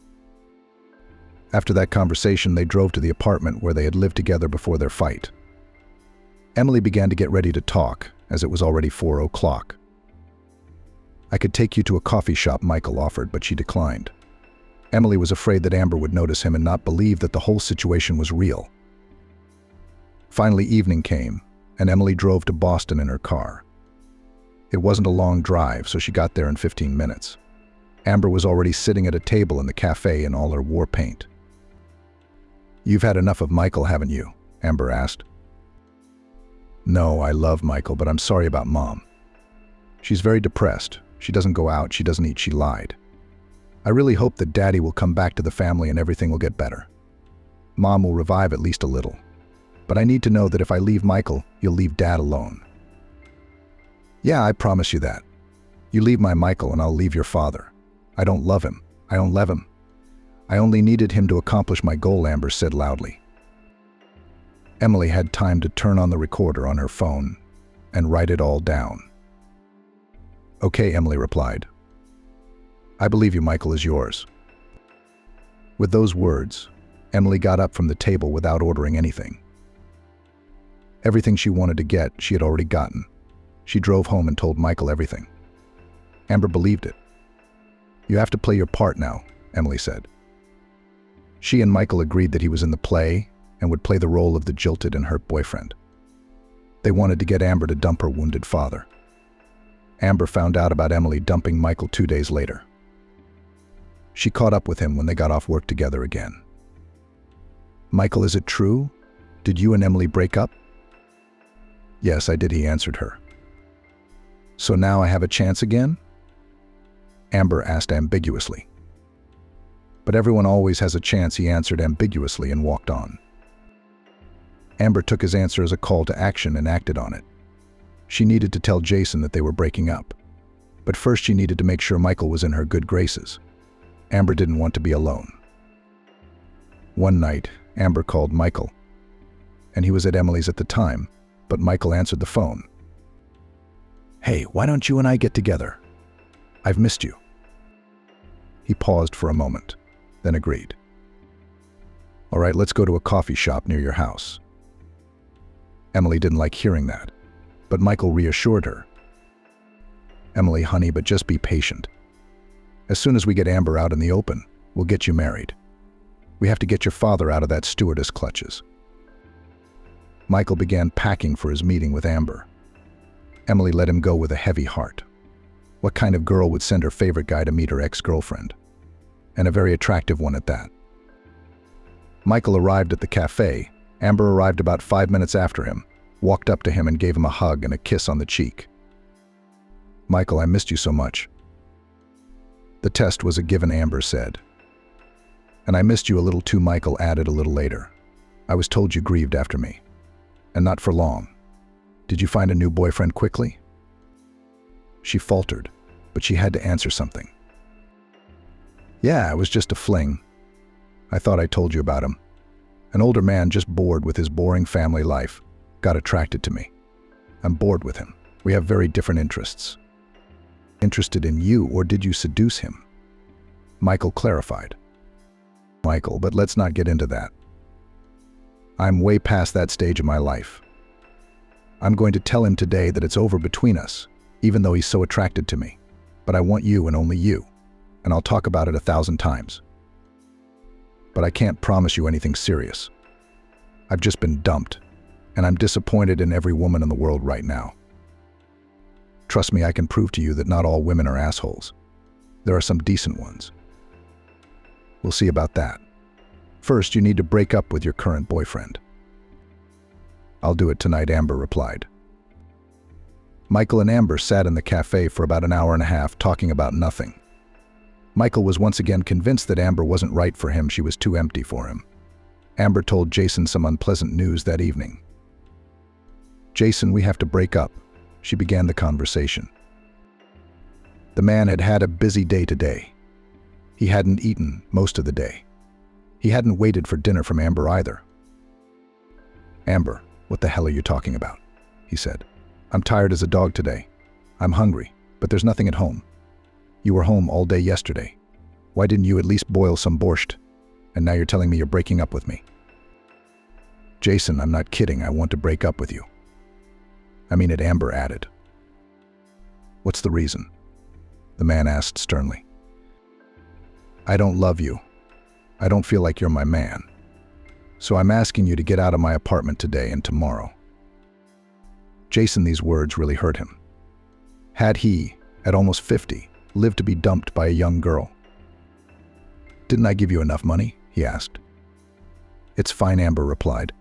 After that conversation, they drove to the apartment where they had lived together before their fight. Emily began to get ready to talk, as it was already 4 o'clock. "I could take you to a coffee shop," Michael offered, but she declined. Emily was afraid that Amber would notice him and not believe that the whole situation was real. Finally, evening came, and Emily drove to Boston in her car. It wasn't a long drive, so she got there in 15 minutes. Amber was already sitting at a table in the cafe in all her war paint. "You've had enough of Michael, haven't you?" Amber asked. "No, I love Michael, but I'm sorry about Mom. She's very depressed. She doesn't go out, she doesn't eat, she lied. I really hope that Daddy will come back to the family and everything will get better. Mom will revive at least a little. But I need to know that if I leave Michael, you'll leave Dad alone." "Yeah, I promise you that. You leave my Michael and I'll leave your father. I don't love him. I don't love him. I only needed him to accomplish my goal," Amber said loudly. Emily had time to turn on the recorder on her phone and write it all down. "Okay," Emily replied. "I believe you, Michael is yours." With those words, Emily got up from the table without ordering anything. Everything she wanted to get, she had already gotten. She drove home and told Michael everything. Amber believed it. "You have to play your part now," Emily said. She and Michael agreed that he was in the play and would play the role of the jilted and hurt boyfriend. They wanted to get Amber to dump her wounded father. Amber found out about Emily dumping Michael 2 days later. She caught up with him when they got off work together again. "Michael, is it true? Did you and Emily break up?" "Yes, I did," he answered her. "So now I have a chance again?" Amber asked ambiguously. "But everyone always has a chance," he answered ambiguously and walked on. Amber took his answer as a call to action and acted on it. She needed to tell Jason that they were breaking up. But first she needed to make sure Michael was in her good graces. Amber didn't want to be alone. One night, Amber called Michael, and he was at Emily's at the time, but Michael answered the phone. "Hey, why don't you and I get together? I've missed you." He paused for a moment, then agreed. "All right, let's go to a coffee shop near your house." Emily didn't like hearing that, but Michael reassured her. "Emily, honey, but just be patient. As soon as we get Amber out in the open, we'll get you married. We have to get your father out of that stewardess clutches." Michael began packing for his meeting with Amber. Emily let him go with a heavy heart. What kind of girl would send her favorite guy to meet her ex-girlfriend? And a very attractive one at that. Michael arrived at the cafe. Amber arrived about 5 minutes after him, walked up to him and gave him a hug and a kiss on the cheek. "Michael, I missed you so much." "The test was a given," Amber said. "And I missed you a little too," Michael added a little later. "I was told you grieved after me. And not for long. Did you find a new boyfriend quickly?" She faltered, but she had to answer something. "Yeah, it was just a fling. I thought I told you about him. An older man just bored with his boring family life, got attracted to me. I'm bored with him. We have very different interests." "Interested in you, or did you seduce him?" Michael clarified. "Michael, but let's not get into that. I'm way past that stage of my life. I'm going to tell him today that it's over between us, even though he's so attracted to me. But I want you and only you, and I'll talk about it 1,000 times. But I can't promise you anything serious. I've just been dumped, and I'm disappointed in every woman in the world right now. Trust me, I can prove to you that not all women are assholes. There are some decent ones. We'll see about that. First, you need to break up with your current boyfriend." "I'll do it tonight," Amber replied. Michael and Amber sat in the cafe for about an hour and a half talking about nothing. Michael was once again convinced that Amber wasn't right for him, she was too empty for him. Amber told Jason some unpleasant news that evening. "Jason, we have to break up," she began the conversation. The man had had a busy day today. He hadn't eaten most of the day. He hadn't waited for dinner from Amber either. "Amber, what the hell are you talking about?" he said. "I'm tired as a dog today. I'm hungry, but there's nothing at home. You were home all day yesterday. Why didn't you at least boil some borscht? And now you're telling me you're breaking up with me. Jason, I'm not kidding. I want to break up with you. I mean it, Amber added. What's the reason? The man asked sternly. I don't love you. I don't feel like you're my man. So I'm asking you to get out of my apartment today and tomorrow. Jason, these words really hurt him. Had he, at almost 50, lived to be dumped by a young girl? Didn't I give you enough money? He asked. It's fine, Amber replied.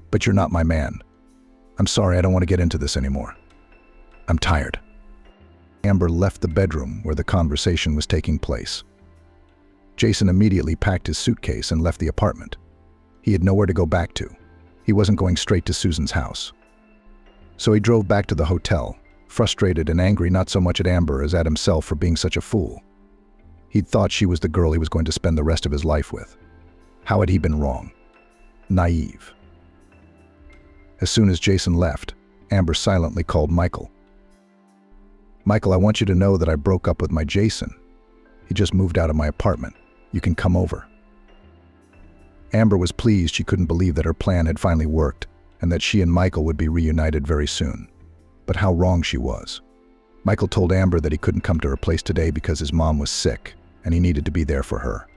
But you're not my man. I'm sorry, I don't want to get into this anymore. I'm tired. Amber left the bedroom where the conversation was taking place. Jason immediately packed his suitcase and left the apartment. He had nowhere to go back to. He wasn't going straight to Susan's house. So he drove back to the hotel, frustrated and angry not so much at Amber as at himself for being such a fool. He'd thought she was the girl he was going to spend the rest of his life with. How had he been wrong? Naive. As soon as Jason left, Amber silently called Michael. Michael, I want you to know that I broke up with my Jason. He just moved out of my apartment. You can come over. Amber was pleased. She couldn't believe that her plan had finally worked and that she and Michael would be reunited very soon. But how wrong she was. Michael told Amber that he couldn't come to her place today because his mom was sick and he needed to be there for her.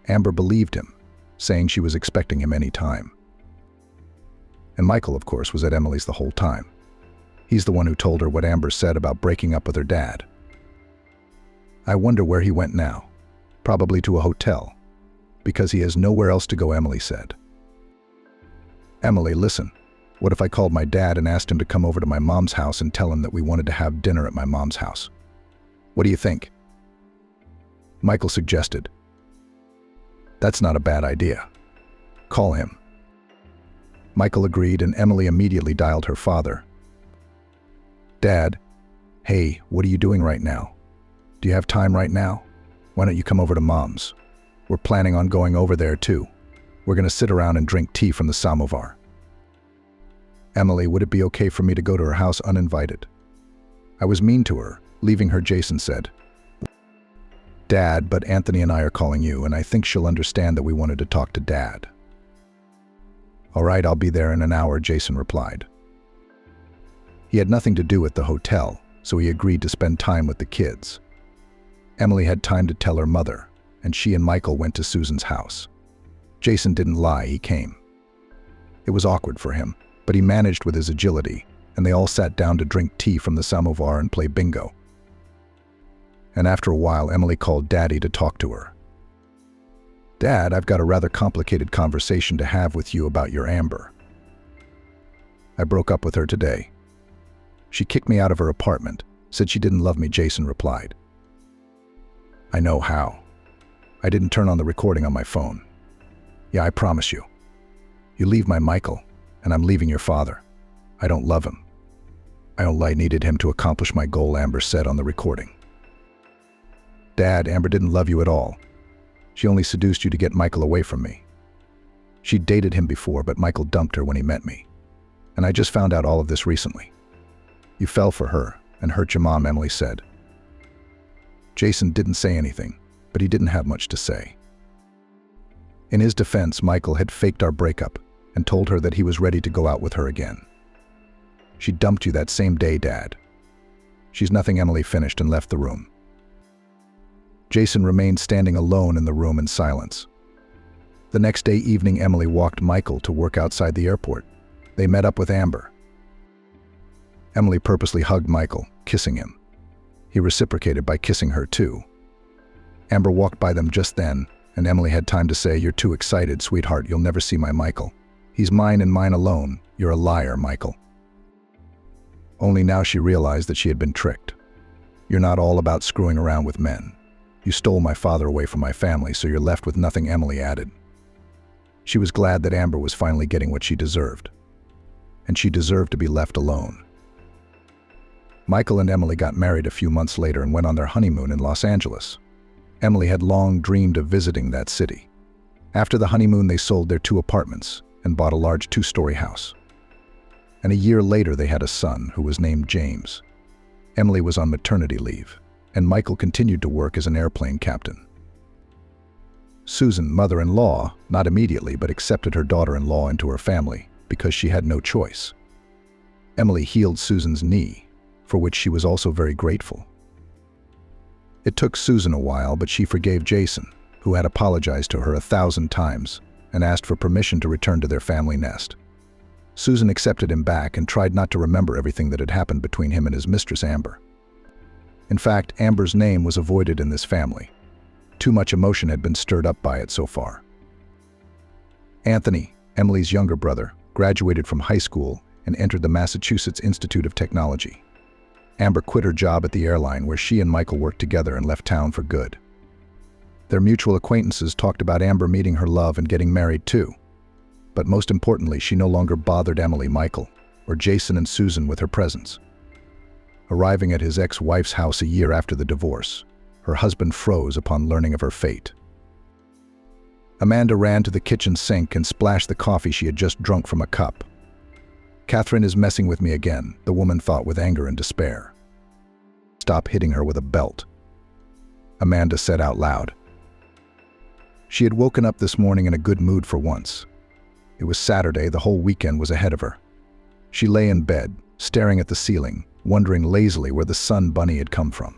Amber believed him, saying she was expecting him any time. And Michael, of course, was at Emily's the whole time. He's the one who told her what Amber said about breaking up with her dad. I wonder where he went now. Probably to a hotel, because he has nowhere else to go, Emily said. Emily, listen, what if I called my dad and asked him to come over to my mom's house and tell him that we wanted to have dinner at my mom's house? What do you think? Michael suggested. That's not a bad idea. Call him. Michael agreed, and Emily immediately dialed her father. Dad, hey, what are you doing right now? Do you have time right now? Why don't you come over to Mom's? We're planning on going over there too. We're going to sit around and drink tea from the samovar. Emily, would it be okay for me to go to her house uninvited? I was mean to her, leaving her, Jason said. Dad, but Anthony and I are calling you, and I think she'll understand that we wanted to talk to Dad. All right, I'll be there in an hour, Jason replied. He had nothing to do at the hotel, so he agreed to spend time with the kids. Emily had time to tell her mother, and she and Michael went to Susan's house. Jason didn't lie, he came. It was awkward for him, but he managed with his agility, and they all sat down to drink tea from the samovar and play bingo. And after a while, Emily called Daddy to talk to her. Dad, I've got a rather complicated conversation to have with you about your Amber. I broke up with her today. She kicked me out of her apartment, said she didn't love me, Jason replied. I know how. I didn't turn on the recording on my phone. Yeah, I promise you. You leave my Michael, and I'm leaving your father. I don't love him. I only needed him to accomplish my goal, Amber said on the recording. Dad, Amber didn't love you at all. She only seduced you to get Michael away from me. She'd dated him before, but Michael dumped her when he met me. And I just found out all of this recently. You fell for her and hurt your mom, Emily said. Jason didn't say anything, but he didn't have much to say. In his defense, Michael had faked our breakup and told her that he was ready to go out with her again. She dumped you that same day, Dad. She's nothing, Emily finished and left the room. Jason remained standing alone in the room in silence. The next day evening, Emily walked Michael to work outside the airport. They met up with Amber. Emily purposely hugged Michael, kissing him. He reciprocated by kissing her too. Amber walked by them just then, and Emily had time to say, "You're too excited, sweetheart. You'll never see my Michael. He's mine and mine alone. You're a liar, Michael." Only now she realized that she had been tricked. You're not all about screwing around with men. You stole my father away from my family, so you're left with nothing, Emily added. She was glad that Amber was finally getting what she deserved. And she deserved to be left alone. Michael and Emily got married a few months later and went on their honeymoon in Los Angeles. Emily had long dreamed of visiting that city. After the honeymoon, they sold their 2 apartments and bought a large 2-story house. And a year later, they had a son who was named James. Emily was on maternity leave, and Michael continued to work as an airplane captain. Susan, mother-in-law, not immediately but accepted her daughter-in-law into her family because she had no choice. Emily healed Susan's knee, for which she was also very grateful. It took Susan a while, but she forgave Jason, who had apologized to her 1,000 times and asked for permission to return to their family nest. Susan accepted him back and tried not to remember everything that had happened between him and his mistress Amber. In fact, Amber's name was avoided in this family. Too much emotion had been stirred up by it so far. Anthony, Emily's younger brother, graduated from high school and entered the Massachusetts Institute of Technology. Amber quit her job at the airline where she and Michael worked together and left town for good. Their mutual acquaintances talked about Amber meeting her love and getting married too. But most importantly, she no longer bothered Emily, Michael, or Jason and Susan with her presence. Arriving at his ex-wife's house a year after the divorce, her husband froze upon learning of her fate. Amanda ran to the kitchen sink and splashed the coffee she had just drunk from a cup. "Catherine is messing with me again," the woman thought with anger and despair. "Stop hitting her with a belt," Amanda said out loud. She had woken up this morning in a good mood for once. It was Saturday, the whole weekend was ahead of her. She lay in bed, staring at the ceiling, wondering lazily where the sun bunny had come from.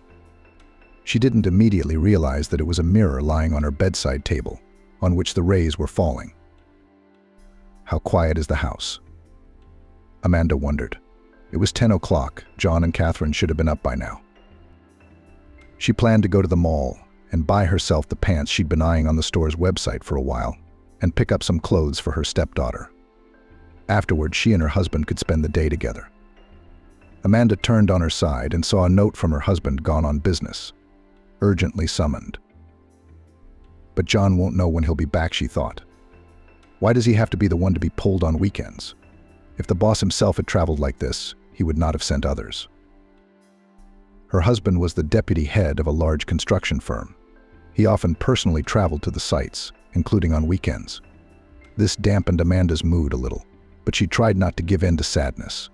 She didn't immediately realize that it was a mirror lying on her bedside table, on which the rays were falling. How quiet is the house? Amanda wondered. It was 10 o'clock. John and Catherine should have been up by now. She planned to go to the mall and buy herself the pants she'd been eyeing on the store's website for a while, and pick up some clothes for her stepdaughter. Afterward, she and her husband could spend the day together. Amanda turned on her side and saw a note from her husband gone on business. Urgently summoned. But John won't know when he'll be back, she thought. Why does he have to be the one to be pulled on weekends? If the boss himself had traveled like this, he would not have sent others. Her husband was the deputy head of a large construction firm. He often personally traveled to the sites, including on weekends. This dampened Amanda's mood a little, but she tried not to give in to sadness.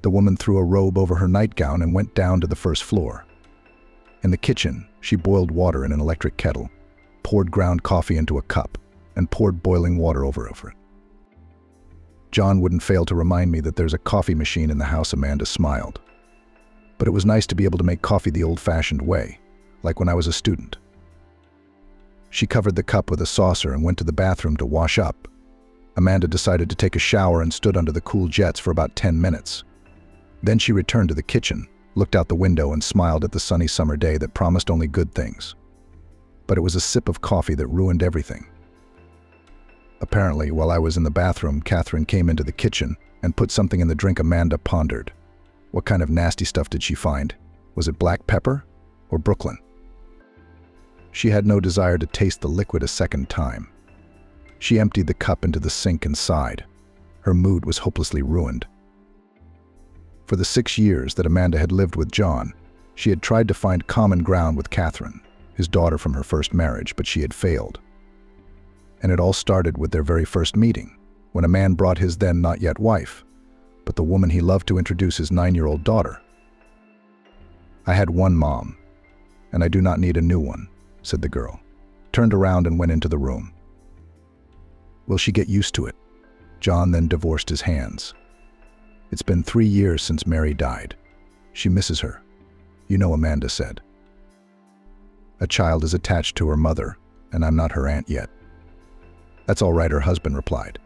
The woman threw a robe over her nightgown and went down to the first floor. In the kitchen, she boiled water in an electric kettle, poured ground coffee into a cup, and poured boiling water over it. "John wouldn't fail to remind me that there's a coffee machine in the house," Amanda smiled. "But it was nice to be able to make coffee the old-fashioned way, like when I was a student." She covered the cup with a saucer and went to the bathroom to wash up. Amanda decided to take a shower and stood under the cool jets for about 10 minutes. Then she returned to the kitchen, looked out the window and smiled at the sunny summer day that promised only good things. But it was a sip of coffee that ruined everything. Apparently, while I was in the bathroom, Catherine came into the kitchen and put something in the drink. Amanda pondered. What kind of nasty stuff did she find? Was it black pepper or Brooklyn? She had no desire to taste the liquid a second time. She emptied the cup into the sink and sighed. Her mood was hopelessly ruined. For the 6 years that Amanda had lived with John, she had tried to find common ground with Catherine, his daughter from her first marriage, but she had failed. And it all started with their very first meeting, when a man brought his then not yet wife, but the woman he loved to introduce his 9-year-old daughter. "I had one mom, and I do not need a new one," said the girl, turned around and went into the room. "Will she get used to it?" John then divorced his hands. "It's been 3 years since Mary died. She misses her," Amanda said. "A child is attached to her mother, and I'm not her aunt yet." "That's all right," her husband replied.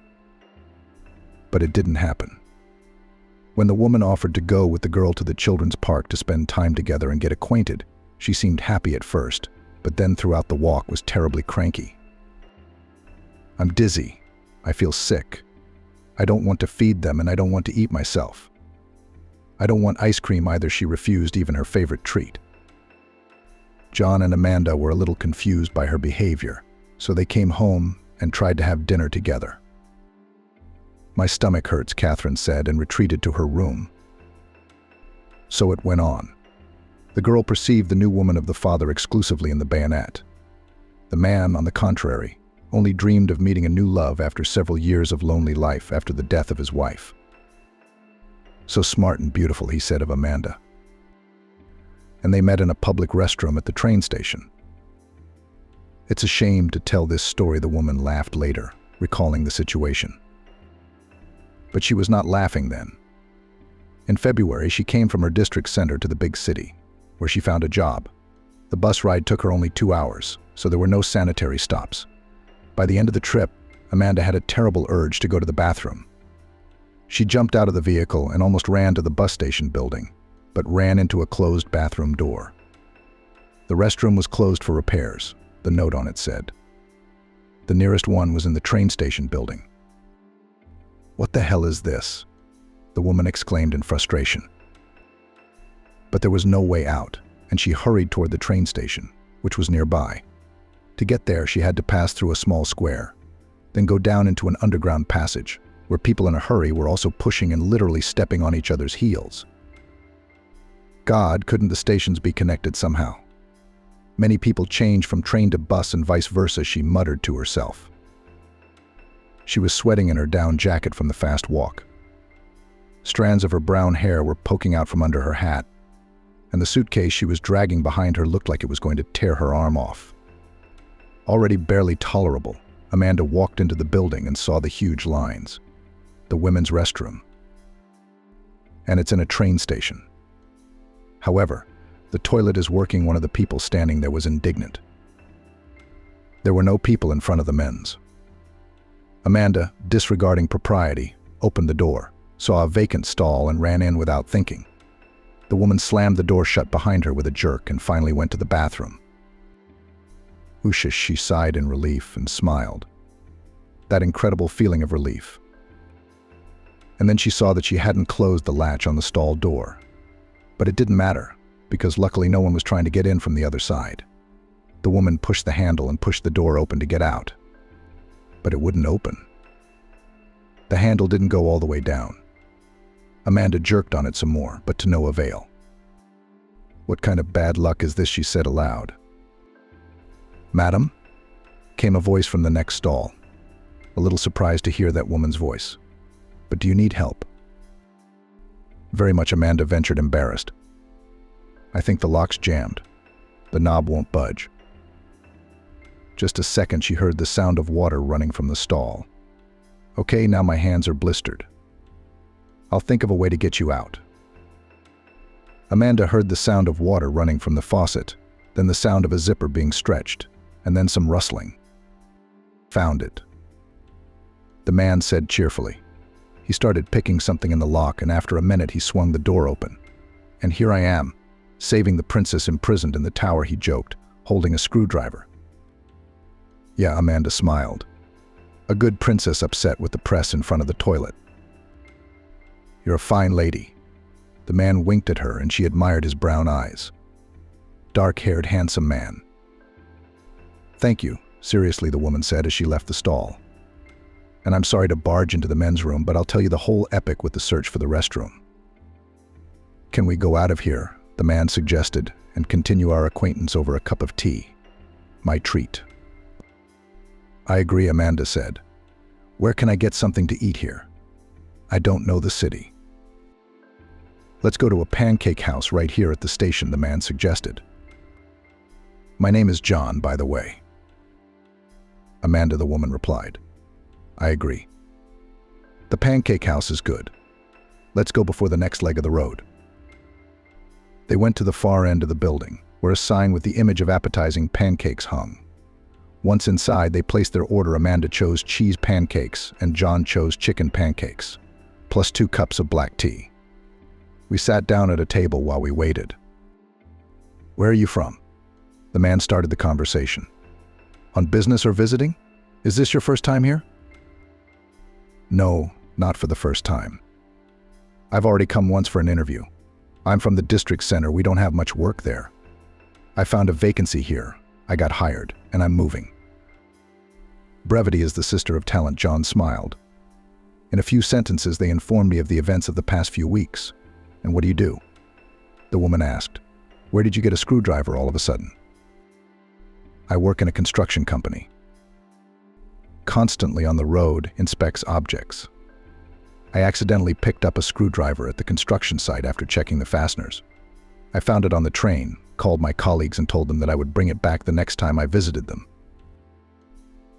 But it didn't happen. When the woman offered to go with the girl to the children's park to spend time together and get acquainted, she seemed happy at first, but then throughout the walk was terribly cranky. "I'm dizzy. I feel sick. I don't want to feed them and I don't want to eat myself. I don't want ice cream either." She refused even her favorite treat. John and Amanda were a little confused by her behavior, so they came home and tried to have dinner together. "My stomach hurts," Catherine said, and retreated to her room. So it went on. The girl perceived the new woman of the father exclusively in the bayonet. The man, on the contrary, only dreamed of meeting a new love after several years of lonely life after the death of his wife. "So smart and beautiful," he said of Amanda. and they met in a public restroom at the train station. It's a shame to tell this story, the woman laughed later, recalling the situation. But she was not laughing then. In February, she came from her district center to the big city, where she found a job. The bus ride took her only 2 hours, so there were no sanitary stops. By the end of the trip, Amanda had a terrible urge to go to the bathroom. She jumped out of the vehicle and almost ran to the bus station building, but ran into a closed bathroom door. The restroom was closed for repairs, the note on it said. The nearest one was in the train station building. "What the hell is this?" the woman exclaimed in frustration. But there was no way out, and she hurried toward the train station, which was nearby. To get there, she had to pass through a small square, then go down into an underground passage, where people in a hurry were also pushing and literally stepping on each other's heels. God, couldn't the stations be connected somehow? Many people change from train to bus and vice versa, she muttered to herself. She was sweating in her down jacket from the fast walk. Strands of her brown hair were poking out from under her hat, and the suitcase she was dragging behind her looked like it was going to tear her arm off. Already barely tolerable, Amanda walked into the building and saw the huge lines. The women's restroom. And it's in a train station. However, the toilet is working. One of the people standing there was indignant. There were no people in front of the men's. Amanda, disregarding propriety, opened the door, saw a vacant stall, and ran in without thinking. The woman slammed the door shut behind her with a jerk and finally went to the bathroom. Ushish, she sighed in relief and smiled. That incredible feeling of relief. And then she saw that she hadn't closed the latch on the stall door. But it didn't matter, because luckily no one was trying to get in from the other side. The woman pushed the handle and pushed the door open to get out. But it wouldn't open. The handle didn't go all the way down. Amanda jerked on it some more, but to no avail. "What kind of bad luck is this?" she said aloud. "Madam?" came a voice from the next stall. A little surprised to hear that woman's voice. "But do you need help?" Very much, Amanda ventured, embarrassed. "I think the lock's jammed. The knob won't budge." Just a second, she heard the sound of water running from the stall. "Okay, now my hands are blistered. I'll think of a way to get you out." Amanda heard the sound of water running from the faucet, then the sound of a zipper being stretched, and then some rustling. "Found it," the man said cheerfully. He started picking something in the lock, and after a minute he swung the door open. "And here I am, saving the princess imprisoned in the tower," he joked, holding a screwdriver. "Yeah," Amanda smiled. "A good princess upset with the press in front of the toilet." "You're a fine lady." The man winked at her, and she admired his brown eyes. Dark-haired, handsome man. "Thank you," seriously the woman said as she left the stall. "And I'm sorry to barge into the men's room, but I'll tell you the whole epic with the search for the restroom." "Can we go out of here?" the man suggested, "and continue our acquaintance over a cup of tea? My treat." "I agree," Amanda said. "Where can I get something to eat here? I don't know the city." "Let's go to a pancake house right here at the station," the man suggested. "My name is John, by the way." "Amanda," the woman replied. "I agree. The pancake house is good. Let's go before the next leg of the road." They went to the far end of the building, where a sign with the image of appetizing pancakes hung. Once inside, they placed their order. Amanda chose cheese pancakes, and John chose chicken pancakes, plus 2 cups of black tea. We sat down at a table while we waited. "Where are you from?" the man started the conversation. "On business or visiting? Is this your first time here?" "No, not for the first time. I've already come once for an interview. I'm from the district center. We don't have much work there. I found a vacancy here. I got hired, and I'm moving." Brevity is the sister of talent, John smiled. In a few sentences, they informed me of the events of the past few weeks. "And what do you do?" the woman asked. "Where did you get a screwdriver all of a sudden?" "I work in a construction company. Constantly on the road, inspects objects. I accidentally picked up a screwdriver at the construction site after checking the fasteners. I found it on the train, called my colleagues and told them that I would bring it back the next time I visited them.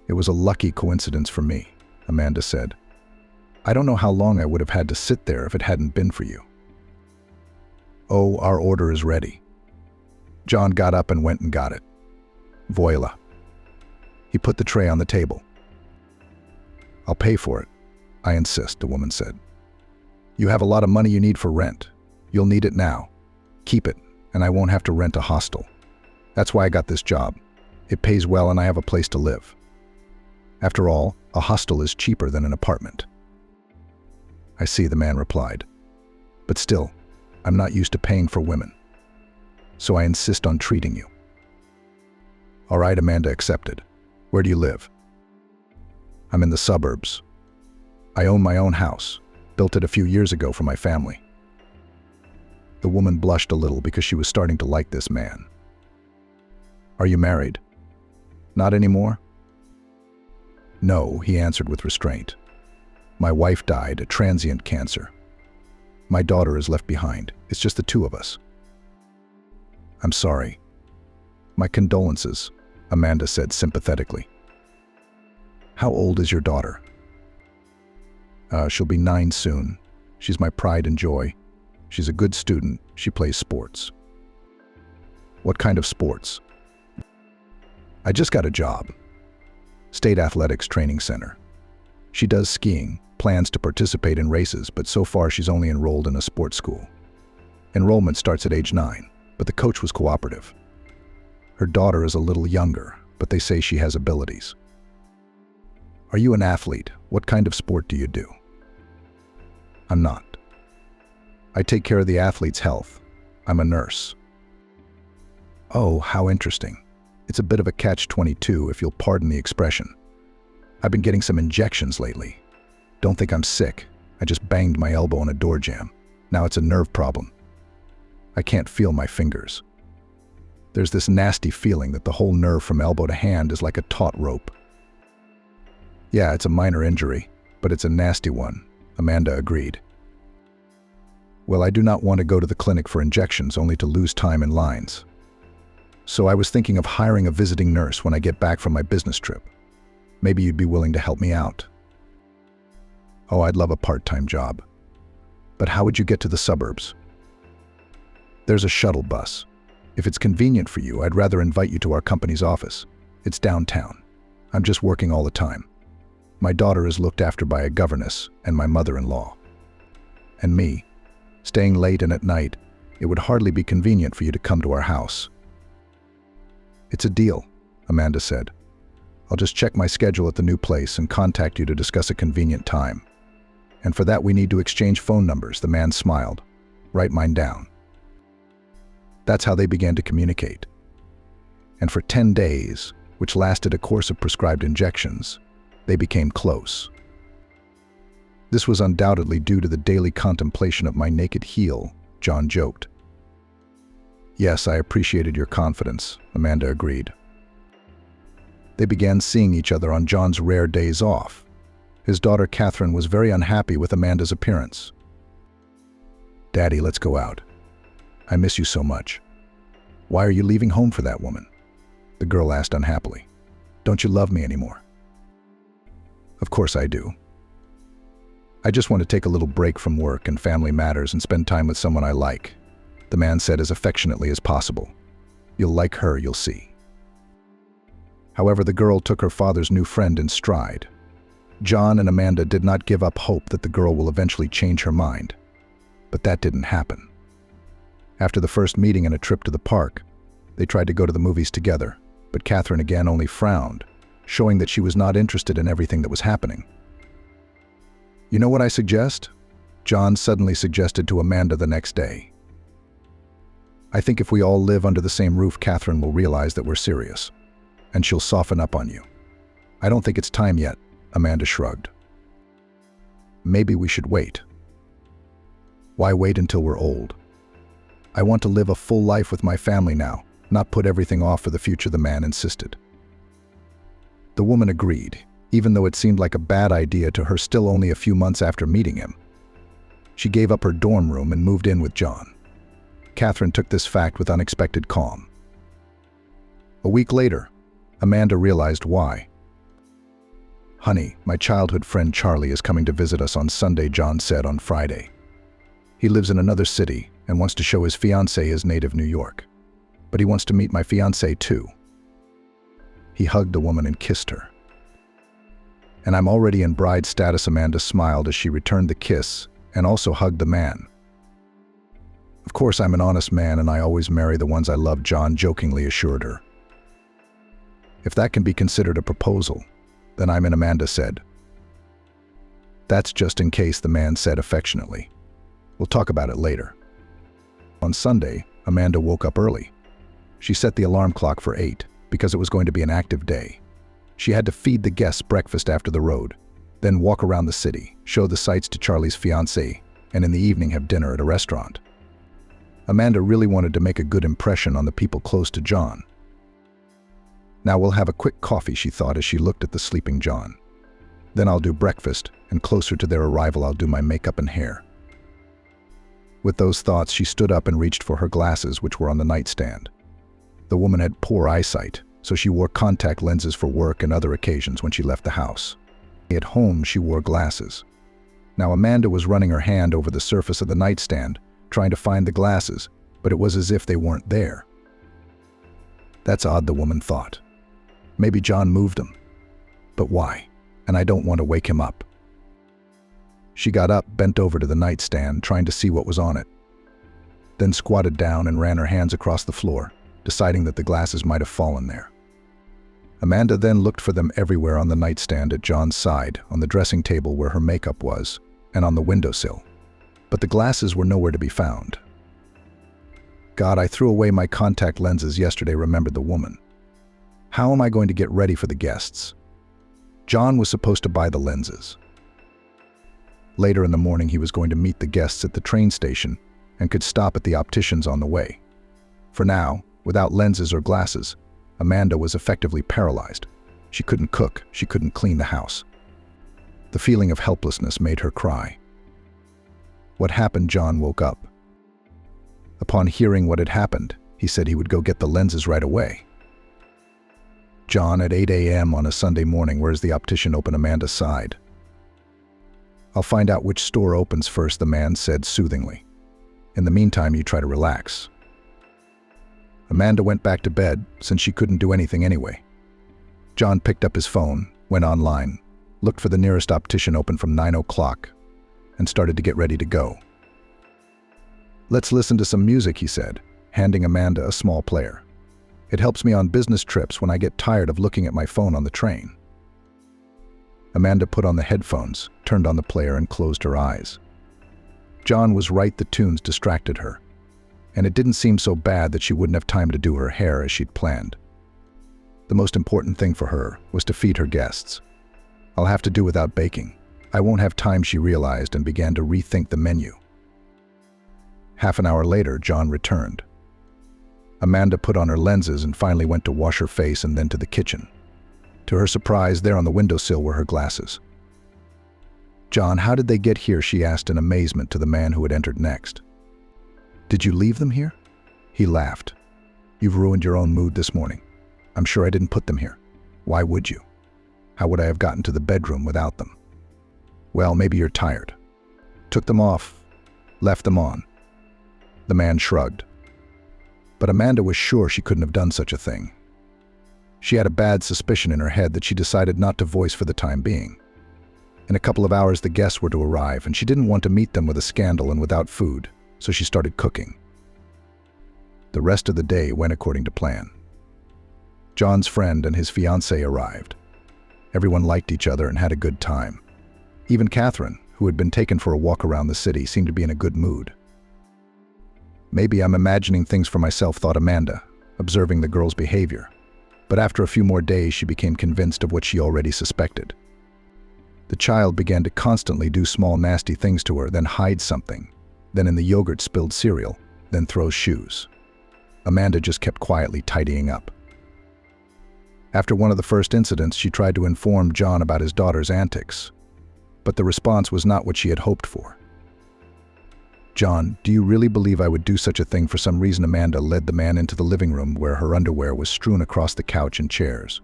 It was a lucky coincidence for me, Amanda said. I don't know how long I would have had to sit there if it hadn't been for you. Oh, our order is ready. John got up and went and got it. Voila. He put the tray on the table. I'll pay for it. I insist, the woman said. You have a lot of money you need for rent. You'll need it now. Keep it, and I won't have to rent a hostel. That's why I got this job. It pays well and I have a place to live. After all, a hostel is cheaper than an apartment. I see, the man replied. But still, I'm not used to paying for women. So I insist on treating you. All right, Amanda accepted. Where do you live? I'm in the suburbs. I own my own house, built it a few years ago for my family. The woman blushed a little because she was starting to like this man. Are you married? Not anymore? No, he answered with restraint. My wife died, a transient cancer. My daughter is left behind. It's just the two of us. I'm sorry. My condolences, Amanda said sympathetically. How old is your daughter? She'll be 9 soon. She's my pride and joy. She's a good student. She plays sports. What kind of sports? I just got a job. State Athletics Training Center. She does skiing, plans to participate in races, but so far she's only enrolled in a sports school. Enrollment starts at age 9, but the coach was cooperative. Her daughter is a little younger, but they say she has abilities. Are you an athlete? What kind of sport do you do? I'm not. I take care of the athlete's health. I'm a nurse. Oh, how interesting. It's a bit of a catch-22, if you'll pardon the expression. I've been getting some injections lately. Don't think I'm sick. I just banged my elbow on a door jamb. Now it's a nerve problem. I can't feel my fingers. There's this nasty feeling that the whole nerve from elbow to hand is like a taut rope. Yeah, it's a minor injury, but it's a nasty one, Amanda agreed. Well, I do not want to go to the clinic for injections only to lose time in lines. So I was thinking of hiring a visiting nurse when I get back from my business trip. Maybe you'd be willing to help me out. Oh, I'd love a part-time job. But how would you get to the suburbs? There's a shuttle bus. If it's convenient for you, I'd rather invite you to our company's office. It's downtown. I'm just working all the time. My daughter is looked after by a governess and my mother-in-law. And me, staying late and at night, it would hardly be convenient for you to come to our house. It's a deal, Amanda said. I'll just check my schedule at the new place and contact you to discuss a convenient time. And for that we need to exchange phone numbers, the man smiled. Write mine down. That's how they began to communicate. And for 10 days, which lasted a course of prescribed injections, they became close. This was undoubtedly due to the daily contemplation of my naked heel, John joked. Yes, I appreciated your confidence, Amanda agreed. They began seeing each other on John's rare days off. His daughter Catherine was very unhappy with Amanda's appearance. Daddy, let's go out. I miss you so much. Why are you leaving home for that woman? The girl asked unhappily. Don't you love me anymore? Of course I do. I just want to take a little break from work and family matters and spend time with someone I like, the man said as affectionately as possible. You'll like her, you'll see. However, the girl took her father's new friend in stride. John and Amanda did not give up hope that the girl will eventually change her mind. But that didn't happen. After the first meeting and a trip to the park, they tried to go to the movies together, but Catherine again only frowned, showing that she was not interested in everything that was happening. You know what I suggest? John suddenly suggested to Amanda the next day. I think if we all live under the same roof, Catherine will realize that we're serious, and she'll soften up on you. I don't think it's time yet, Amanda shrugged. Maybe we should wait. Why wait until we're old? I want to live a full life with my family now, not put everything off for the future, the man insisted. The woman agreed, even though it seemed like a bad idea to her still only a few months after meeting him. She gave up her dorm room and moved in with John. Catherine took this fact with unexpected calm. A week later, Amanda realized why. "Honey, my childhood friend Charlie is coming to visit us on Sunday," John said on Friday. "He lives in another city and wants to show his fiancée his native New York. But he wants to meet my fiancée too." He hugged the woman and kissed her. "And I'm already in bride status," Amanda smiled as she returned the kiss and also hugged the man. "Of course I'm an honest man and I always marry the ones I love," John jokingly assured her. "If that can be considered a proposal, then I'm in," Amanda said. "That's just in case," the man said affectionately. "We'll talk about it later." On Sunday, Amanda woke up early. She set the alarm clock for 8 because it was going to be an active day. She had to feed the guests breakfast after the road, then walk around the city, show the sights to Charlie's fiancée, and in the evening have dinner at a restaurant. Amanda really wanted to make a good impression on the people close to John. "Now we'll have a quick coffee," she thought as she looked at the sleeping John. "Then I'll do breakfast, and closer to their arrival I'll do my makeup and hair." With those thoughts, she stood up and reached for her glasses, which were on the nightstand. The woman had poor eyesight, so she wore contact lenses for work and other occasions when she left the house. At home, she wore glasses. Now Amanda was running her hand over the surface of the nightstand, trying to find the glasses, but it was as if they weren't there. "That's odd," the woman thought. "Maybe John moved them. But why? And I don't want to wake him up." She got up, bent over to the nightstand, trying to see what was on it. Then squatted down and ran her hands across the floor, deciding that the glasses might have fallen there. Amanda then looked for them everywhere: on the nightstand at John's side, on the dressing table where her makeup was, and on the windowsill. But the glasses were nowhere to be found. "God, I threw away my contact lenses yesterday," remembered the woman. "How am I going to get ready for the guests?" John was supposed to buy the lenses. Later in the morning, he was going to meet the guests at the train station and could stop at the optician's on the way. For now, without lenses or glasses, Amanda was effectively paralyzed. She couldn't cook, she couldn't clean the house. The feeling of helplessness made her cry. What happened? John woke up. Upon hearing what had happened, he said he would go get the lenses right away. "John, at 8 a.m. on a Sunday morning, where's the optician open?" Amanda sighed. "I'll find out which store opens first," the man said soothingly. "In the meantime, you try to relax." Amanda went back to bed, since she couldn't do anything anyway. John picked up his phone, went online, looked for the nearest optician open from 9 o'clock, and started to get ready to go. "Let's listen to some music," he said, handing Amanda a small player. "It helps me on business trips when I get tired of looking at my phone on the train." Amanda put on the headphones, turned on the player, and closed her eyes. John was right, the tunes distracted her, and it didn't seem so bad that she wouldn't have time to do her hair as she'd planned. The most important thing for her was to feed her guests. "I'll have to do without baking. I won't have time," she realized, and began to rethink the menu. Half an hour later, John returned. Amanda put on her lenses and finally went to wash her face and then to the kitchen. To her surprise, there on the windowsill were her glasses. "John, how did they get here?" she asked in amazement to the man who had entered next. "Did you leave them here?" He laughed. "You've ruined your own mood this morning. I'm sure I didn't put them here. Why would you? How would I have gotten to the bedroom without them?" "Well, maybe you're tired." "Took them off, left them on." The man shrugged. But Amanda was sure she couldn't have done such a thing. She had a bad suspicion in her head that she decided not to voice for the time being. In a couple of hours, the guests were to arrive, and she didn't want to meet them with a scandal and without food, so she started cooking. The rest of the day went according to plan. John's friend and his fiancée arrived. Everyone liked each other and had a good time. Even Catherine, who had been taken for a walk around the city, seemed to be in a good mood. "Maybe I'm imagining things for myself," thought Amanda, observing the girl's behavior. But after a few more days, she became convinced of what she already suspected. The child began to constantly do small nasty things to her, then hide something, then in the yogurt spilled cereal, then throw shoes. Amanda just kept quietly tidying up. After one of the first incidents, she tried to inform John about his daughter's antics, but the response was not what she had hoped for. John, do you really believe I would do such a thing? For some reason, Amanda led the man into the living room where her underwear was strewn across the couch and chairs.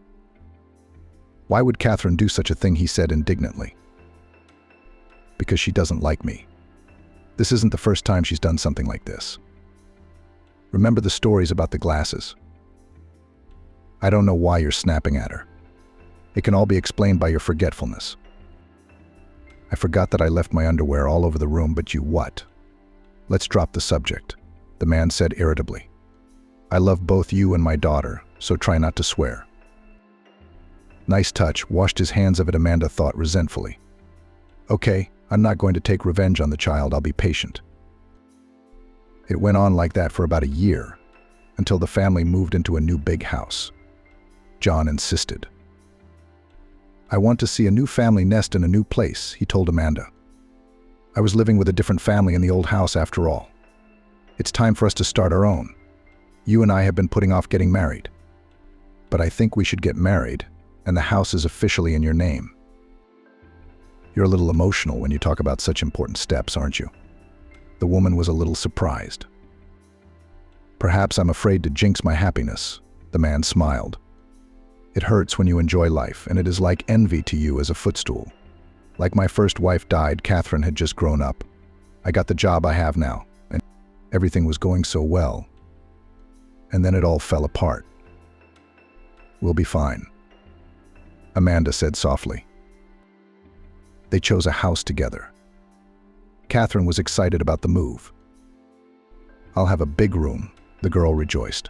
Why would Catherine do such a thing? He said indignantly. Because she doesn't like me. This isn't the first time she's done something like this. Remember the stories about the glasses? I don't know why you're snapping at her. It can all be explained by your forgetfulness. I forgot that I left my underwear all over the room, but you what? Let's drop the subject, the man said irritably. I love both you and my daughter, so try not to swear. Nice touch, washed his hands of it, Amanda thought resentfully. Okay, I'm not going to take revenge on the child, I'll be patient. It went on like that for about a year, until the family moved into a new big house. John insisted. I want to see a new family nest in a new place, he told Amanda. I was living with a different family in the old house after all. It's time for us to start our own. You and I have been putting off getting married. But I think we should get married, and the house is officially in your name. You're a little emotional when you talk about such important steps, aren't you? The woman was a little surprised. Perhaps I'm afraid to jinx my happiness, the man smiled. It hurts when you enjoy life, and it is like envy to you as a footstool. Like my first wife died, Catherine had just grown up. I got the job I have now, and everything was going so well. And then it all fell apart. We'll be fine, Amanda said softly. They chose a house together. Catherine was excited about the move. I'll have a big room, the girl rejoiced.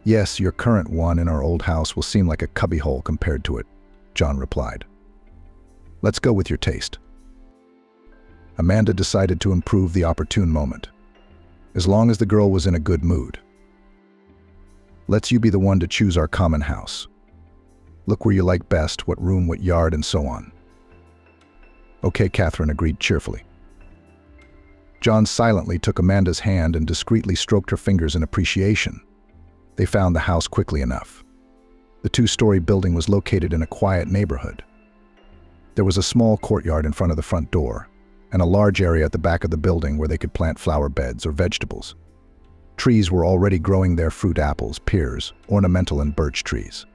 Yes, your current one in our old house will seem like a cubbyhole compared to it, John replied. Let's go with your taste. Amanda decided to improve the opportune moment, as long as the girl was in a good mood. Let's you be the one to choose our common house. Look where you like best, what room, what yard, and so on. Okay, Catherine agreed cheerfully. John silently took Amanda's hand and discreetly stroked her fingers in appreciation. They found the house quickly enough. The two-story building was located in a quiet neighborhood. There was a small courtyard in front of the front door, and a large area at the back of the building where they could plant flower beds or vegetables. Trees were already growing their fruit: apples, pears, ornamental, and birch trees.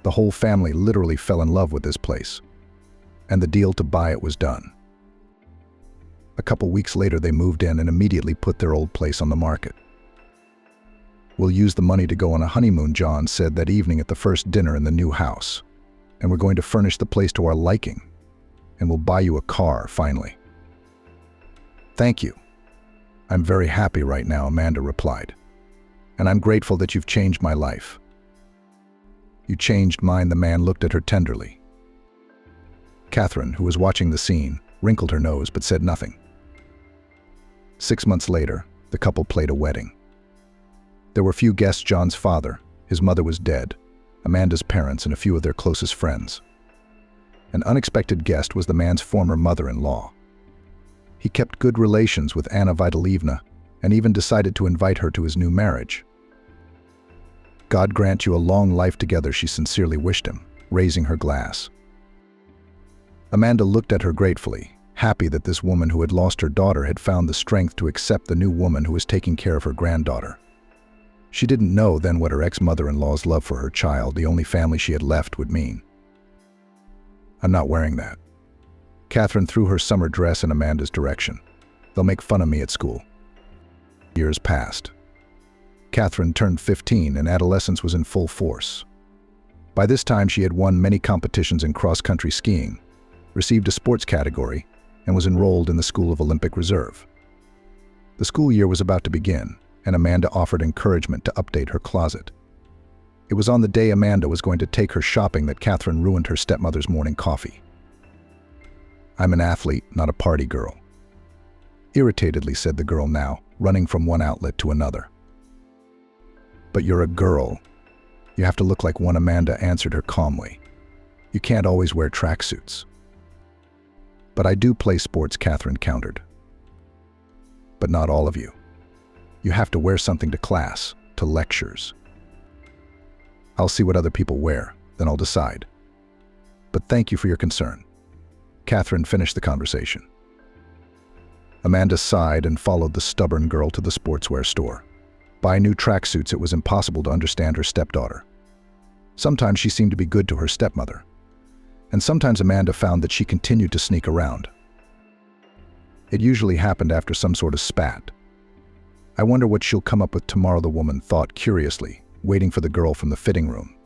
The whole family literally fell in love with this place, and the deal to buy it was done. A couple weeks later, they moved in and immediately put their old place on the market. We'll use the money to go on a honeymoon, John said that evening at the first dinner in the new house. And we're going to furnish the place to our liking. And we'll buy you a car, finally. Thank you. I'm very happy right now, Amanda replied. And I'm grateful that you've changed my life. You changed mine, the man looked at her tenderly. Catherine, who was watching the scene, wrinkled her nose but said nothing. 6 months later, the couple played a wedding. There were few guests: John's father, his mother was dead, Amanda's parents, and a few of their closest friends. An unexpected guest was the man's former mother-in-law. He kept good relations with Anna Vitalievna and even decided to invite her to his new marriage. God grant you a long life together, she sincerely wished him, raising her glass. Amanda looked at her gratefully, happy that this woman who had lost her daughter had found the strength to accept the new woman who was taking care of her granddaughter. She didn't know then what her ex-mother-in-law's love for her child, the only family she had left, would mean. I'm not wearing that. Catherine threw her summer dress in Amanda's direction. They'll make fun of me at school. Years passed. Catherine turned 15 and adolescence was in full force. By this time she had won many competitions in cross-country skiing, received a sports category, and was enrolled in the School of Olympic Reserve. The school year was about to begin, and Amanda offered encouragement to update her closet. It was on the day Amanda was going to take her shopping that Catherine ruined her stepmother's morning coffee. I'm an athlete, not a party girl, irritatedly said the girl now, running from one outlet to another. But you're a girl. You have to look like one, Amanda answered her calmly. You can't always wear tracksuits. But I do play sports, Catherine countered. But not all of you. You have to wear something to class, to lectures. I'll see what other people wear, then I'll decide. But thank you for your concern. Catherine finished the conversation. Amanda sighed and followed the stubborn girl to the sportswear store. Buy new tracksuits. It was impossible to understand her stepdaughter. Sometimes she seemed to be good to her stepmother, and sometimes Amanda found that she continued to sneak around. It usually happened after some sort of spat. I wonder what she'll come up with tomorrow, the woman thought curiously, waiting for the girl from the fitting room.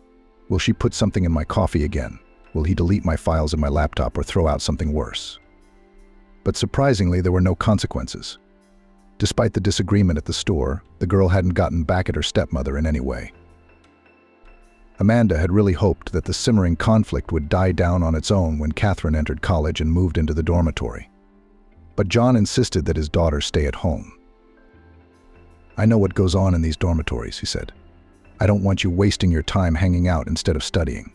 Will she put something in my coffee again? Will he delete my files in my laptop or throw out something worse? But surprisingly, there were no consequences. Despite the disagreement at the store, the girl hadn't gotten back at her stepmother in any way. Amanda had really hoped that the simmering conflict would die down on its own when Catherine entered college and moved into the dormitory. But John insisted that his daughter stay at home. I know what goes on in these dormitories, he said. I don't want you wasting your time hanging out instead of studying.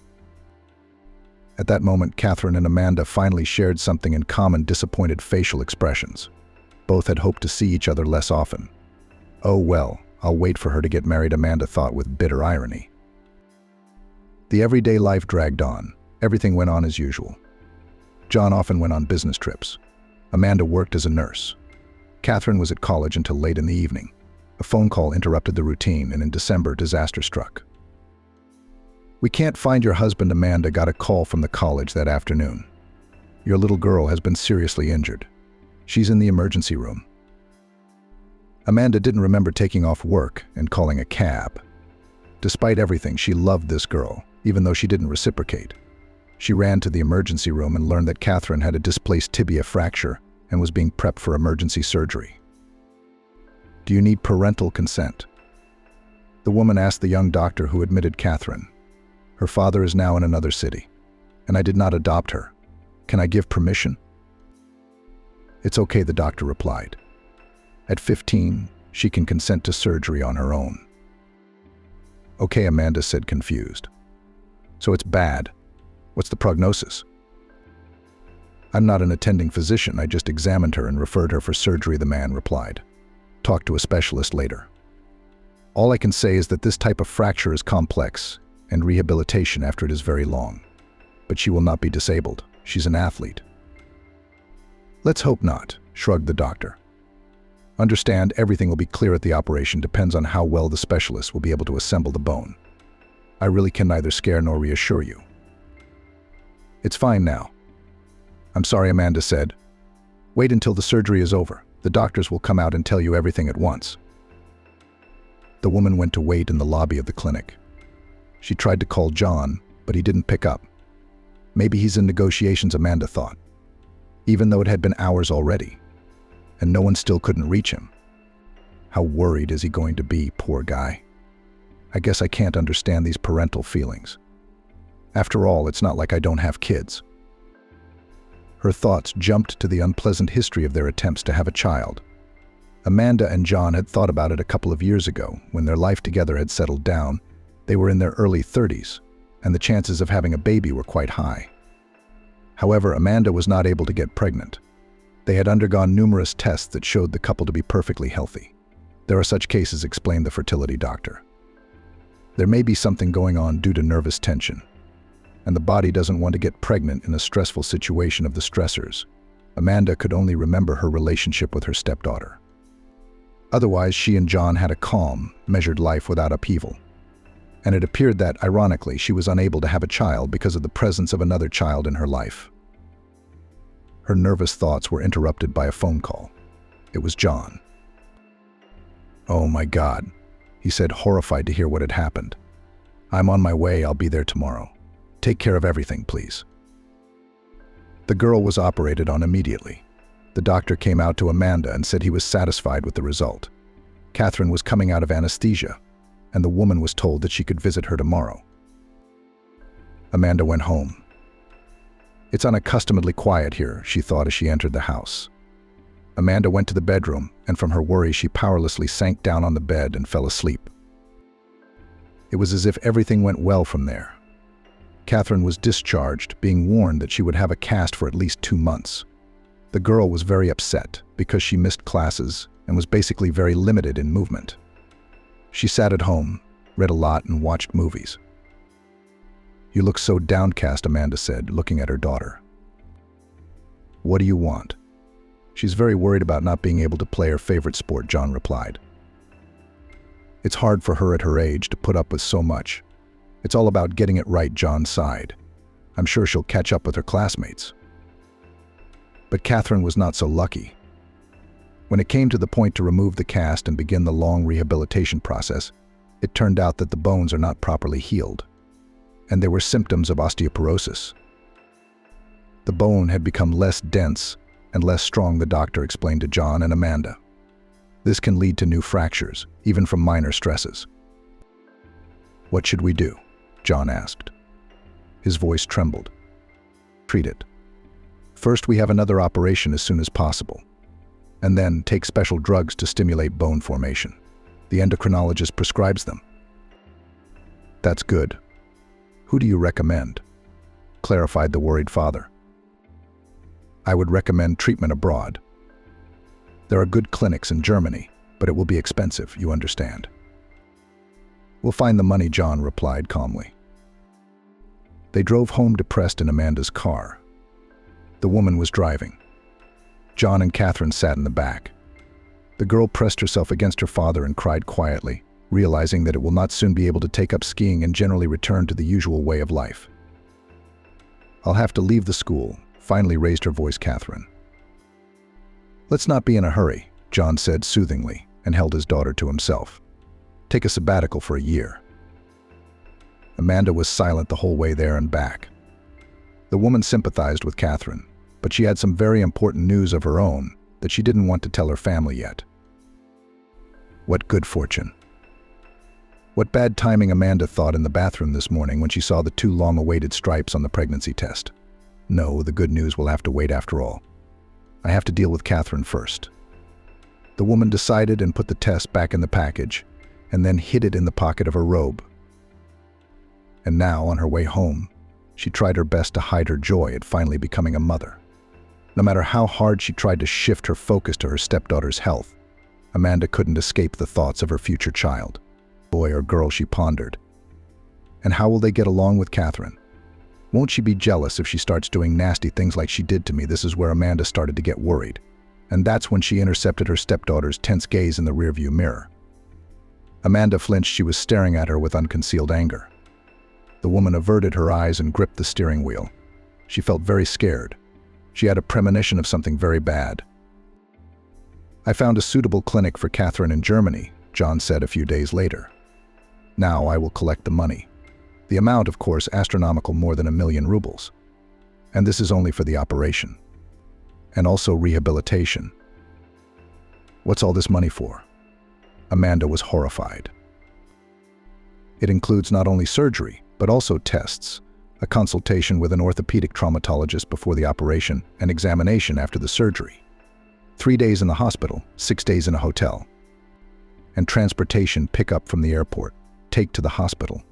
At that moment, Catherine and Amanda finally shared something in common: disappointed facial expressions. Both had hoped to see each other less often. Oh well, I'll wait for her to get married, Amanda thought with bitter irony. The everyday life dragged on. Everything went on as usual. John often went on business trips. Amanda worked as a nurse. Catherine was at college until late in the evening. A phone call interrupted the routine, and in December, disaster struck. We can't find your husband. Amanda got a call from the college that afternoon. Your little girl has been seriously injured. She's in the emergency room. Amanda didn't remember taking off work and calling a cab. Despite everything, she loved this girl, even though she didn't reciprocate. She ran to the emergency room and learned that Catherine had a displaced tibia fracture and was being prepped for emergency surgery. Do you need parental consent? The woman asked the young doctor who admitted Catherine. Her father is now in another city, and I did not adopt her. Can I give permission? It's okay, the doctor replied. At 15, she can consent to surgery on her own. Okay, Amanda said, confused. So it's bad. What's the prognosis? I'm not an attending physician. I just examined her and referred her for surgery, the man replied. Talk to a specialist later. All I can say is that this type of fracture is complex, and rehabilitation after it is very long. But she will not be disabled. She's an athlete. Let's hope not, shrugged the doctor. Understand, everything will be clear at the operation. Depends on how well the specialist will be able to assemble the bone. I really can neither scare nor reassure you. It's fine now. I'm sorry, Amanda said. Wait until the surgery is over. The doctors will come out and tell you everything at once. The woman went to wait in the lobby of the clinic. She tried to call John, but he didn't pick up. Maybe he's in negotiations, Amanda thought, even though it had been hours already, and no one still couldn't reach him. How worried is he going to be, poor guy? I guess I can't understand these parental feelings. After all, it's not like I don't have kids. Her thoughts jumped to the unpleasant history of their attempts to have a child. Amanda and John had thought about it a couple of years ago, when their life together had settled down. They were in their early 30s, and the chances of having a baby were quite high. However, Amanda was not able to get pregnant. They had undergone numerous tests that showed the couple to be perfectly healthy. There are such cases, explained the fertility doctor. There may be something going on due to nervous tension, and the body doesn't want to get pregnant in a stressful situation of the stressors. Amanda could only remember her relationship with her stepdaughter. Otherwise, she and John had a calm, measured life without upheaval. And it appeared that, ironically, she was unable to have a child because of the presence of another child in her life. Her nervous thoughts were interrupted by a phone call. It was John. Oh my God, he said, horrified to hear what had happened. I'm on my way. I'll be there tomorrow. Take care of everything, please. The girl was operated on immediately. The doctor came out to Amanda and said he was satisfied with the result. Catherine was coming out of anesthesia, and the woman was told that she could visit her tomorrow. Amanda went home. It's unaccustomedly quiet here, she thought as she entered the house. Amanda went to the bedroom, and from her worry she powerlessly sank down on the bed and fell asleep. It was as if everything went well from there. Catherine was discharged, being warned that she would have a cast for at least 2 months. The girl was very upset because she missed classes and was basically very limited in movement. She sat at home, read a lot, and watched movies. You look so downcast, Amanda said, looking at her daughter. What do you want? She's very worried about not being able to play her favorite sport, John replied. It's hard for her at her age to put up with so much. It's all about getting it right, John sighed. I'm sure she'll catch up with her classmates. But Catherine was not so lucky. When it came to the point to remove the cast and begin the long rehabilitation process, it turned out that the bones are not properly healed, and there were symptoms of osteoporosis. The bone had become less dense and less strong, the doctor explained to John and Amanda. This can lead to new fractures, even from minor stresses. What should we do? John asked. His voice trembled. Treat it. First, we have another operation as soon as possible, and then take special drugs to stimulate bone formation. The endocrinologist prescribes them. That's good. Who do you recommend? Clarified the worried father. I would recommend treatment abroad. There are good clinics in Germany, but it will be expensive, you understand. We'll find the money, John replied calmly. They drove home depressed in Amanda's car. The woman was driving. John and Catherine sat in the back. The girl pressed herself against her father and cried quietly, realizing that it will not soon be able to take up skiing and generally return to the usual way of life. I'll have to leave the school, finally raised her voice Catherine. Let's not be in a hurry, John said soothingly and held his daughter to himself. Take a sabbatical for a year. Amanda was silent the whole way there and back. The woman sympathized with Catherine, but she had some very important news of her own that she didn't want to tell her family yet. What good fortune. What bad timing, Amanda thought in the bathroom this morning when she saw the 2 long-awaited stripes on the pregnancy test. No, the good news will have to wait after all. I have to deal with Catherine first. The woman decided and put the test back in the package, and then hid it in the pocket of her robe. And now, on her way home, she tried her best to hide her joy at finally becoming a mother. No matter how hard she tried to shift her focus to her stepdaughter's health, Amanda couldn't escape the thoughts of her future child. Boy or girl, she pondered. And how will they get along with Catherine? Won't she be jealous if she starts doing nasty things like she did to me? This is where Amanda started to get worried. And that's when she intercepted her stepdaughter's tense gaze in the rearview mirror. Amanda flinched. She was staring at her with unconcealed anger. The woman averted her eyes and gripped the steering wheel. She felt very scared. She had a premonition of something very bad. I found a suitable clinic for Catherine in Germany, John said a few days later. Now I will collect the money. The amount, of course, astronomical, more than 1 million rubles. And this is only for the operation. And also rehabilitation. What's all this money for? Amanda was horrified. It includes not only surgery, but also tests, a consultation with an orthopedic traumatologist before the operation, and examination after the surgery. 3 days in the hospital, 6 days in a hotel. And transportation pickup from the airport, take to the hospital,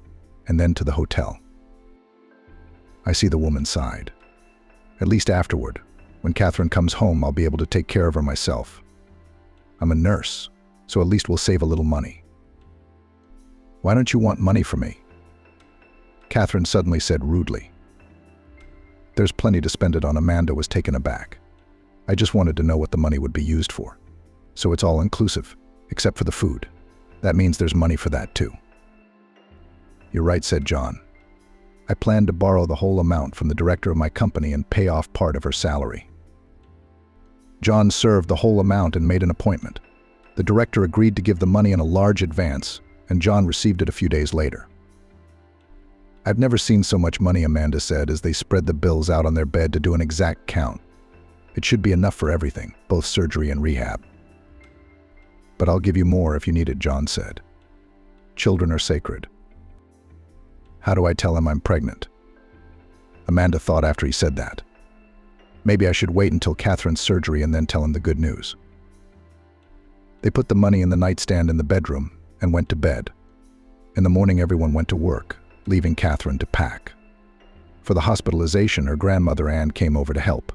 and then to the hotel. I see, the woman sighed. At least afterward, when Catherine comes home, I'll be able to take care of her myself. I'm a nurse, so at least we'll save a little money. Why don't you want money from me? Catherine suddenly said rudely. There's plenty to spend it on. Amanda was taken aback. I just wanted to know what the money would be used for. So it's all inclusive, except for the food. That means there's money for that too. You're right, said John. I planned to borrow the whole amount from the director of my company and pay off part of her salary. John served the whole amount and made an appointment. The director agreed to give the money in a large advance, and John received it a few days later. I've never seen so much money, Amanda said as they spread the bills out on their bed to do an exact count. It should be enough for everything, both surgery and rehab. But I'll give you more if you need it, John said. Children are sacred. How do I tell him I'm pregnant? Amanda thought after he said that. Maybe I should wait until Catherine's surgery and then tell him the good news. They put the money in the nightstand in the bedroom and went to bed. In the morning, everyone went to work, leaving Catherine to pack. For the hospitalization, her grandmother Anne came over to help.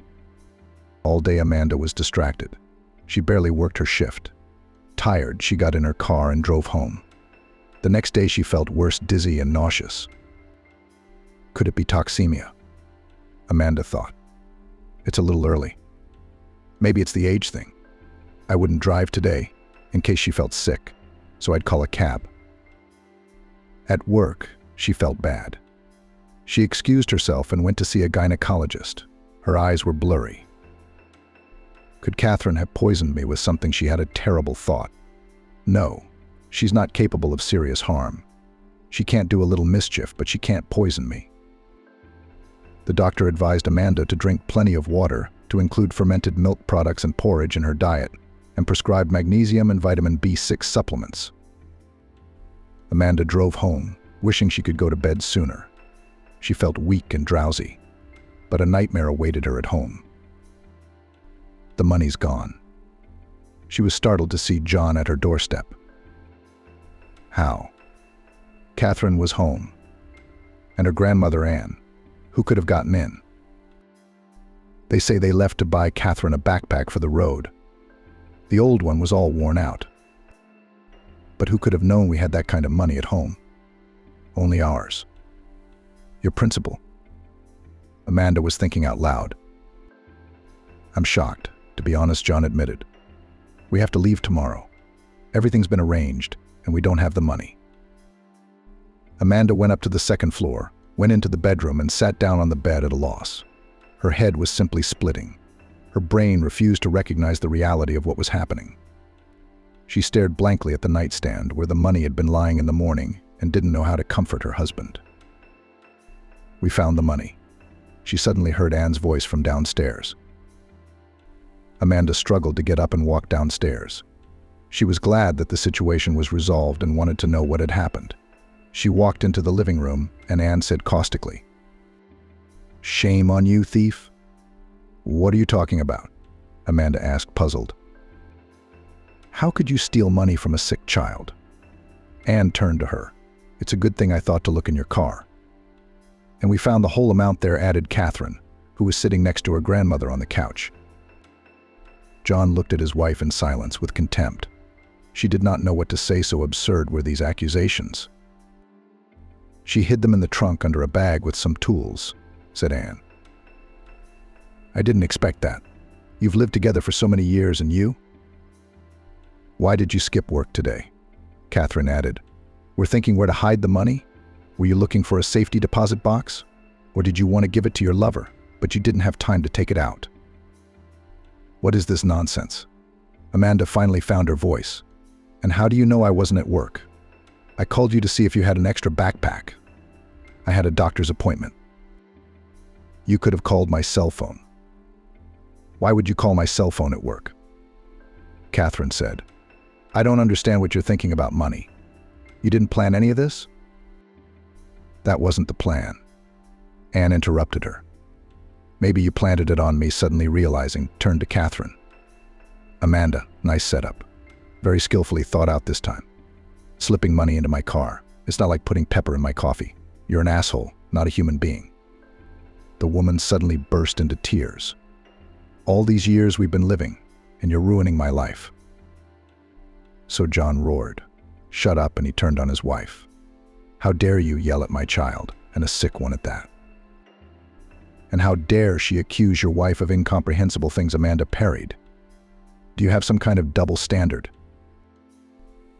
All day Amanda was distracted. She barely worked her shift. Tired, she got in her car and drove home. The next day she felt worse, dizzy and nauseous. Could it be toxemia? Amanda thought. It's a little early. Maybe it's the age thing. I wouldn't drive today, in case she felt sick, so I'd call a cab. At work, she felt bad. She excused herself and went to see a gynecologist. Her eyes were blurry. Could Catherine have poisoned me with something? She had a terrible thought. No, she's not capable of serious harm. She can't do a little mischief, but she can't poison me. The doctor advised Amanda to drink plenty of water, to include fermented milk products and porridge in her diet, and prescribed magnesium and vitamin B6 supplements. Amanda drove home, wishing she could go to bed sooner. She felt weak and drowsy, but a nightmare awaited her at home. The money's gone. She was startled to see John at her doorstep. How? Catherine was home, and her grandmother Anne. Who could have gotten in? They say they left to buy Catherine a backpack for the road. The old one was all worn out. But who could have known we had that kind of money at home? Only ours. Your principal. Amanda was thinking out loud. I'm shocked, to be honest, John admitted. We have to leave tomorrow. Everything's been arranged, and we don't have the money. Amanda went up to the second floor, went into the bedroom, and sat down on the bed at a loss. Her head was simply splitting. Her brain refused to recognize the reality of what was happening. She stared blankly at the nightstand where the money had been lying in the morning and didn't know how to comfort her husband. We found the money. She suddenly heard Anne's voice from downstairs. Amanda struggled to get up and walk downstairs. She was glad that the situation was resolved and wanted to know what had happened. She walked into the living room, and Anne said caustically, "Shame on you, thief." "What are you talking about?" Amanda asked, puzzled. "How could you steal money from a sick child?" Anne turned to her. "It's a good thing I thought to look in your car." "And we found the whole amount there," added Catherine, who was sitting next to her grandmother on the couch. John looked at his wife in silence with contempt. She did not know what to say, so absurd were these accusations. "She hid them in the trunk under a bag with some tools," said Anne. "I didn't expect that. You've lived together for so many years, and you?" "Why did you skip work today?" Catherine added. "We're thinking where to hide the money? Were you looking for a safety deposit box? Or did you want to give it to your lover, but you didn't have time to take it out?" "What is this nonsense?" Amanda finally found her voice. "And how do you know I wasn't at work? I called you to see if you had an extra backpack. I had a doctor's appointment." "You could have called my cell phone." "Why would you call my cell phone at work?" Catherine said, "I don't understand what you're thinking about money. You didn't plan any of this?" "That wasn't the plan." Anne interrupted her. "Maybe you planted it on me," suddenly realizing, turned to Catherine. "Amanda, nice setup. Very skillfully thought out this time. Slipping money into my car. It's not like putting pepper in my coffee. You're an asshole, not a human being." The woman suddenly burst into tears. "All these years we've been living, and you're ruining my life." So John roared, "Shut up," and he turned on his wife. "How dare you yell at my child, and a sick one at that? And how dare she accuse your wife of incomprehensible things?" Amanda parried. "Do you have some kind of double standard?"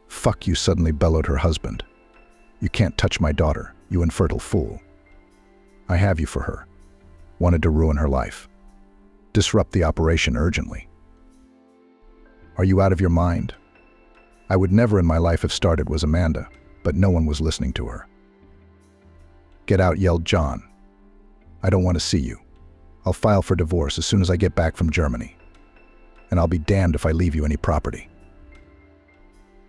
"Fuck you," suddenly bellowed her husband. "You can't touch my daughter, you infertile fool. I have you for her. Wanted to ruin her life. Disrupt the operation urgently. Are you out of your mind? I would never in my life have started," was Amanda, but no one was listening to her. "Get out," yelled John. "I don't want to see you. I'll file for divorce as soon as I get back from Germany. And I'll be damned if I leave you any property."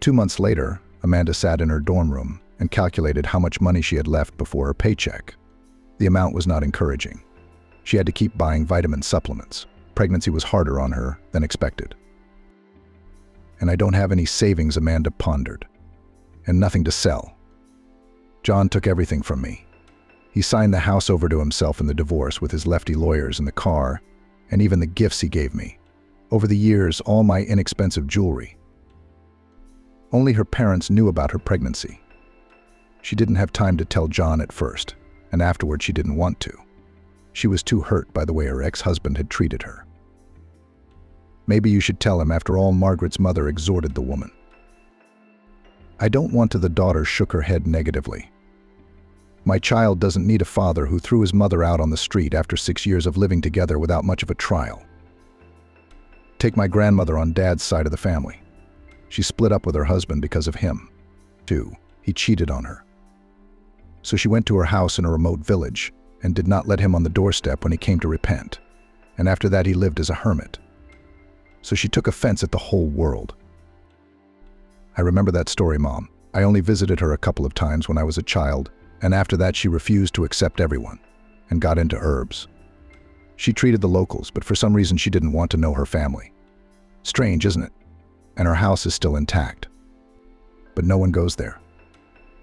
2 months later, Amanda sat in her dorm room and calculated how much money she had left before her paycheck. The amount was not encouraging. She had to keep buying vitamin supplements. Pregnancy was harder on her than expected. "And I don't have any savings," Amanda pondered. "And nothing to sell. John took everything from me. He signed the house over to himself in the divorce with his lefty lawyers and the car, and even the gifts he gave me. Over the years, all my inexpensive jewelry. Only her parents knew about her pregnancy. She didn't have time to tell John at first, and afterward she didn't want to. She was too hurt by the way her ex-husband had treated her. Maybe you should tell him, after all, Margaret's mother exhorted the woman. I don't want to. The daughter shook her head negatively. My child doesn't need a father who threw his mother out on the street after 6 years of living together without much of a trial. Take my grandmother on Dad's side of the family. She split up with her husband because of him, too. He cheated on her. So she went to her house in a remote village and did not let him on the doorstep when he came to repent. And after that he lived as a hermit. So she took offense at the whole world. I remember that story, Mom. I only visited her a couple of times when I was a child, and after that she refused to accept everyone and got into herbs. She treated the locals, but for some reason she didn't want to know her family. Strange, isn't it? And her house is still intact. But no one goes there.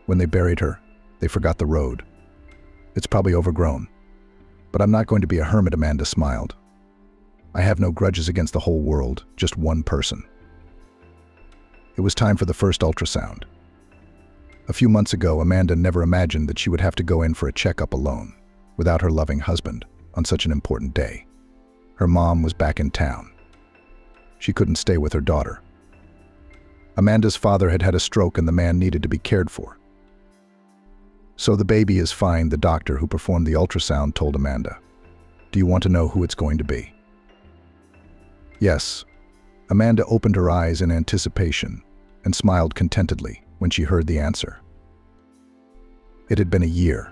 When they buried her, they forgot the road. It's probably overgrown. But I'm not going to be a hermit, Amanda smiled. I have no grudges against the whole world, just one person. It was time for the first ultrasound. A few months ago, Amanda never imagined that she would have to go in for a checkup alone, without her loving husband, on such an important day. Her mom was back in town. She couldn't stay with her daughter. Amanda's father had had a stroke and the man needed to be cared for. So the baby is fine, the doctor who performed the ultrasound told Amanda. Do you want to know who it's going to be? Yes. Amanda opened her eyes in anticipation and smiled contentedly when she heard the answer. It had been a year.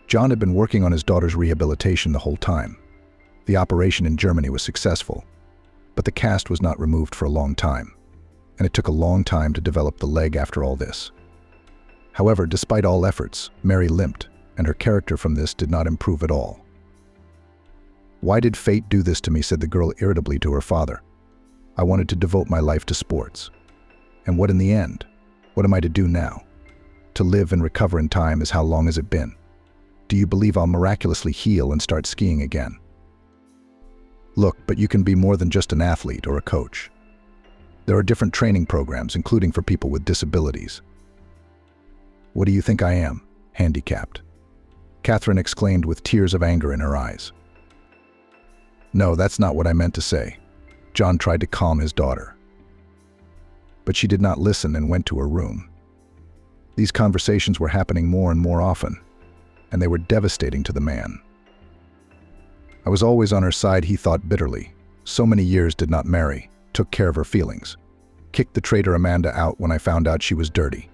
John had been working on his daughter's rehabilitation the whole time. The operation in Germany was successful, but the cast was not removed for a long time, and it took a long time to develop the leg after all this. However, despite all efforts, Mary limped, and her character from this did not improve at all. Why did fate do this to me, said the girl irritably to her father. I wanted to devote my life to sports. And what in the end? What am I to do now? To live and recover in time is how long has it been? Do you believe I'll miraculously heal and start skiing again? Look, but you can be more than just an athlete or a coach. There are different training programs, including for people with disabilities. What do you think I am? Handicapped? Catherine exclaimed with tears of anger in her eyes. No, that's not what I meant to say. John tried to calm his daughter. But she did not listen and went to her room. These conversations were happening more and more often, and they were devastating to the man. I was always on her side, he thought bitterly. So many years did not marry, took care of her feelings. Kicked the traitor Amanda out when I found out she was dirty.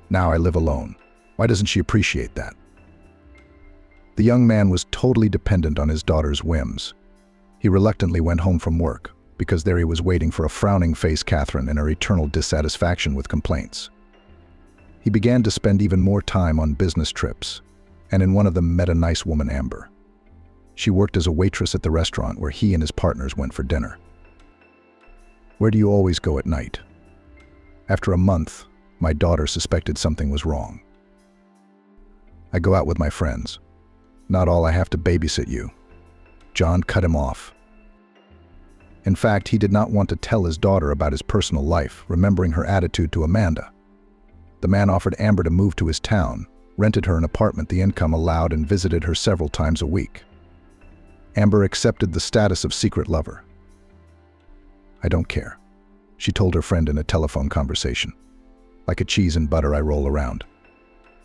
Now I live alone. Why doesn't she appreciate that? The young man was totally dependent on his daughter's whims. He reluctantly went home from work, because there he was waiting for a frowning-faced Catherine and her eternal dissatisfaction with complaints. He began to spend even more time on business trips, and in one of them met a nice woman, Amber. She worked as a waitress at the restaurant where he and his partners went for dinner. Where do you always go at night? After a month, my daughter suspected something was wrong. I go out with my friends. Not all I have to babysit you. John cut him off. In fact, he did not want to tell his daughter about his personal life, remembering her attitude to Amanda. The man offered Amber to move to his town, rented her an apartment the income allowed, and visited her several times a week. Amber accepted the status of secret lover. I don't care, she told her friend in a telephone conversation. Like a cheese and butter I roll around.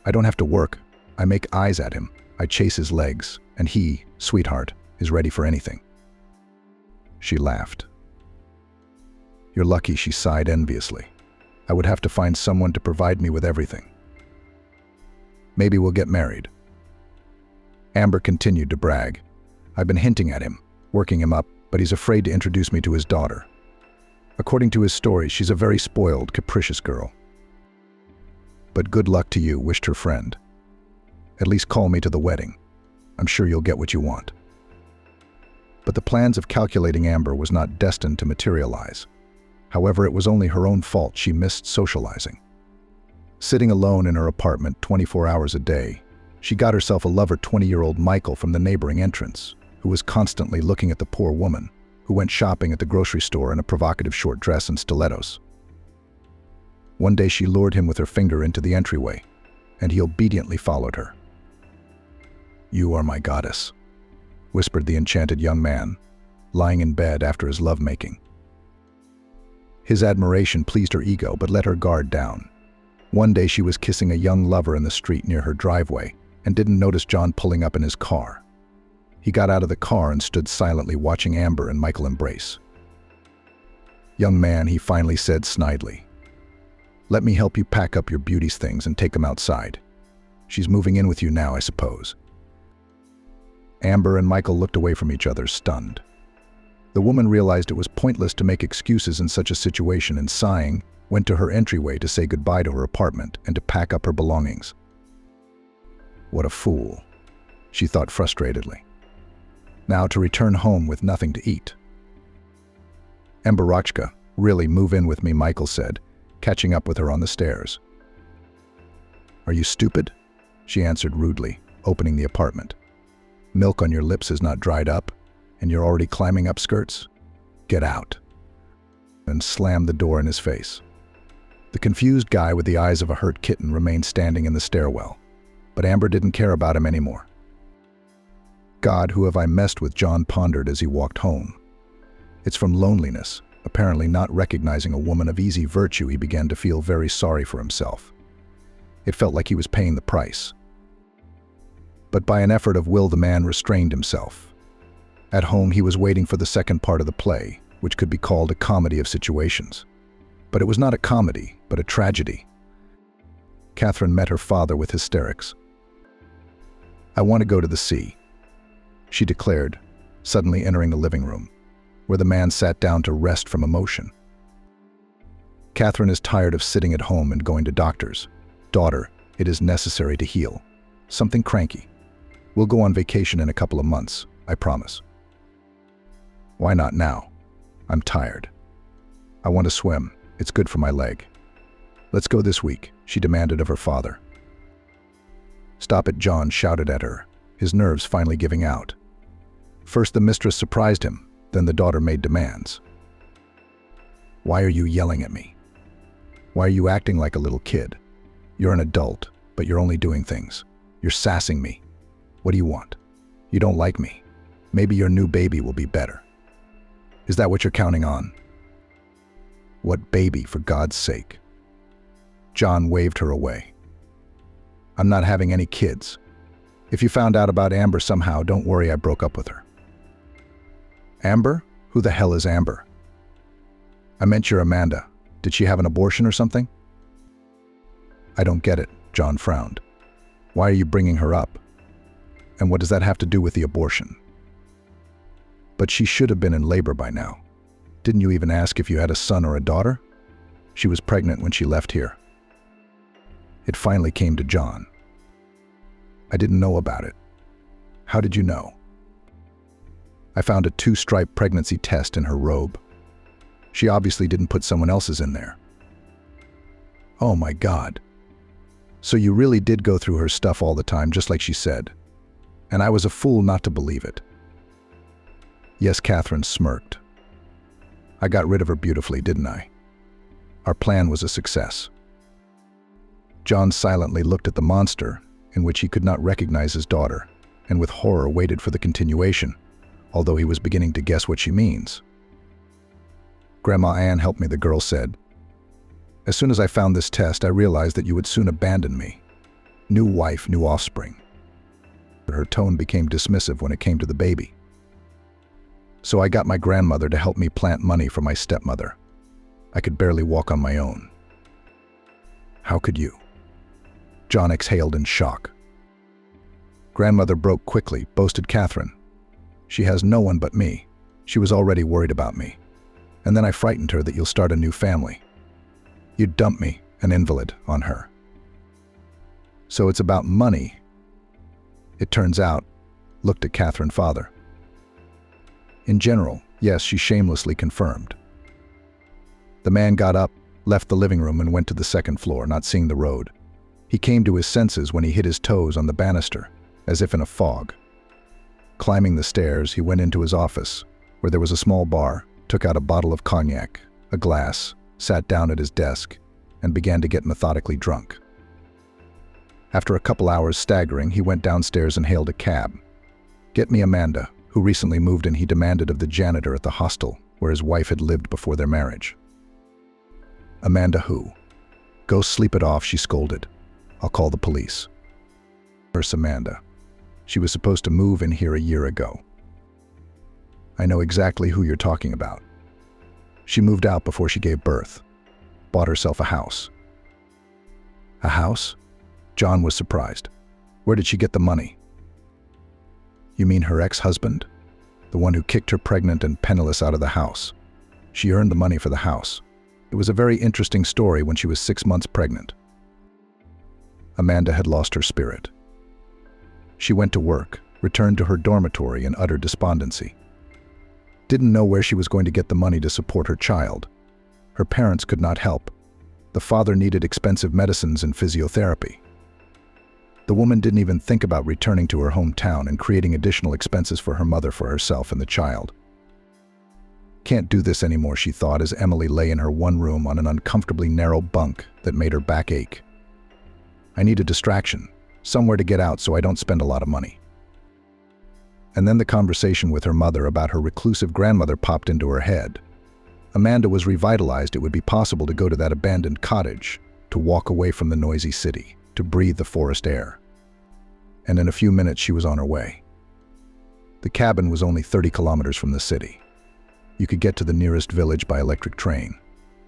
I don't have to work. I make eyes at him. I chase his legs, and he, sweetheart, is ready for anything. She laughed. You're lucky, she sighed enviously. I would have to find someone to provide me with everything. Maybe we'll get married. Amber continued to brag. I've been hinting at him, working him up, but he's afraid to introduce me to his daughter. According to his story, she's a very spoiled, capricious girl. But good luck to you, wished her friend. At least call me to the wedding. I'm sure you'll get what you want. But the plans of calculating Amber was not destined to materialize. However, it was only her own fault she missed socializing. Sitting alone in her apartment 24 hours a day, she got herself a lover, 20-year-old Michael from the neighboring entrance, who was constantly looking at the poor woman, who went shopping at the grocery store in a provocative short dress and stilettos. One day she lured him with her finger into the entryway, and he obediently followed her. You are my goddess, whispered the enchanted young man, lying in bed after his lovemaking. His admiration pleased her ego but let her guard down. One day she was kissing a young lover in the street near her driveway and didn't notice John pulling up in his car. He got out of the car and stood silently watching Amber and Michael embrace. "Young man," he finally said snidely, "let me help you pack up your beauty's things and take them outside. She's moving in with you now, I suppose." Amber and Michael looked away from each other, stunned. The woman realized it was pointless to make excuses in such a situation and, sighing, went to her entryway to say goodbye to her apartment and to pack up her belongings. What a fool, she thought frustratedly. Now to return home with nothing to eat. "Emberochka, really move in with me," Michael said, catching up with her on the stairs. "Are you stupid?" she answered rudely, opening the apartment. "Milk on your lips has not dried up, and you're already climbing up skirts? Get out," and slammed the door in his face. The confused guy with the eyes of a hurt kitten remained standing in the stairwell, but Amber didn't care about him anymore. "God, who have I messed with?" John pondered as he walked home. It's from loneliness, apparently not recognizing a woman of easy virtue, he began to feel very sorry for himself. It felt like he was paying the price. But by an effort of will the man restrained himself. At home he was waiting for the second part of the play, which could be called a comedy of situations. But it was not a comedy, but a tragedy. Catherine met her father with hysterics. "I want to go to the sea," she declared, suddenly entering the living room, where the man sat down to rest from emotion. "Catherine is tired of sitting at home and going to doctors. Daughter, it is necessary to heal. Something cranky. We'll go on vacation in a couple of months, I promise." "Why not now? I'm tired. I want to swim. It's good for my leg." "Let's go this week," she demanded of her father. "Stop it," John shouted at her, his nerves finally giving out. First the mistress surprised him, then the daughter made demands. "Why are you yelling at me? Why are you acting like a little kid? You're an adult, but you're only doing things. You're sassing me. What do you want? You don't like me. Maybe your new baby will be better. Is that what you're counting on?" "What baby, for God's sake?" John waved her away. "I'm not having any kids. If you found out about Amber somehow, don't worry, I broke up with her." "Amber? Who the hell is Amber?" "I meant your Amanda. Did she have an abortion or something?" "I don't get it," John frowned. "Why are you bringing her up? And what does that have to do with the abortion?" "But she should have been in labor by now. Didn't you even ask if you had a son or a daughter? She was pregnant when she left here." It finally came to John. "I didn't know about it." "How did you know?" "I found a 2-stripe pregnancy test in her robe. She obviously didn't put someone else's in there." "Oh my God. So you really did go through her stuff all the time, just like she said. And I was a fool not to believe it." "Yes," Catherine smirked. "I got rid of her beautifully, didn't I? Our plan was a success." John silently looked at the monster, in which he could not recognize his daughter, and with horror waited for the continuation, although he was beginning to guess what she means. "Grandma Ann helped me," the girl said. "As soon as I found this test, I realized that you would soon abandon me. New wife, new offspring." Her tone became dismissive when it came to the baby. "So I got my grandmother to help me plant money for my stepmother. I could barely walk on my own." "How could you?" John exhaled in shock. "Grandmother broke quickly," boasted Catherine. "She has no one but me. She was already worried about me. And then I frightened her that you'll start a new family. You'd dump me, an invalid, on her. So it's about money." It turns out, looked at Catherine's father. "In general, yes," she shamelessly confirmed. The man got up, left the living room and went to the second floor, not seeing the road. He came to his senses when he hit his toes on the banister, as if in a fog. Climbing the stairs, he went into his office, where there was a small bar, took out a bottle of cognac, a glass, sat down at his desk, and began to get methodically drunk. After a couple hours staggering, he went downstairs and hailed a cab. "Get me Amanda, who recently moved in," he demanded of the janitor at the hostel, where his wife had lived before their marriage. Amanda who? Go sleep it off, she scolded. I'll call the police. Nurse Amanda. She was supposed to move in here a year ago. I know exactly who you're talking about. She moved out before she gave birth. Bought herself a house. A house? John was surprised. Where did she get the money? You mean her ex-husband? The one who kicked her pregnant and penniless out of the house. She earned the money for the house. It was a very interesting story when she was 6 months pregnant. Amanda had lost her spirit. She went to work, returned to her dormitory in utter despondency. Didn't know where she was going to get the money to support her child. Her parents could not help. The father needed expensive medicines and physiotherapy. The woman didn't even think about returning to her hometown and creating additional expenses for her mother, for herself, and the child. Can't do this anymore, she thought as Emily lay in her one room on an uncomfortably narrow bunk that made her back ache. I need a distraction, somewhere to get out so I don't spend a lot of money. And then the conversation with her mother about her reclusive grandmother popped into her head. Amanda was revitalized. It would be possible to go to that abandoned cottage, to walk away from the noisy city, to breathe the forest air. And in a few minutes she was on her way. The cabin was only 30 kilometers from the city. You could get to the nearest village by electric train,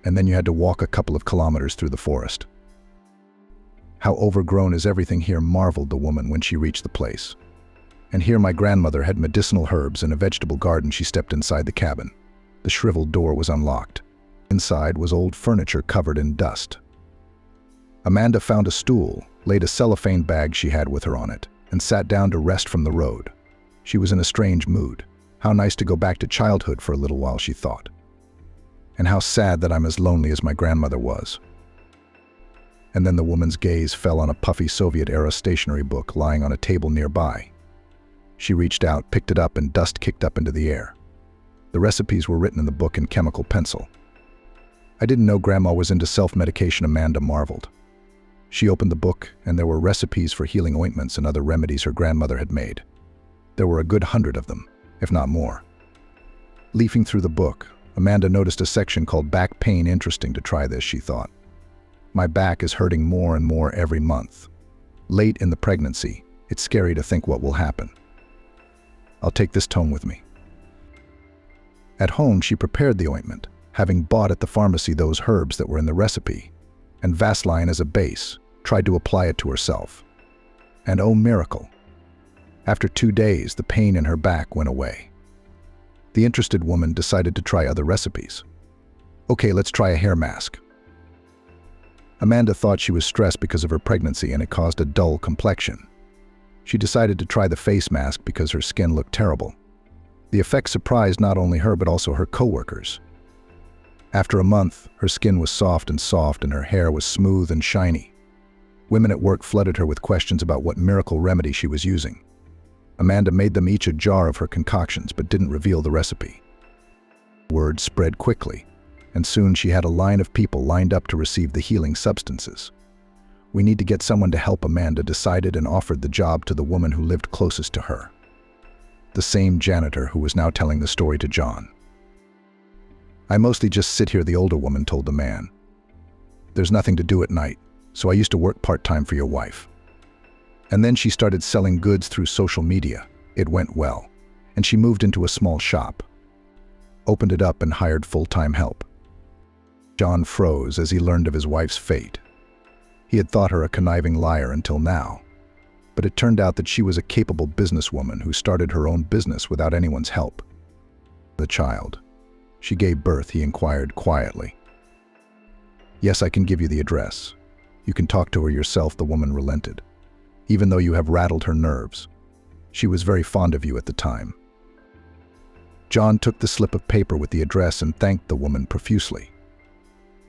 and then you had to walk a couple of kilometers through the forest. How overgrown is everything here, marveled the woman when she reached the place. And here my grandmother had medicinal herbs and a vegetable garden. She stepped inside the cabin. The shriveled door was unlocked. Inside was old furniture covered in dust. Amanda found a stool, laid a cellophane bag she had with her on it, and sat down to rest from the road. She was in a strange mood. How nice to go back to childhood for a little while, she thought. And how sad that I'm as lonely as my grandmother was. And then the woman's gaze fell on a puffy Soviet-era stationery book lying on a table nearby. She reached out, picked it up, and dust kicked up into the air. The recipes were written in the book in chemical pencil. I didn't know Grandma was into self-medication, Amanda marveled. She opened the book, and there were recipes for healing ointments and other remedies her grandmother had made. There were a good 100 of them, if not more. Leafing through the book, Amanda noticed a section called back pain. Interesting to try this, she thought. My back is hurting more and more every month. Late in the pregnancy, it's scary to think what will happen. I'll take this tome with me. At home, she prepared the ointment, having bought at the pharmacy those herbs that were in the recipe, and Vaseline as a base, tried to apply it to herself. And oh miracle! After 2 days, the pain in her back went away. The interested woman decided to try other recipes. Okay, let's try a hair mask. Amanda thought she was stressed because of her pregnancy and it caused a dull complexion. She decided to try the face mask because her skin looked terrible. The effect surprised not only her but also her co-workers. After a month, her skin was soft and her hair was smooth and shiny. Women at work flooded her with questions about what miracle remedy she was using. Amanda made them each a jar of her concoctions but didn't reveal the recipe. Word spread quickly, and soon she had a line of people lined up to receive the healing substances. We need to get someone to help, Amanda decided, and offered the job to the woman who lived closest to her. The same janitor who was now telling the story to John. I mostly just sit here, the older woman told the man. There's nothing to do at night, so I used to work part-time for your wife. And then she started selling goods through social media. It went well, and she moved into a small shop, opened it up and hired full-time help. John froze as he learned of his wife's fate. He had thought her a conniving liar until now, but it turned out that she was a capable businesswoman who started her own business without anyone's help. The child. She gave birth, he inquired quietly. Yes, I can give you the address. You can talk to her yourself, the woman relented. Even though you have rattled her nerves. She was very fond of you at the time. John took the slip of paper with the address and thanked the woman profusely.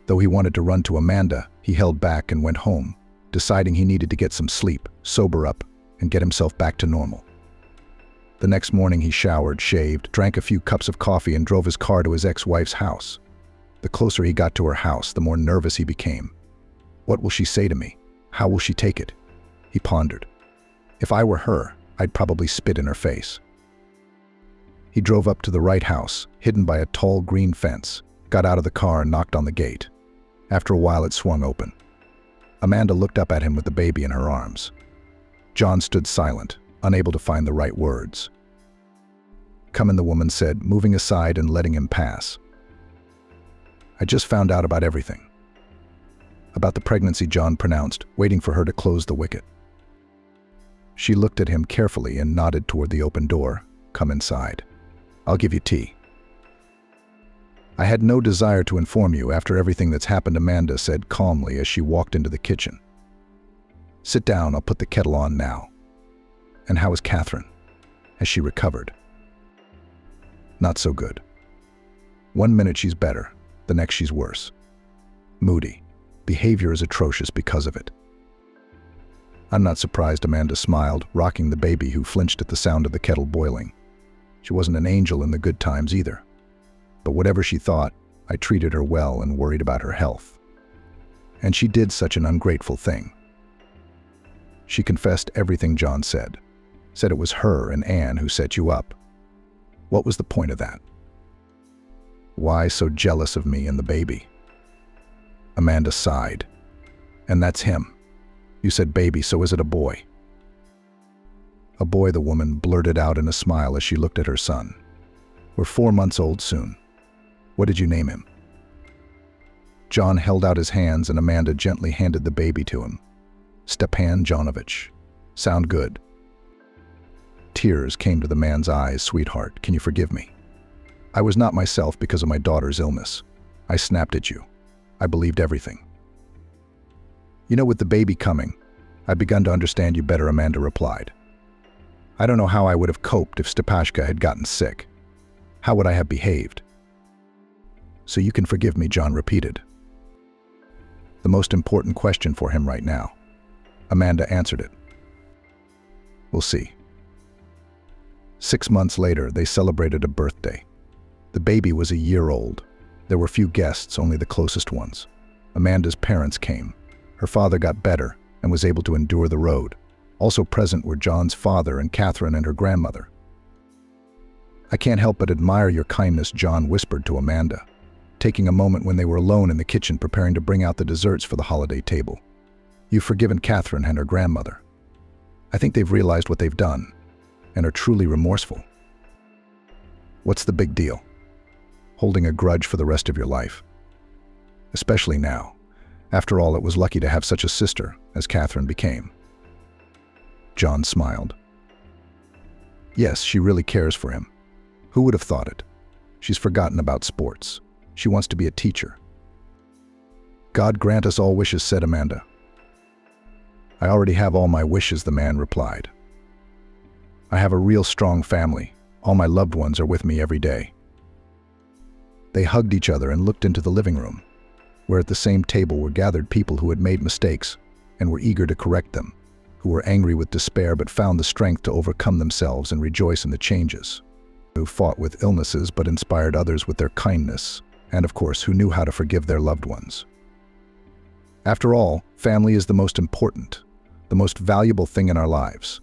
Though he wanted to run to Amanda, he held back and went home, deciding he needed to get some sleep, sober up, and get himself back to normal. The next morning he showered, shaved, drank a few cups of coffee, and drove his car to his ex-wife's house. The closer he got to her house, the more nervous he became. What will she say to me? How will she take it? He pondered. If I were her, I'd probably spit in her face. He drove up to the right house, hidden by a tall green fence, got out of the car and knocked on the gate. After a while, it swung open. Amanda looked up at him with the baby in her arms. John stood silent, unable to find the right words. "Come in," the woman said, moving aside and letting him pass. "I just found out about everything." "About the pregnancy," John pronounced, waiting for her to close the wicket. She looked at him carefully and nodded toward the open door. "Come inside. I'll give you tea." "I had no desire to inform you after everything that's happened," Amanda said calmly as she walked into the kitchen. "Sit down, I'll put the kettle on now." "And how is Catherine? Has she recovered?" "Not so good. One minute she's better, the next she's worse. Moody. Behavior is atrocious because of it." "I'm not surprised," Amanda smiled, rocking the baby who flinched at the sound of the kettle boiling. She wasn't an angel in the good times either. But whatever she thought, I treated her well and worried about her health. And she did such an ungrateful thing. She confessed everything John said. Said it was her and Anne who set you up. What was the point of that? Why so jealous of me and the baby? Amanda sighed. "And that's him. You said baby, so is it a boy?" "A boy," the woman blurted out in a smile as she looked at her son. "We're 4 months old soon. What did you name him?" John held out his hands and Amanda gently handed the baby to him. "Stepan Jonovich. Sound good?" Tears came to the man's eyes. "Sweetheart, can you forgive me? I was not myself because of my daughter's illness. I snapped at you. I believed everything." "You know, with the baby coming, I've begun to understand you better," Amanda replied. "I don't know how I would have coped if Stepashka had gotten sick. How would I have behaved?" "So you can forgive me," John repeated. The most important question for him right now. Amanda answered it. "We'll see." 6 months later, they celebrated a birthday. The baby was a year old. There were few guests, only the closest ones. Amanda's parents came. Her father got better and was able to endure the road. Also present were John's father and Catherine and her grandmother. "I can't help but admire your kindness," John whispered to Amanda, taking a moment when they were alone in the kitchen preparing to bring out the desserts for the holiday table. "You've forgiven Catherine and her grandmother. I think they've realized what they've done and are truly remorseful. What's the big deal? Holding a grudge for the rest of your life? Especially now. After all, it was lucky to have such a sister as Catherine became." John smiled. "Yes, she really cares for him. Who would have thought it? She's forgotten about sports. She wants to be a teacher." "God grant us all wishes," said Amanda. "I already have all my wishes," the man replied. "I have a real strong family. All my loved ones are with me every day." They hugged each other and looked into the living room, where at the same table were gathered people who had made mistakes and were eager to correct them, who were angry with despair but found the strength to overcome themselves and rejoice in the changes, who fought with illnesses but inspired others with their kindness, and of course, who knew how to forgive their loved ones. After all, family is the most important, the most valuable thing in our lives.